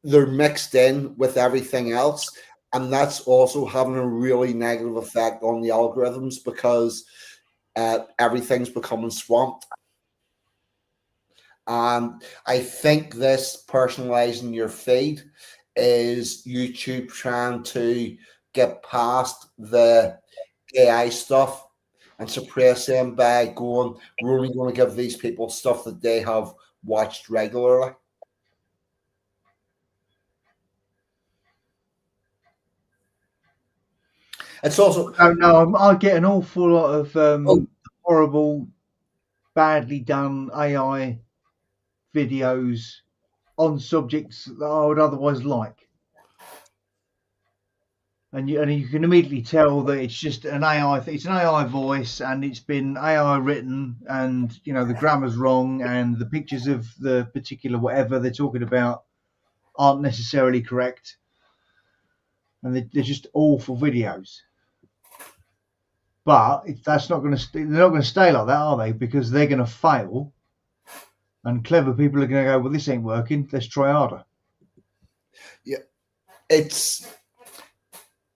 they're mixed in with everything else. And that's also having a really negative effect on the algorithms because everything's becoming swamped. And I think this personalizing your feed is YouTube trying to get past the AI stuff and suppress them by going, we're only going to give these people stuff that they have watched regularly. It's also... I don't know. I get an awful lot of horrible, badly done AI videos on subjects that I would otherwise like. And you can immediately tell that it's just an AI. It's an AI voice, and it's been AI written, and the grammar's wrong, and the pictures of the particular whatever they're talking about aren't necessarily correct, and they're just awful videos. But that's not going to. They're not going to stay like that, are they? Because they're going to fail, and clever people are going to go, "Well, this ain't working. Let's try harder." Yeah, it's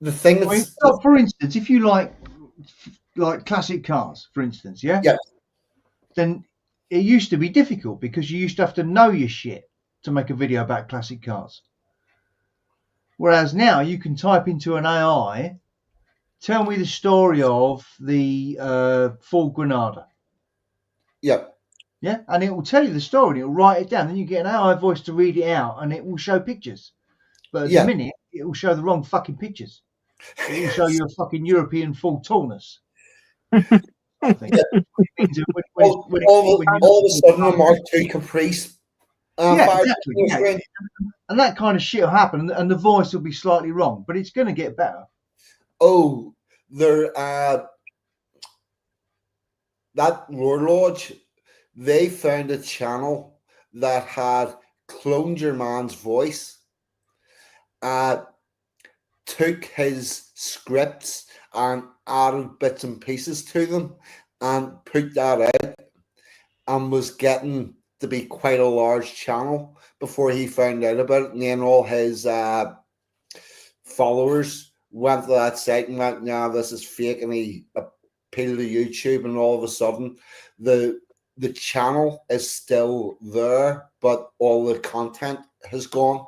the thing. That's, for instance, if you like classic cars, for instance, yeah, then it used to be difficult because you used to have to know your shit to make a video about classic cars. Whereas now you can type into an AI, tell me the story of the Ford Granada, Yeah. Yeah, and it will tell you the story and it will write it down. Then you get an AI voice to read it out and it will show pictures. But at the minute, it will show the wrong fucking pictures. It will show you a fucking European full tallness. All of a sudden, a Mark II Caprice. Exactly. Yeah. And that kind of shit will happen, and the voice will be slightly wrong, but it's going to get better. Oh, that Lore Lodge, they found a channel that had cloned your man's voice, took his scripts and added bits and pieces to them and put that out, and was getting to be quite a large channel before he found out about it. And then all his followers went to that site and went, "Nah, this is fake," and he appealed to YouTube, and all of a sudden the channel is still there, but all the content has gone.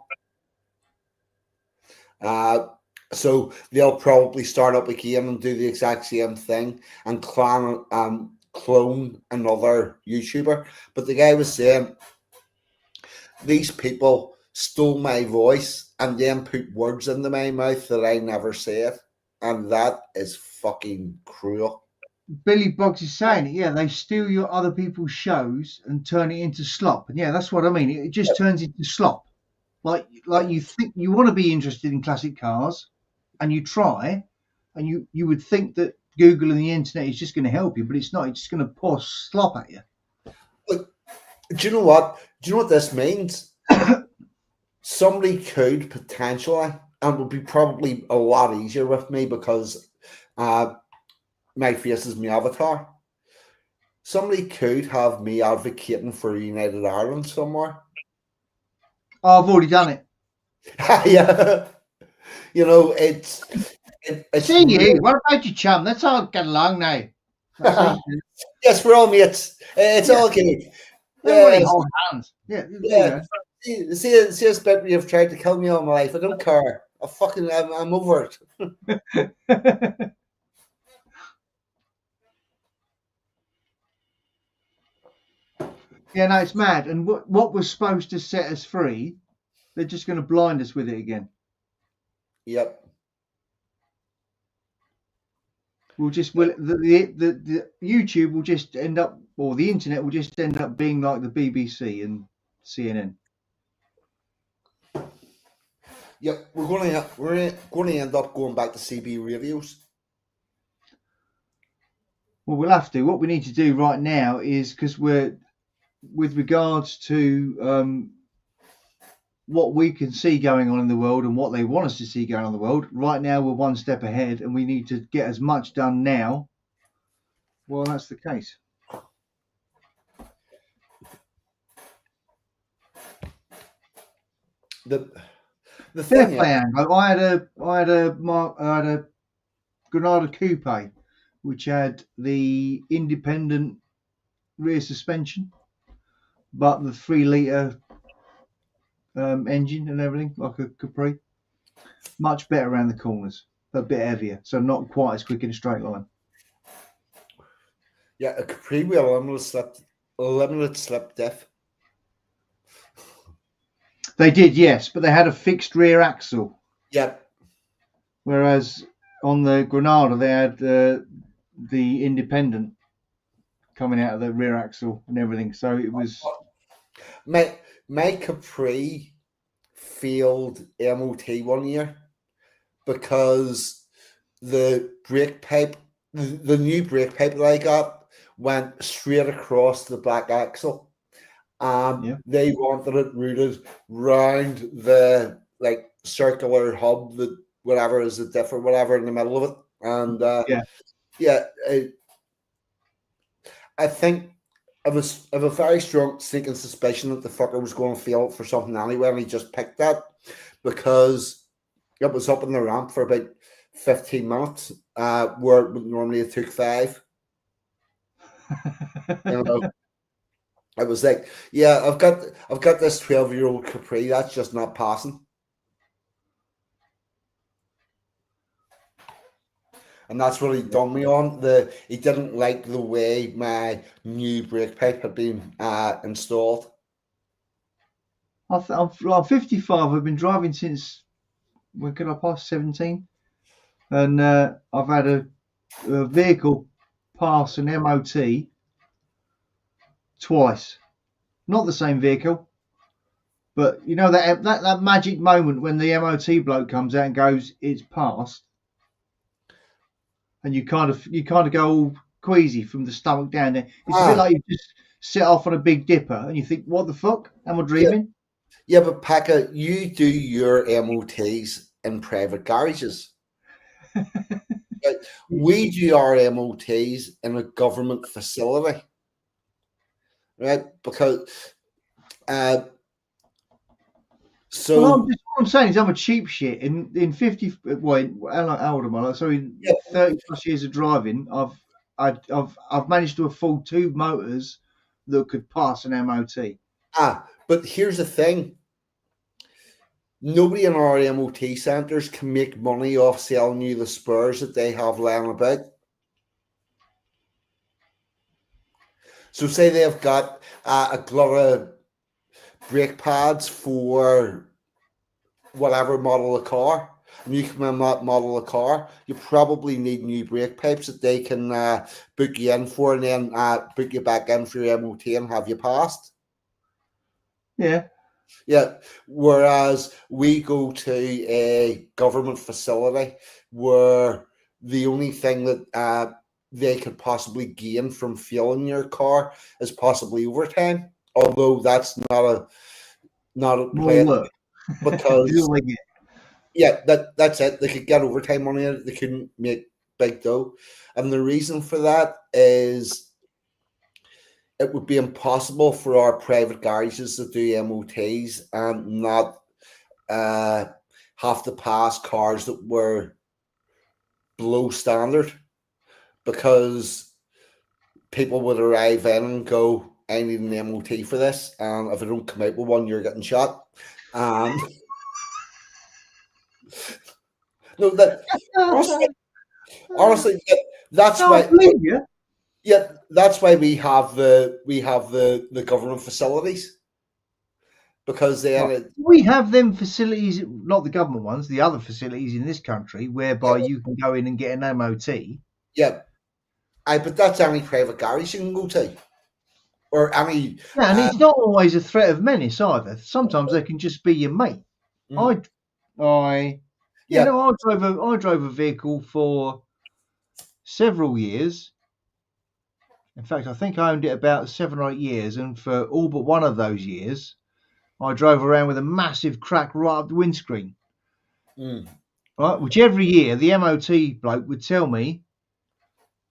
So they'll probably start up again and do the exact same thing and clone another YouTuber. But the guy was saying, these people stole my voice and then put words into my mouth that I never said. And that is fucking cruel. Billy Boggs is saying it. Yeah, they steal your other people's shows and turn it into slop. And yeah, that's what I mean. It just turns into slop. Like you think you want to be interested in classic cars, and you try, and you would think that Google and the internet is just going to help you, but it's not. It's just going to pour slop at you. Look, do you know what? Do you know what this means? Somebody could potentially, and it would be probably a lot easier with me because my face is my avatar. Somebody could have me advocating for United Ireland somewhere. Oh, I've already done it. Yeah. You know, it's see you. What about you, chum? Let's all get along now. Yes, we're all mates. It's all good. Everybody hold hands. Yeah. See this bit you've tried to kill me all my life. I don't care. I'm over it. Yeah, no, it's mad. And what was supposed to set us free, they're just going to blind us with it again. Yep. The YouTube will just end up, or the internet will just end up being like the BBC and CNN. Yep, we're going to end up going back to CB radios. Well, we'll have to. What we need to do right now is, because we're, with regards to what we can see going on in the world and what they want us to see going on in the world, right now we're one step ahead and we need to get as much done now. Well, that's the case. The thing I had a Granada Coupe which had the independent rear suspension, but the 3-litre engine and everything, like a Capri. Much better around the corners, a bit heavier, so not quite as quick in a straight line. Yeah, a Capri with a limited slip diff. They did, yes, but they had a fixed rear axle. Yep. Whereas on the Granada, they had the independent coming out of the rear axle and everything. So it was. My Capri failed MOT one year because the brake pipe, the new brake pipe that I got, went straight across the back axle. They wanted it routed round the circular hub, that whatever is the diff or whatever in the middle of it. And I think I have a very strong sneaking suspicion that the fucker was going to fail for something anyway, and he just picked that because it was up in the ramp for about 15 minutes, where it would normally it took 5. You know, I was like, yeah, I've got this 12-year-old Capri that's just not passing. And that's what he done me on. He didn't like the way my new brake pipe had been installed. I'm 55. I've been driving since, when could I pass 17? And I've had a vehicle pass an MOT twice. Not the same vehicle, but you know that magic moment when the MOT bloke comes out and goes, "It's passed," and you kind of go all queasy from the stomach down there. It's a bit like you just set off on a Big Dipper and you think, "What the fuck? Am I dreaming?" Yeah, but Pakka, you do your MOTs in private garages. We do our MOTs in a government facility, right? Because so what I'm saying is I'm a cheap shit. In 50, well, how old am I? Sorry, 30 plus years of driving, I've managed to afford 2 motors that could pass an MOT. But here's the thing. Nobody in our MOT centres can make money off selling you the spares that they have laying about. So say they've got a glut of brake pads for whatever model of car, and you come in that model of car, you probably need new brake pipes that they can book you in for, and then book you back in for your MOT and have you passed. Yeah. Whereas we go to a government facility where the only thing that they could possibly gain from fueling your car is possibly overtime. Although that's not a play because that's it. They could get overtime money in it. They couldn't make big dough, and the reason for that is it would be impossible for our private garages to do MOTs and not have to pass cars that were below standard, because people would arrive in and go, "I need an MOT for this, and if I don't come out with one, you're getting shot." No, that honestly, that's why. Yeah, that's why we have the government facilities, because we have them facilities, not the government ones, the other facilities in this country, whereby you can go in and get an MOT. Yeah, but that's any private garage you can go to, or any. Yeah, and it's not always a threat of menace either. Sometimes they can just be your mate. I drove a vehicle for several years. In fact, I think I owned it about 7 or 8 years, and for all but one of those years, I drove around with a massive crack right up the windscreen. Right, which every year the MOT bloke would tell me,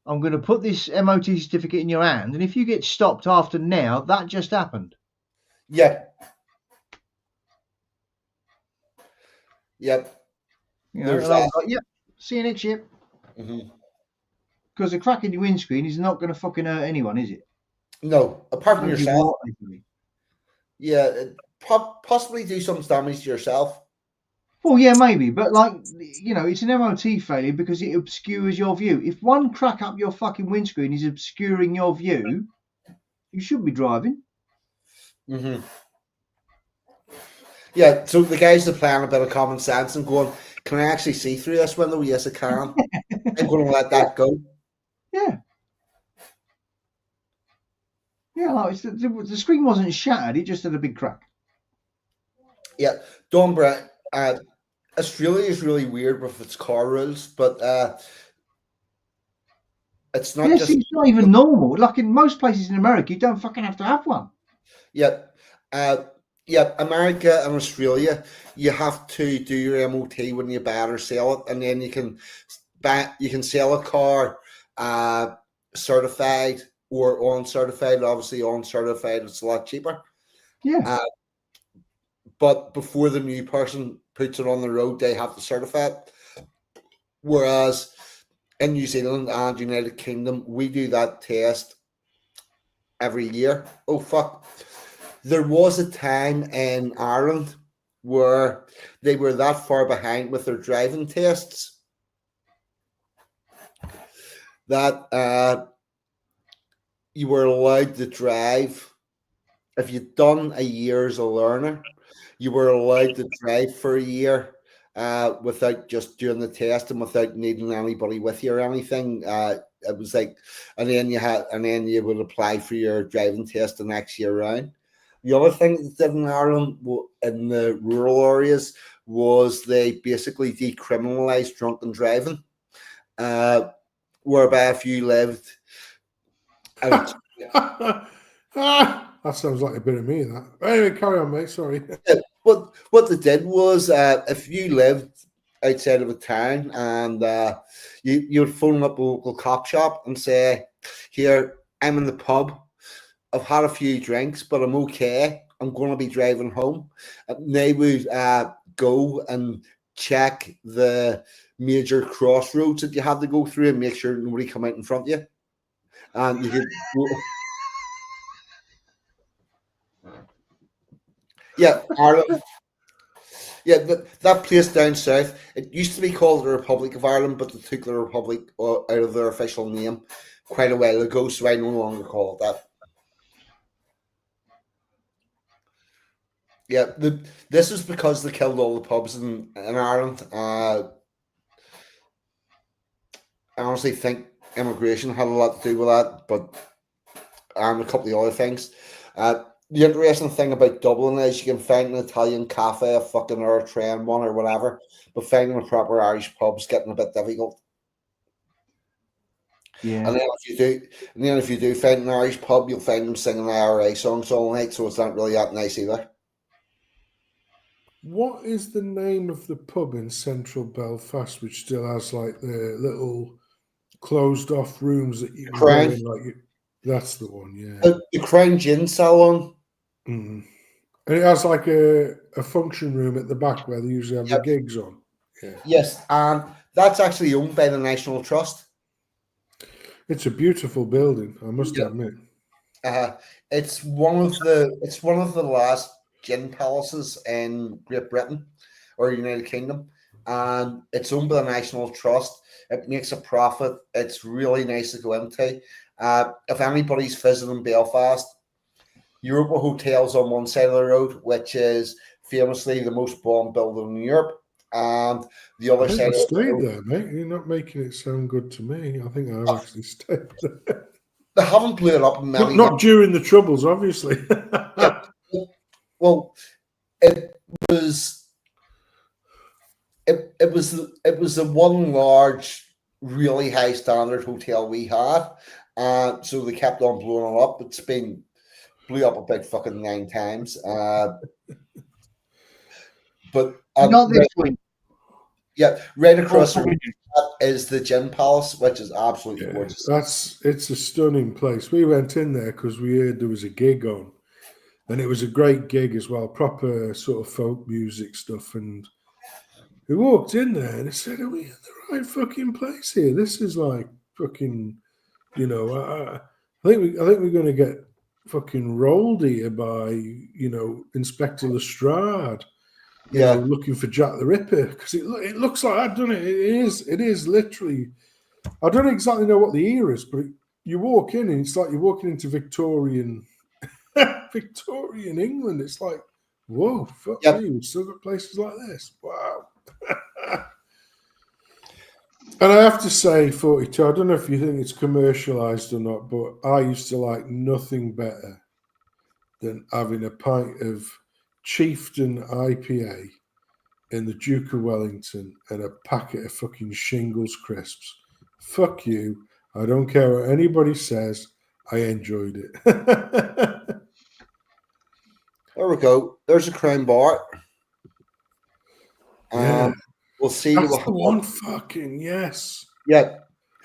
"I'm going to put this MOT certificate in your hand, and if you get stopped after now, that just happened." Yep. You know, and I was like, "Yep, see you next year." Because a crack in your windscreen is not going to fucking hurt anyone, is it? No, apart from yourself. Yeah, possibly do some damage to yourself. Well, yeah, maybe, but it's an MOT failure because it obscures your view. If one crack up your fucking windscreen is obscuring your view, you shouldn't be driving. Yeah, so the guys are playing a bit of common sense and going, "Can I actually see through this window?" Yes, I can. I'm going to let that go. Yeah. Yeah, the screen wasn't shattered; it just had a big crack. Yeah, Don Brett. Australia is really weird with its car rules, but it's not just. It's not even normal. Like in most places in America, you don't fucking have to have one. Yeah, America and Australia, you have to do your MOT when you buy it or sell it, and then you can sell a car certified or uncertified. Obviously, uncertified it's a lot cheaper. Yeah. But before the new person puts it on the road, they have to certify it. Whereas in New Zealand and United Kingdom, we do that test every year. Oh, fuck. There was a time in Ireland where they were that far behind with their driving tests that you were allowed to drive. If you'd done a year as a learner, you were allowed to drive for a year without just doing the test and without needing anybody with you or anything. It was like, and then you would apply for your driving test the next year round. The other thing that they did in Ireland in the rural areas was they basically decriminalised drunken driving, whereby if you lived. That sounds like a bit of me, that. Anyway, carry on, mate. Sorry. What they did was, if you lived outside of a town and you would phone up a local cop shop and say, "Here, I'm in the pub. I've had a few drinks, but I'm okay. I'm going to be driving home." And they would go and check the major crossroads that you had to go through and make sure nobody come out in front of you. And you could. Yeah, Ireland. Yeah, that place down south, it used to be called the Republic of Ireland, but they took the Republic out of their official name quite a while ago, so I no longer call it that. Yeah, this is because they killed all the pubs in Ireland. I honestly think immigration had a lot to do with that, but and a couple of other things. The interesting thing about Dublin is you can find an Italian cafe, a fucking Eritrean one or whatever, but finding a proper Irish pub's getting a bit difficult. Yeah. And then if you do find an Irish pub, you'll find them singing IRA songs all night, so it's not really that nice either. What is the name of the pub in central Belfast which still has like the little closed off rooms that you can go in? Like that's the one, yeah. The Crown Gin Salon. Mm. And it has like a function room at the back where they usually have the gigs on. Yeah. Yes, and that's actually owned by the National Trust. It's a beautiful building, I must admit. It's one of the last gin palaces in Great Britain or United Kingdom, and it's owned by the National Trust. It makes a profit. It's really nice to go into. If anybody's visiting Belfast, Europa Hotel's on one side of the road, which is famously the most bombed building in Europe, and the other side. I stayed there, mate. You're not making it sound good to me. I think I've actually stayed there. They haven't blew it up in many. Not during the Troubles, obviously. Well, it was the one large, really high standard hotel we had, so they kept on blowing it up. It's been blew up about fucking 9 times. But not this week. Yeah, right across the road is the Gin Palace, which is absolutely gorgeous. It's a stunning place. We went in there because we heard there was a gig on, and it was a great gig as well, proper sort of folk music stuff. And we walked in there and I said, "Are we in the right fucking place here? This is like fucking, you know." I think we're going to get fucking rolled here by, you know, Inspector Lestrade. You know, looking for Jack the Ripper, because it looks like that, doesn't it? It is literally. I don't exactly know what the era is, but you walk in and it's like you're walking into Victorian England. It's like, whoa, fuck me, we've still got places like this. Wow. And I have to say, 42, I don't know if you think it's commercialised or not, but I used to like nothing better than having a pint of Chieftain IPA in the Duke of Wellington and a packet of fucking Shingles crisps. Fuck you. I don't care what anybody says. I enjoyed it. There we go. There's a Crown Bar. Yeah. We'll see. That's the one. Fucking yes. Yeah.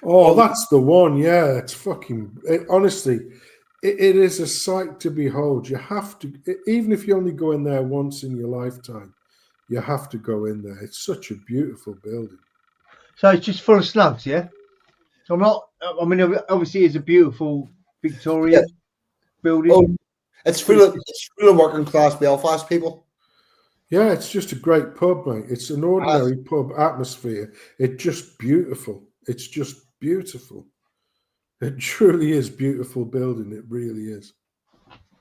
Oh, that's the one. Yeah. It's fucking. Honestly, it is a sight to behold. You have to, even if you only go in there once in your lifetime, you have to go in there. It's such a beautiful building. So it's just full of slugs, yeah? So I mean, obviously it's a beautiful Victorian building. Oh, it's full of working class Belfast people. Yeah, it's just a great pub, mate. It's an ordinary pub atmosphere. It's just beautiful. It's just beautiful. It truly is beautiful building. It really is.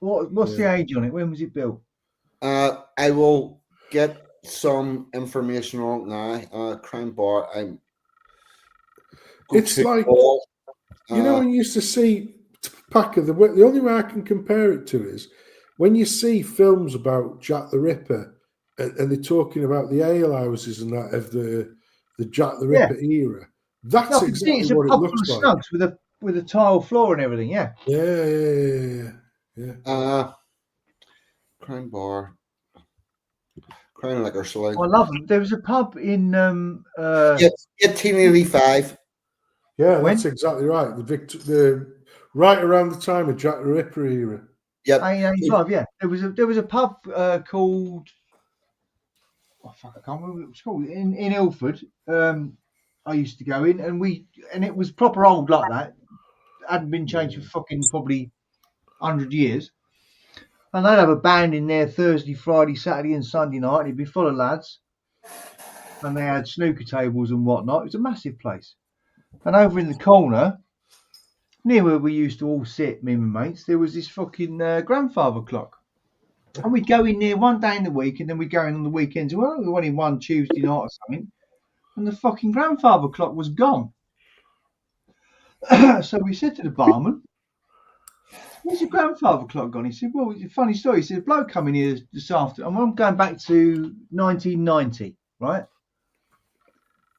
What's the age on it? When was it built? I will get some information on it now. Crown Bar. It's like you know when you used to see Pakka. The only way I can compare it to is when you see films about Jack the Ripper, and they're talking about the ale houses and that of the Jack the Ripper era. That's exactly what it looks like. Snugs with a tile floor and everything. Yeah. Yeah. Crown Bar. Crown Liquor Saloon. I love them. There was a pub in 1885. Yeah, that's exactly right. The right around the time of Jack the Ripper era. Yep. 1885. Yeah. There was a pub called. Oh fuck! I can't remember what it was called in Ilford. I used to go in, and it was proper old like that. Hadn't been changed for fucking probably 100 years. And they'd have a band in there Thursday, Friday, Saturday, and Sunday night. And it'd be full of lads, and they had snooker tables and whatnot. It was a massive place. And over in the corner, near where we used to all sit, me and my mates, there was this fucking grandfather clock. And we'd go in there one day in the week, and then we'd go in on the weekends. Well, we went in one Tuesday night or something, and the fucking grandfather clock was gone. So we said to the barman, "Where's your grandfather clock gone?" He said, "Well, it's a funny story." He said, "A bloke coming here this afternoon." I'm going back to 1990, right?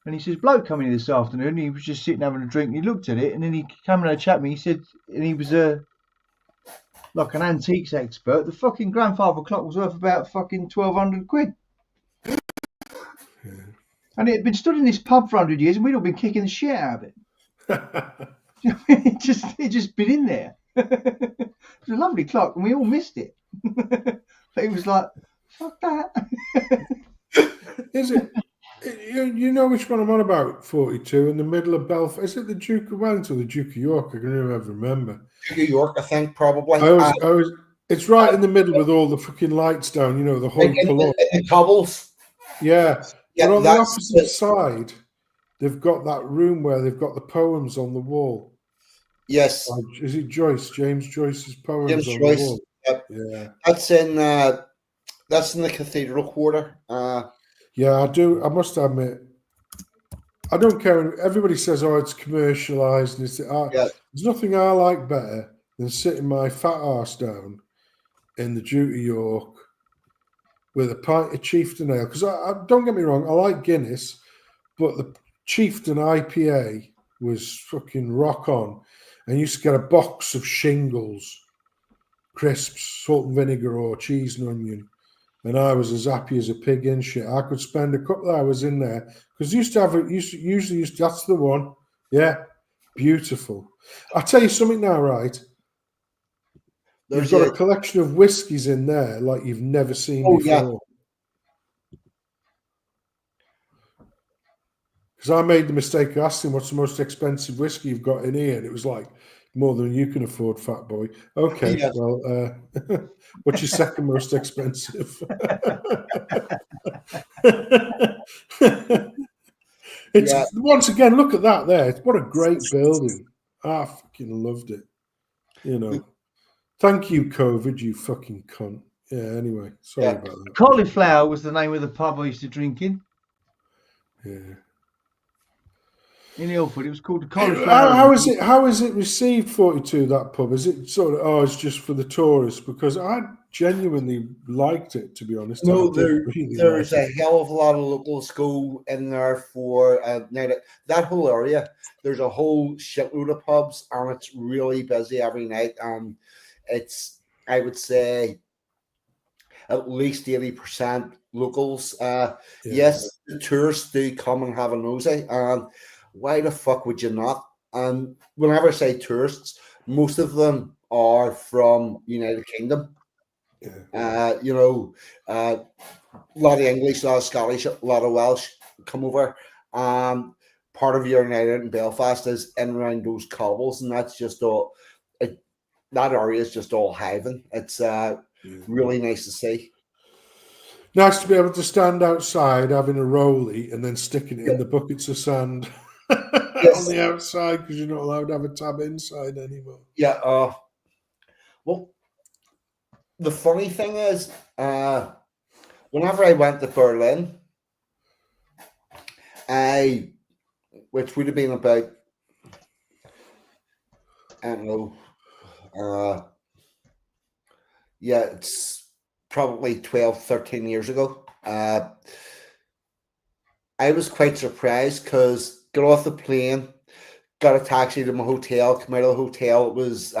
And he says, "Bloke coming here this afternoon." He was just sitting having a drink. And he looked at it, and then he came and had a chat with me. He said, and he was like an antiques expert. The fucking grandfather clock was worth about fucking 1,200 quid. And it had been stood in this pub for 100 years, and we'd all been kicking the shit out of it. It just been in there. It was a lovely clock, and we all missed it. But it was like, fuck that. Is it? You know which one I'm on about? 42 in the middle of Belfast. Is it the Duke of Wellington or the Duke of York? I can never remember. Duke of York, I think, probably. It's right in the middle with all the fucking lights down. You know, the whole the cobbles. Yeah. But on the opposite side, they've got that room where they've got the poems on the wall. Yes. Is it Joyce? James Joyce's poems James on Joyce. the wall. Yep. Yeah. That's in the Cathedral Quarter. Yeah, I do. I must admit, I don't care. Everybody says, "Oh, it's commercialised." And there's nothing I like better than sitting my fat arse down in the Duke of York with a pint of Chieftain Ale. Because I don't get me wrong, I like Guinness, but the Chieftain IPA was fucking rock on. And you used to get a box of shingles, crisps, salt and vinegar, or cheese and onion. And I was as happy as a pig in shit. I could spend a couple of hours in there because used to have it. Usually, that's the one. Yeah, beautiful. I'll tell you something now, right? You've got a collection of whiskies in there like you've never seen before. Yeah. Because I made the mistake of asking what's the most expensive whiskey you've got in here, and it was like more than you can afford, fat boy. Okay, well, what's your second most expensive? Once again, look at that there. What a great building. I fucking loved it. You know. Thank you, COVID, you fucking cunt. Yeah, anyway, sorry about that. Cauliflower was the name of the pub I used to drink in. Yeah. In Ilford, it was called the Cauliflower. How is it received, 42, that pub? Is it sort of, it's just for the tourists? Because I genuinely liked it, to be honest. No, there's a hell of a lot of locals go in there for now that whole area. There's a whole shitload of pubs, and it's really busy every night. It's, I would say, at least 80% locals. Yes, the tourists do come and have a nosy. Why the fuck would you not? And whenever I say tourists, most of them are from United Kingdom. A lot of English, a lot of Scottish, a lot of Welsh come over. Part of your night out in Belfast is in around those cobbles, and that's just all. That area is just all hiving. It's really nice to see. Nice to be able to stand outside having a rollie and then sticking it in the buckets of sand. on the outside because you're not allowed to have a tab inside anymore. Yeah. Well, the funny thing is, whenever I went to Berlin, which would have been about, I don't know, it's probably 12, 13 years ago. I was quite surprised because got off the plane, got a taxi to my hotel, come out of the hotel. It was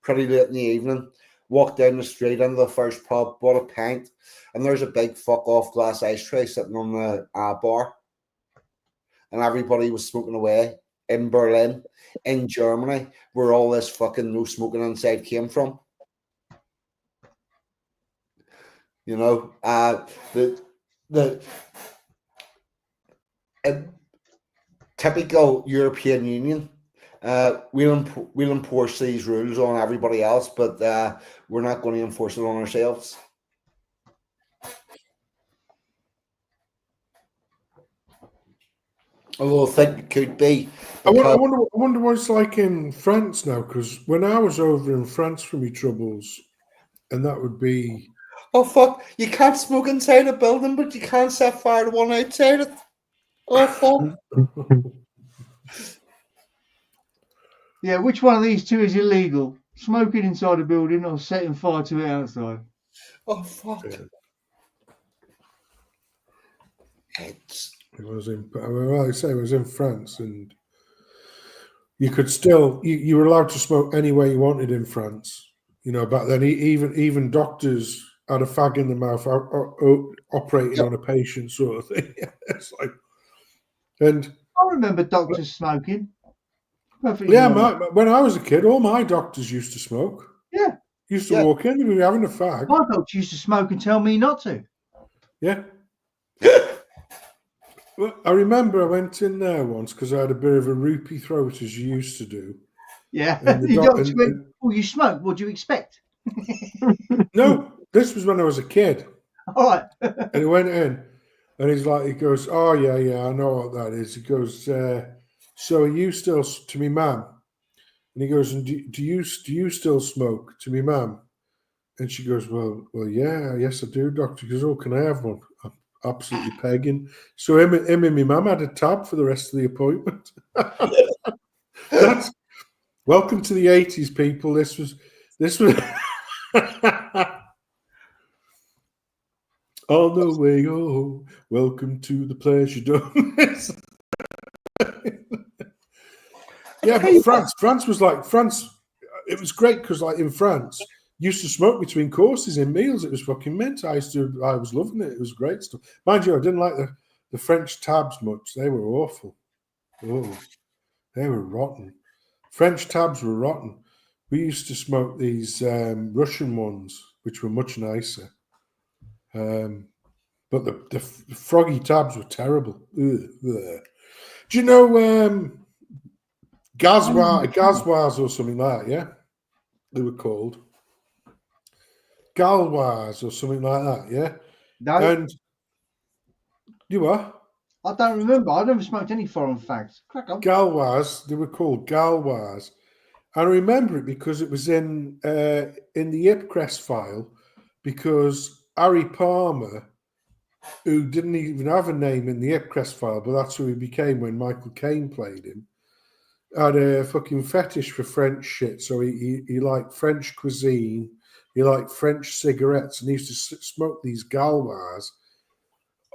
pretty late in the evening. Walked down the street into the first pub, bought a pint, and there's a big fuck off glass ice tray sitting on the bar. And everybody was smoking away in Berlin, in Germany, where all this fucking no smoking inside came from. You know, the typical European Union. We'll enforce these rules on everybody else, but we're not going to enforce it on ourselves. Although I think it could be. I wonder what it's like in France now, because when I was over in France for my troubles, and that would be... Oh, fuck. You can't smoke inside a building, but you can't set fire to one outside it. Oh, fuck. Yeah, which one of these two is illegal? Smoking inside a building or setting fire to it outside? Oh, fuck. It was in, like I say, it was in France, and you could still, you were allowed to smoke anywhere you wanted in France. You know, back then, even doctors had a fag in the mouth operating on a patient, sort of thing. It's like, and I remember doctors smoking. Perfectly yeah, normal. when I was a kid, all my doctors used to smoke. Yeah. Used to walk in, we were having a fag. My doctor used to smoke and tell me not to. Yeah. Well, I remember I went in there once because I had a bit of a roopy throat, as you used to do. Yeah. Your doctor went, oh, you smoke? What do you expect? No, this was when I was a kid. All right. And he went in, and he goes, oh, yeah, I know what that is. He goes, so are you still, to me, ma'am? And he goes, and do you still smoke, to me, ma'am? And she goes, well, yeah, yes, I do, doctor. He goes, oh, can I have one? I'm absolutely pegging. So him and my mum had a tab for the rest of the appointment. Welcome to the 80s, people. This was on the way, oh, welcome to the pleasure dome. Yeah, but France was like, it was great because like in France, used to smoke between courses in meals. It was fucking mint. I was loving it. It was great stuff. Mind you, I didn't like the French tabs much. They were awful. Oh, they were rotten. French tabs were rotten. We used to smoke these Russian ones, which were much nicer. But the froggy tabs were terrible. Ugh. Do you know Gazwas or something like that? Yeah, they were called Galwas or something like that. Yeah. No. And you were? I don't remember. I never smoked any foreign fags. Crack on. Galwas. They were called Galwas. I remember it because it was in the Ipcrest file, because Harry Palmer, who didn't even have a name in the Ipcrest file, but that's who he became when Michael Caine played him, had a fucking fetish for French shit. So he liked French cuisine, he liked French cigarettes, and he used to smoke these Gauloises.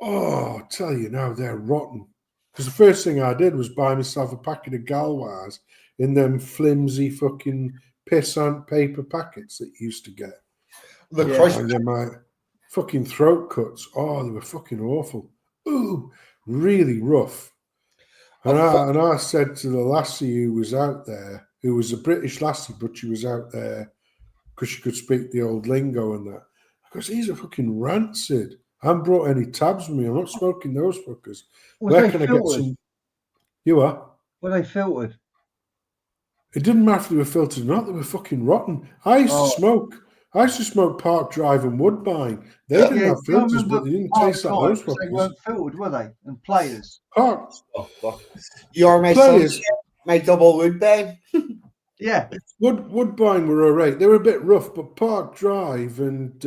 Oh, I tell you now, they're rotten. Because the first thing I did was buy myself a packet of Gauloises in them flimsy fucking pissant paper packets that you used to get. And then my fucking throat cuts. Oh, they were fucking awful. Ooh, really rough. And I said to the lassie who was out there, who was a British lassie, but she was out there because she could speak the old lingo and that. I goes, these are fucking rancid. I haven't brought any tabs with me. I'm not smoking those fuckers. Where can I get some? You are? Were they filtered? It didn't matter if they were filtered or not. They were fucking rotten. I used to smoke I used to smoke Park Drive and Woodbine. They didn't have filters, but they didn't taste like those fuckers. They weren't filtered, were they? And players. Park. You're my players. My double Woodbine. Yeah. Woodbine were all right. They were a bit rough, but Park Drive and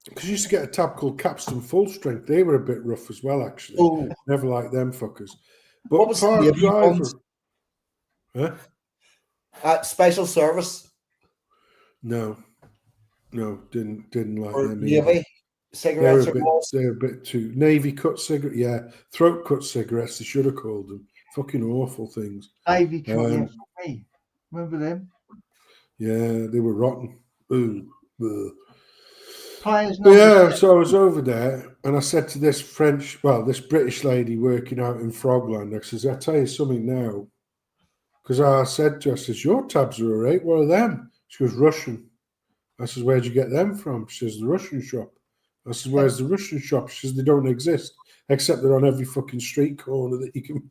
because you used to get a tab called Capstan Full Strength, they were a bit rough as well, actually. Oh. Never liked them fuckers. But what was Park Drive, Special Service? No, didn't like or them. Navy cigarettes. They're a bit too Navy cut cigarette. Yeah, throat cut cigarettes. They should have called them. Fucking awful things. Navy cut. Yeah, for me. Remember them? Yeah, they were rotten. Ooh. Players. Yeah, so I was over there and I said to this British lady working out in Frogland, I says, I'll tell you something now. Because I said to her, I says, your tabs are all right. What are them? She goes, Russian. I says, where'd you get them from? She says, the Russian shop. I says, where's the Russian shop? She says, they don't exist. Except they're on every fucking street corner that you can.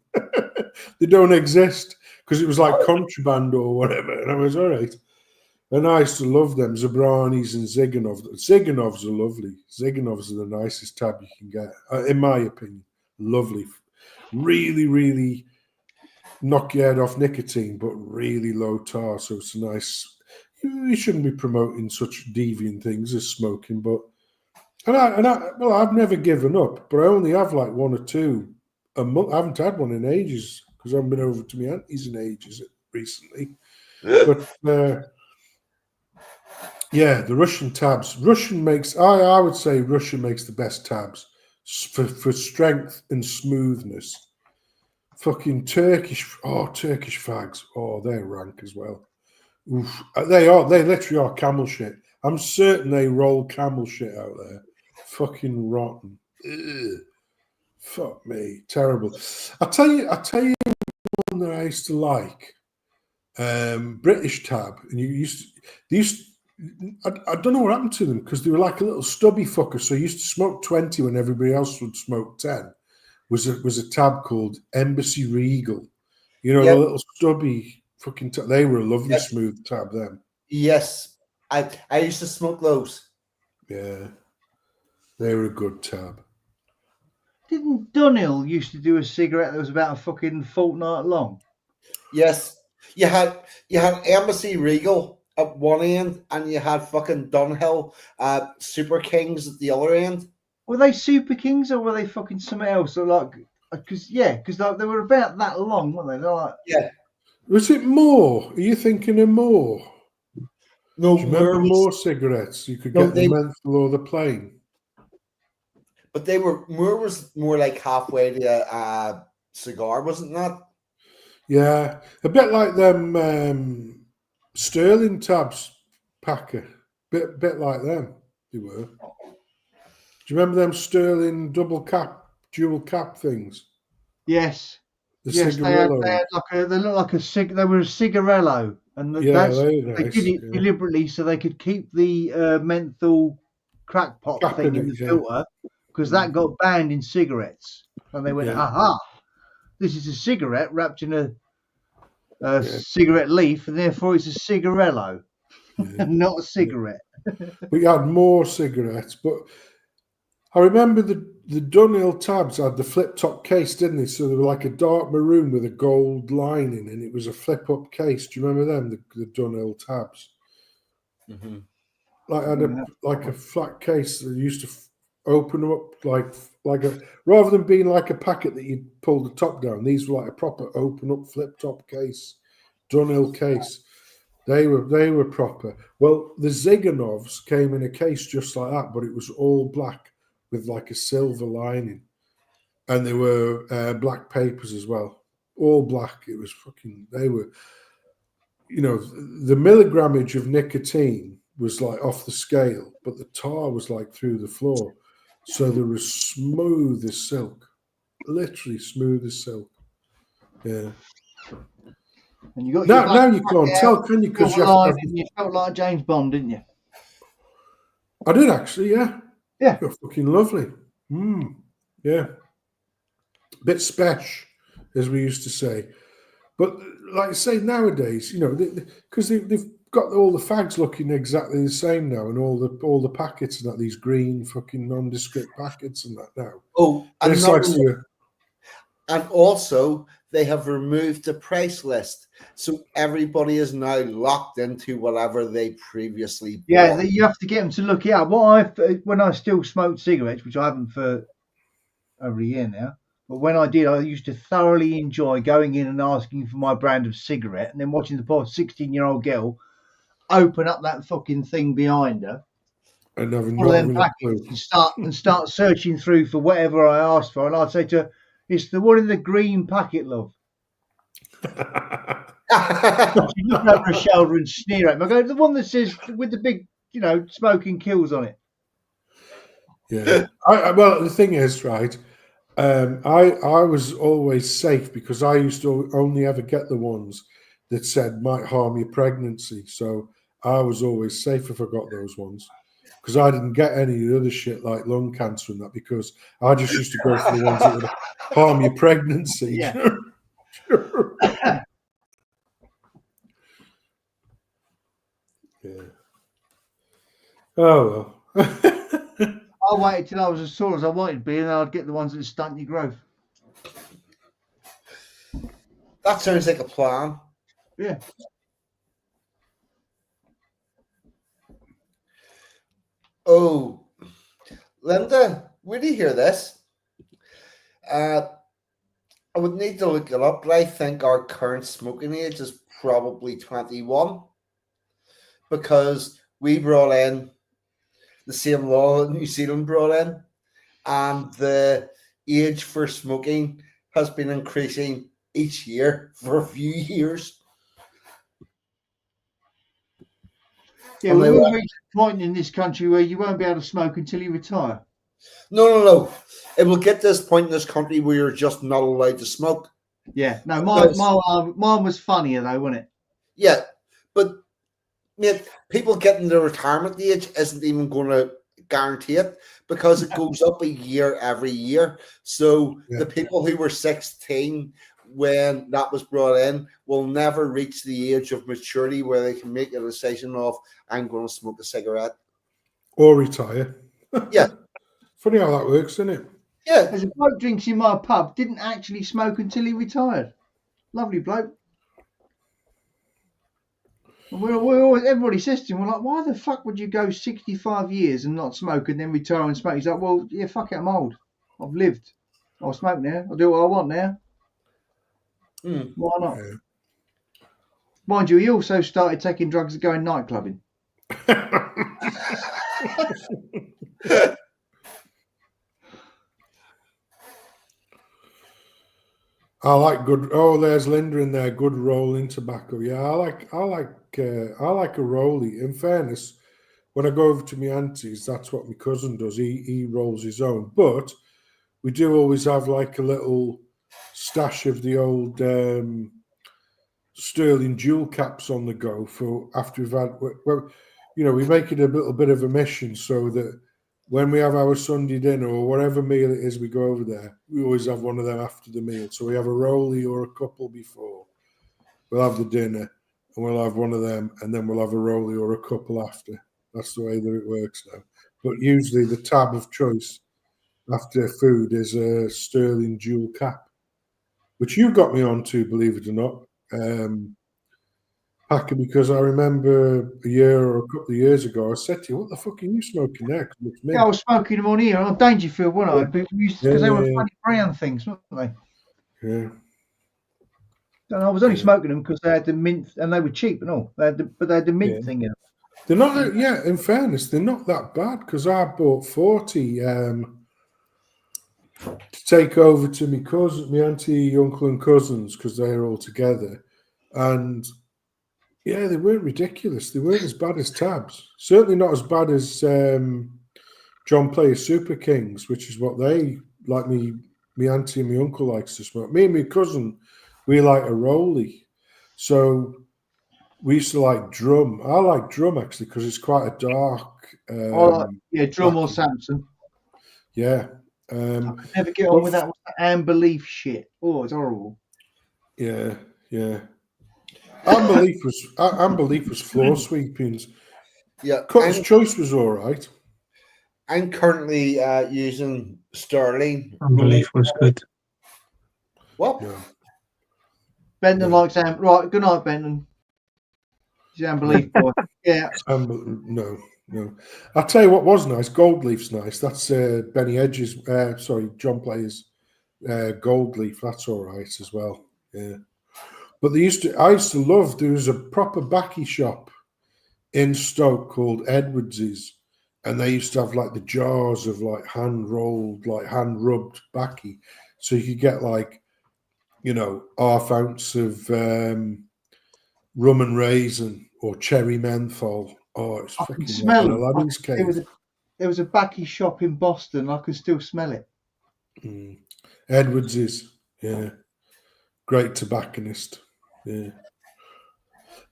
They don't exist. Because it was like contraband or whatever. And I was, all right. And I used to love them, Zabranis and Ziganovs. Ziganovs are lovely. Ziganovs are the nicest tab you can get, in my opinion. Lovely. Really, really knock your head off nicotine, but really low tar. So it's a nice... You shouldn't be promoting such deviant things as smoking, but... I've never given up, but I only have like one or two a month. I haven't had one in ages, because I haven't been over to my auntie's in ages recently. But... yeah, the Russian tabs. I would say Russia makes the best tabs for strength and smoothness. Fucking Turkish fags. Oh, they're rank as well. Oof. They literally are camel shit. I'm certain they roll camel shit out there. Fucking rotten. Ugh. Fuck me. Terrible. I'll tell you one that I used to like. British tab. And I don't know what happened to them, because they were like a little stubby fucker. So I used to smoke 20 when everybody else would smoke 10. Was a tab called Embassy Regal. You know, the little stubby fucking tab. They were a lovely smooth tab then. Yes. I used to smoke those. Yeah. They were a good tab. Didn't Dunhill used to do a cigarette that was about a fucking fortnight long? Yes. You had Embassy Regal at one end, and you had fucking Dunhill Super Kings at the other end. Were they Super Kings or were they fucking something else? Or like, because they were about that long, weren't they? They're like, yeah. Was it more? Are you thinking of more? No, do you remember more cigarettes? You could get the menthol or the plain. But Moore was more like halfway to a cigar, wasn't that? Yeah, a bit like them Sterling tabs, Pakka. Bit like them, they were. Do you remember them Sterling dual cap things? Yes. The cigarillo. They looked like they were a cigarillo, and they did it deliberately so they could keep the menthol crackpot thing in the filter, because that got banned in cigarettes, and they went, aha, this is a cigarette wrapped in a cigarette leaf, and therefore it's a cigarillo, not a cigarette. We had more cigarettes, but I remember the Dunhill tabs had the flip top case, didn't they? So they were like a dark maroon with a gold lining, and it was a flip up case. Do you remember them? The Dunhill tabs. Mm-hmm. Like a flat case that used to open up like a, rather than being like a packet that you pull the top down. These were like a proper open up flip top case, Dunhill case. They were proper. Well, the Ziganovs came in a case just like that, but it was all black with like a silver lining, and there were black papers as well, all black. It was fucking. They were, the milligrammage of nicotine was like off the scale, but the tar was like through the floor, so they were smooth as silk, literally smooth as silk. Yeah. And you got now you can't tell, can you? Because you felt like James Bond, didn't you? I did actually, yeah. Yeah. You're fucking lovely. Yeah. Bit spesh, as we used to say. But like I say, nowadays, because got all the fags looking exactly the same now, and all the packets and that, these green fucking nondescript packets and that now. Oh, and it's like and also they have removed the price list, so everybody is now locked into whatever they previously bought. Yeah, you have to get them to look it up. When I still smoked cigarettes, which I haven't for over a year now, but when I did, I used to thoroughly enjoy going in and asking for my brand of cigarette, and then watching the poor 16-year-old girl open up that fucking thing behind her. And having all of them packets and start searching through for whatever I asked for, and I'd say to her, "It's the one in the green packet, love." She'd look over her shoulder and sneer at me. I go, "The one that says with the big, smoking kills on it." Yeah. Well, the thing is, right, I was always safe because I used to only ever get the ones that said might harm your pregnancy. So I was always safe if I got those ones, because I didn't get any of the other shit like lung cancer and that, because I just used to go for the ones that would harm your pregnancy. Yeah. Yeah. Oh well. I waited till I was as tall as I wanted to be, and then I'd get the ones that stunt your growth. That sounds like a plan. Yeah. Oh, Linda, where do you hear this? I would need to look it up, but I think our current smoking age is probably 21, because we brought in the same law that New Zealand brought in, and the age for smoking has been increasing each year for a few years. Yeah, we will reach a point in this country where you won't be able to smoke until you retire. No. It will get to this point in this country where you're just not allowed to smoke. Yeah. No, mine was funnier though, wasn't it? Yeah, but mate, people getting to retirement age isn't even going to guarantee it, because it goes up a year every year. So the people who were 16 when that was brought in will never reach the age of maturity where they can make a decision of, I'm going to smoke a cigarette. Or retire. Yeah. Funny how that works, isn't it? Yeah. There's a bloke drinks in my pub, didn't actually smoke until he retired. Lovely bloke. And we always, everybody says to him, we're like, why the fuck would you go 65 years and not smoke and then retire and smoke? He's like, well, yeah, fuck it, I'm old. I've lived. I'll smoke now. I'll do what I want now. Why not? Yeah. Mind you, he also started taking drugs and going nightclubbing. I like good. Oh, there's Linda in there. Good rolling tobacco. Yeah, I like a rollie. In fairness, when I go over to my auntie's, that's what my cousin does. He rolls his own. But we do always have like a little stash of the old Sterling jewel caps on the go for after we've had. Well, we make it a little bit of a mission so that when we have our Sunday dinner or whatever meal it is we go over there, we always have one of them after the meal. So we have a rollie or a couple before. We'll have the dinner and we'll have one of them, and then we'll have a rollie or a couple after. That's the way that it works now. But usually the tab of choice after food is a Sterling jewel cap, which you got me onto, believe it or not, Pakka, because I remember a year or a couple of years ago, I said to you, what the fuck are you smoking there? Yeah, I was smoking them on here on Dangerfield, wasn't I? Because they were funny brown things, weren't they? Yeah. And I was only smoking them because they had the mint, and they were cheap and all. But they had the mint thing in them. They're not, in fairness, they're not that bad, because I bought 40 to take over to my cousin, my auntie, uncle, and cousins, because they're all together. And yeah, they weren't ridiculous. They weren't as bad as tabs. Certainly not as bad as John Player Super Kings, which is what they like. Me auntie and my uncle likes to smoke. Me and my cousin, we like a rollie. So we used to like drum. I like drum actually because it's quite a dark. Drum or Samson. Yeah. I could never get on with that Amber Leaf shit. Oh, it's horrible. Yeah. Unbelief was floor sweepings. Yeah, Cutter's Choice was all right. I'm currently using Sterling. Unbelief was good. What? Yeah. Benton likes right. Good night, Benton. He's Unbelief boy. Yeah. No. I'll tell you what was nice. Gold Leaf's nice. That's Benny Edge's. John Player's Gold Leaf. That's all right as well. Yeah. But I used to love. There was a proper baccy shop in Stoke called Edwards's, and they used to have like the jars of like hand rolled, like hand rubbed baccy, so you could get like, half ounce of rum and raisin or cherry menthol. Oh, it's fucking smell like an it. Aladdin's cave. There was a baccy shop in Boston. I could still smell it. Edwards's, yeah, great tobacconist. Yeah.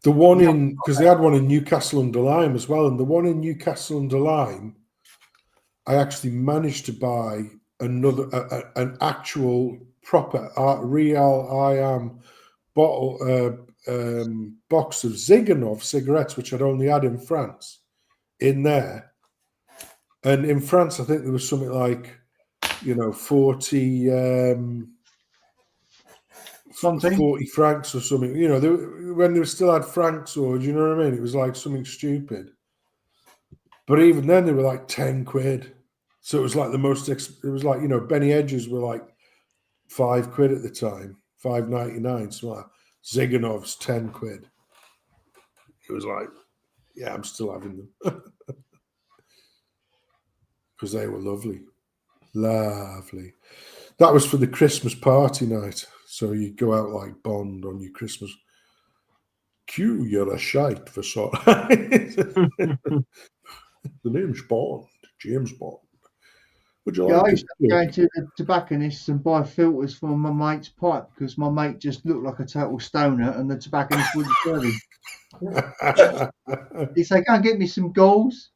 The one because they had one in Newcastle under Lyme as well, and the one in Newcastle under Lyme, I actually managed to buy an actual proper real I am bottle box of Ziganov cigarettes, which I'd only had in France, in there. And in France, I think there was something like, 40 francs or something. When they still had francs, or do you know what I mean? It was like something stupid. But even then, they were like 10 quid. So it was like it was like, Benny Edges were like 5 quid at the time, $5.99. So like Ziganov's 10 quid. It was like, yeah, I'm still having them. Because they were lovely. Lovely. That was for the Christmas party night. So you go out like Bond on your Christmas. Q, you're a shite for sort. The name's Bond, James Bond. Would you like I used to go to the tobacconists and buy filters for my mate's pipe because my mate just looked like a total stoner and the tobacconist wouldn't serve him. He'd say, go and get me some galls.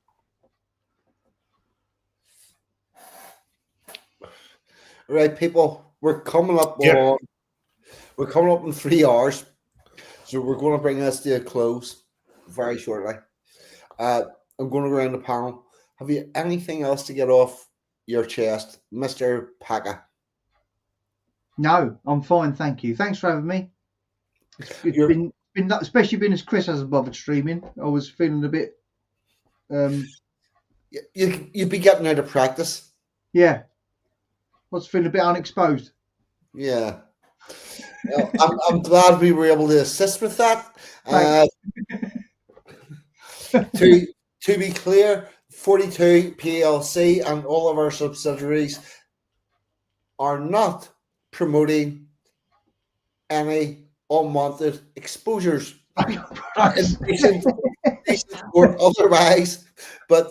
Right, people, we're coming up in 3 hours, so we're going to bring this to a close very shortly. I'm going to go around the panel. Have you anything else to get off your chest, Mr. Pakka? No, I'm fine, thank you. Thanks for having me. It's been especially being as Chris hasn't bothered streaming. I was feeling a bit. You'd be getting out of practice. Yeah. I was feeling a bit unexposed. Yeah. I'm glad we were able to assist with that. To be clear, 42 PLC and all of our subsidiaries are not promoting any unwanted exposures or otherwise. But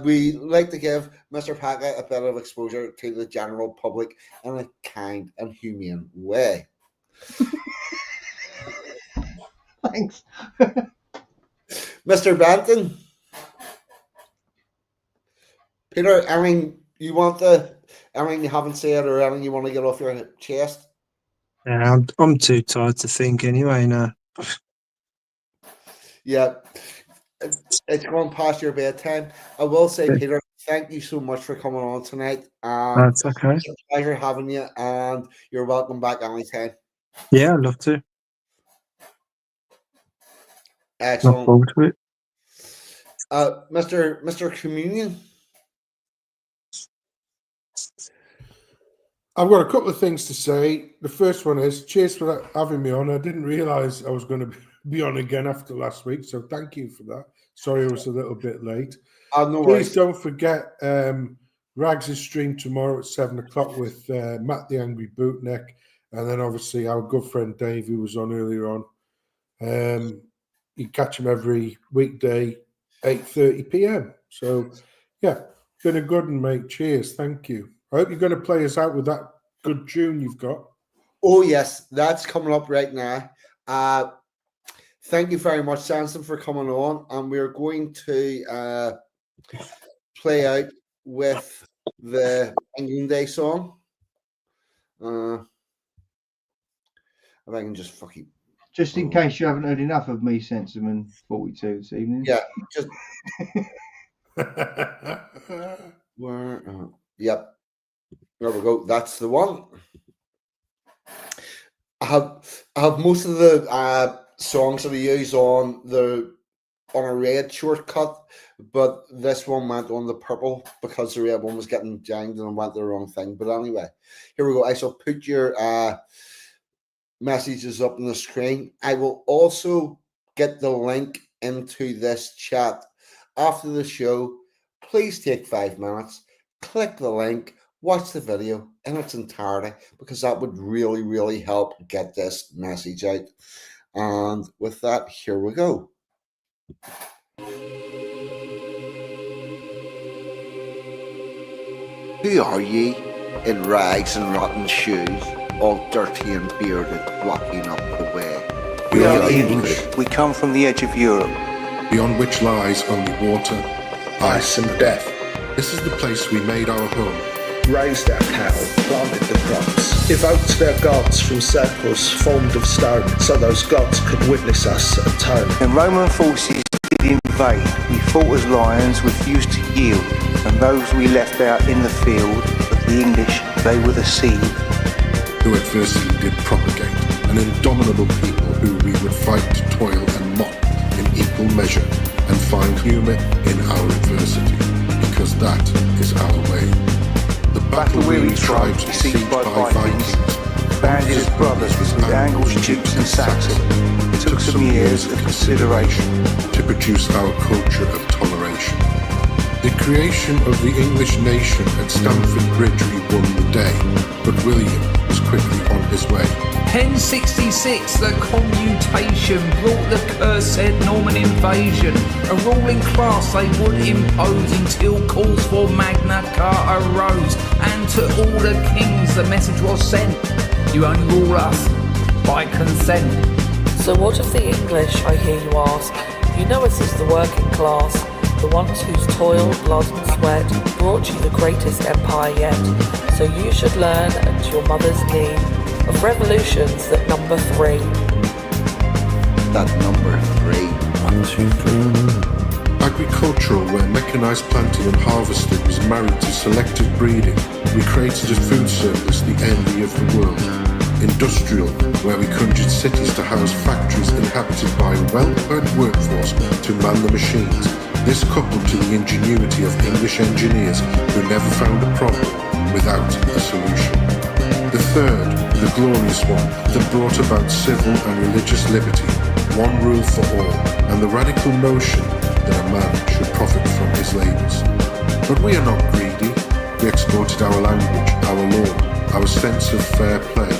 we like to give Mr. Pakka a bit of exposure to the general public in a kind and humane way. Thanks. Mr. Benton, Peter, anything you haven't said or anything you want to get off your chest? Yeah, I'm too tired to think anyway now. Yeah, it's going past your bedtime. I will say, Peter, thank you so much for coming on tonight. That's okay. It's a pleasure having you, and you're welcome back anytime. Yeah, I'd love to. Excellent. Look forward to it. Mr. Communion. I've got a couple of things to say. The first one is cheers for having me on. I didn't realise I was going to be on again after last week, so thank you for that. Sorry I was a little bit late. No Please worries. don't forget Rags' stream tomorrow at 7 o'clock with Matt the Angry Bootneck, and then obviously our good friend Dave, who was on earlier on. You catch him every weekday, 8:30 p.m. So, yeah, been a good one, mate. Cheers. Thank you. I hope you're going to play us out with that good tune you've got. Oh, yes. That's coming up right now. Thank you very much, Samson, for coming on. And we're going to play out with the England Day song. If I can just fucking Just in case you haven't heard enough of me, Sensiman 42 this evening. Yeah, just yep. There we go. That's the one. I have most of the songs that I use on a red shortcut, but this one went on the purple because the red one was getting janged and went the wrong thing. But anyway, here we go. I shall put your messages up on the screen. I will also get the link into this chat after the show. Please take 5 minutes, click the link, watch the video in its entirety, because that would really, really help get this message out. And with that, here we go. Who are ye in rags and rotten shoes, all dirty and bearded, blocking up the way? We are English. We come from the edge of Europe, beyond which lies only water, ice and death. This is the place we made our home. Raised our cattle, planted the crops, evoked their gods from circles formed of stone, so those gods could witness us atone. When Roman forces did invade, we fought as lions, refused to yield, and those we left out in the field, of the English, they were the seed. Who adversity did propagate, an indomitable people who we would fight, toil and mock in equal measure, and find humour in our adversity, because that is our way. The battle-weary tribes besieged by Vikings, banded as brothers with Angles, Jutes and Saxons. It took some years of consideration to produce our culture of toleration. The creation of the English nation at Stamford Bridge we won the day, but William was quickly on his way. 1066, the commutation brought the cursed Norman invasion. A ruling class they would impose until calls for Magna Carta arose. And to all the kings the message was sent: you only rule us by consent. So what of the English, I hear you ask? You know us as the working class, the ones whose toil, blood and sweat brought you the greatest empire yet. So you should learn at your mother's knee of revolutions that number 3. That number 3. 1, 2, 3. Agricultural, where mechanised planting and harvesting was married to selective breeding, we created a food surplus, the envy of the world. Industrial, where we conjured cities to house factories inhabited by a well-bred workforce to man the machines. This coupled to the ingenuity of English engineers who never found a problem without a solution. The third, the glorious one, that brought about civil and religious liberty, one rule for all, and the radical notion that a man should profit from his labours. But we are not greedy. We exported our language, our law, our sense of fair play.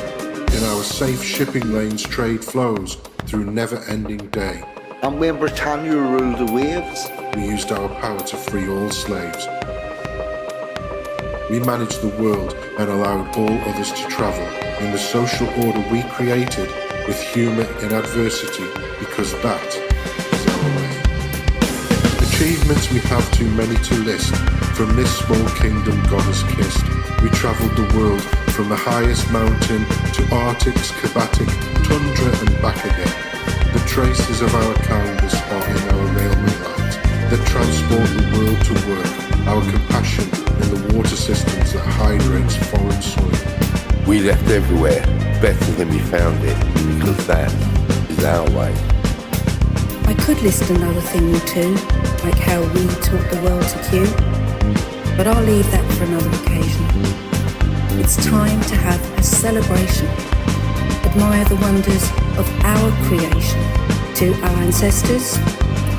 In our safe shipping lanes trade flows through never-ending day. And when Britannia ruled the waves, we used our power to free all slaves. We managed the world and allowed all others to travel in the social order we created with humour in adversity, because that is our way. Achievements we have too many to list. From this small kingdom God has kissed. We travelled the world from the highest mountain to Arctic, Scabatic, tundra and back again. The traces of our kindness are in our railway lines that transport the world to work, our compassion in the water systems that hydrates foreign soil. We left everywhere better than we found it, because that is our way. I could list another thing or two, like how we taught the world to queue, but I'll leave that for another occasion. It's time to have a celebration. Admire the wonders of our creation. To our ancestors,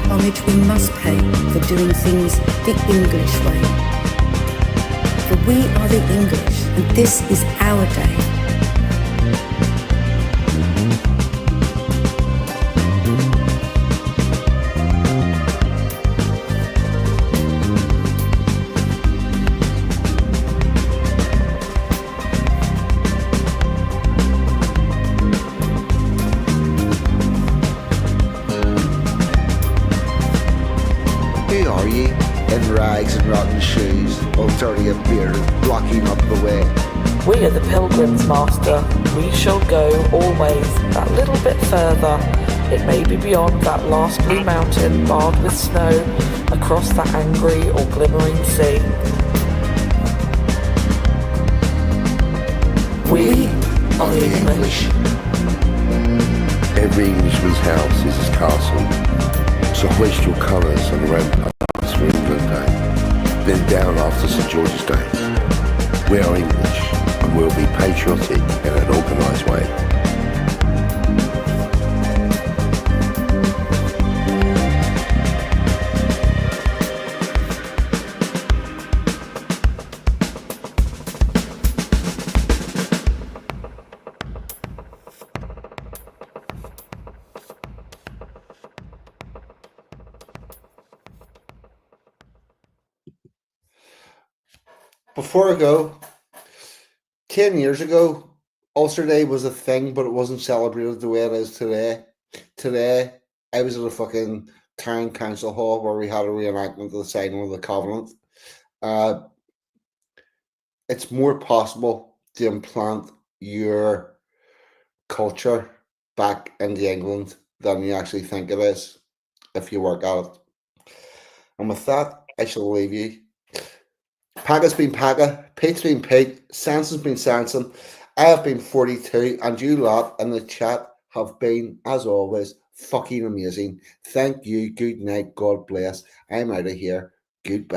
homage we must pay for doing things the English way. For we are the English, and this is our day. In rags and rotten shoes, all dirty and bearded, blocking up the way. We are the pilgrims, master. We shall go always that little bit further. It may be beyond that last blue mountain barred with snow, across that angry or glimmering sea. We are the English. Every Englishman's house is his castle. So hoist your colours on the ramparts for England Day. Then down after St George's Day. We are English and we'll be patriotic in an organised way. Before I go, 10 years ago, Ulster Day was a thing, but it wasn't celebrated the way it is today. Today, I was at a fucking town council hall where we had a reenactment of the signing of the Covenant. It's more possible to implant your culture back into England than you actually think it is if you work at it. And with that, I shall leave you. Pakka's been Pakka, Pete's been Pete, Sanson's been Sanson, I have been 42, and you lot in the chat have been, as always, fucking amazing. Thank you, good night, God bless. I'm out of here. Goodbye.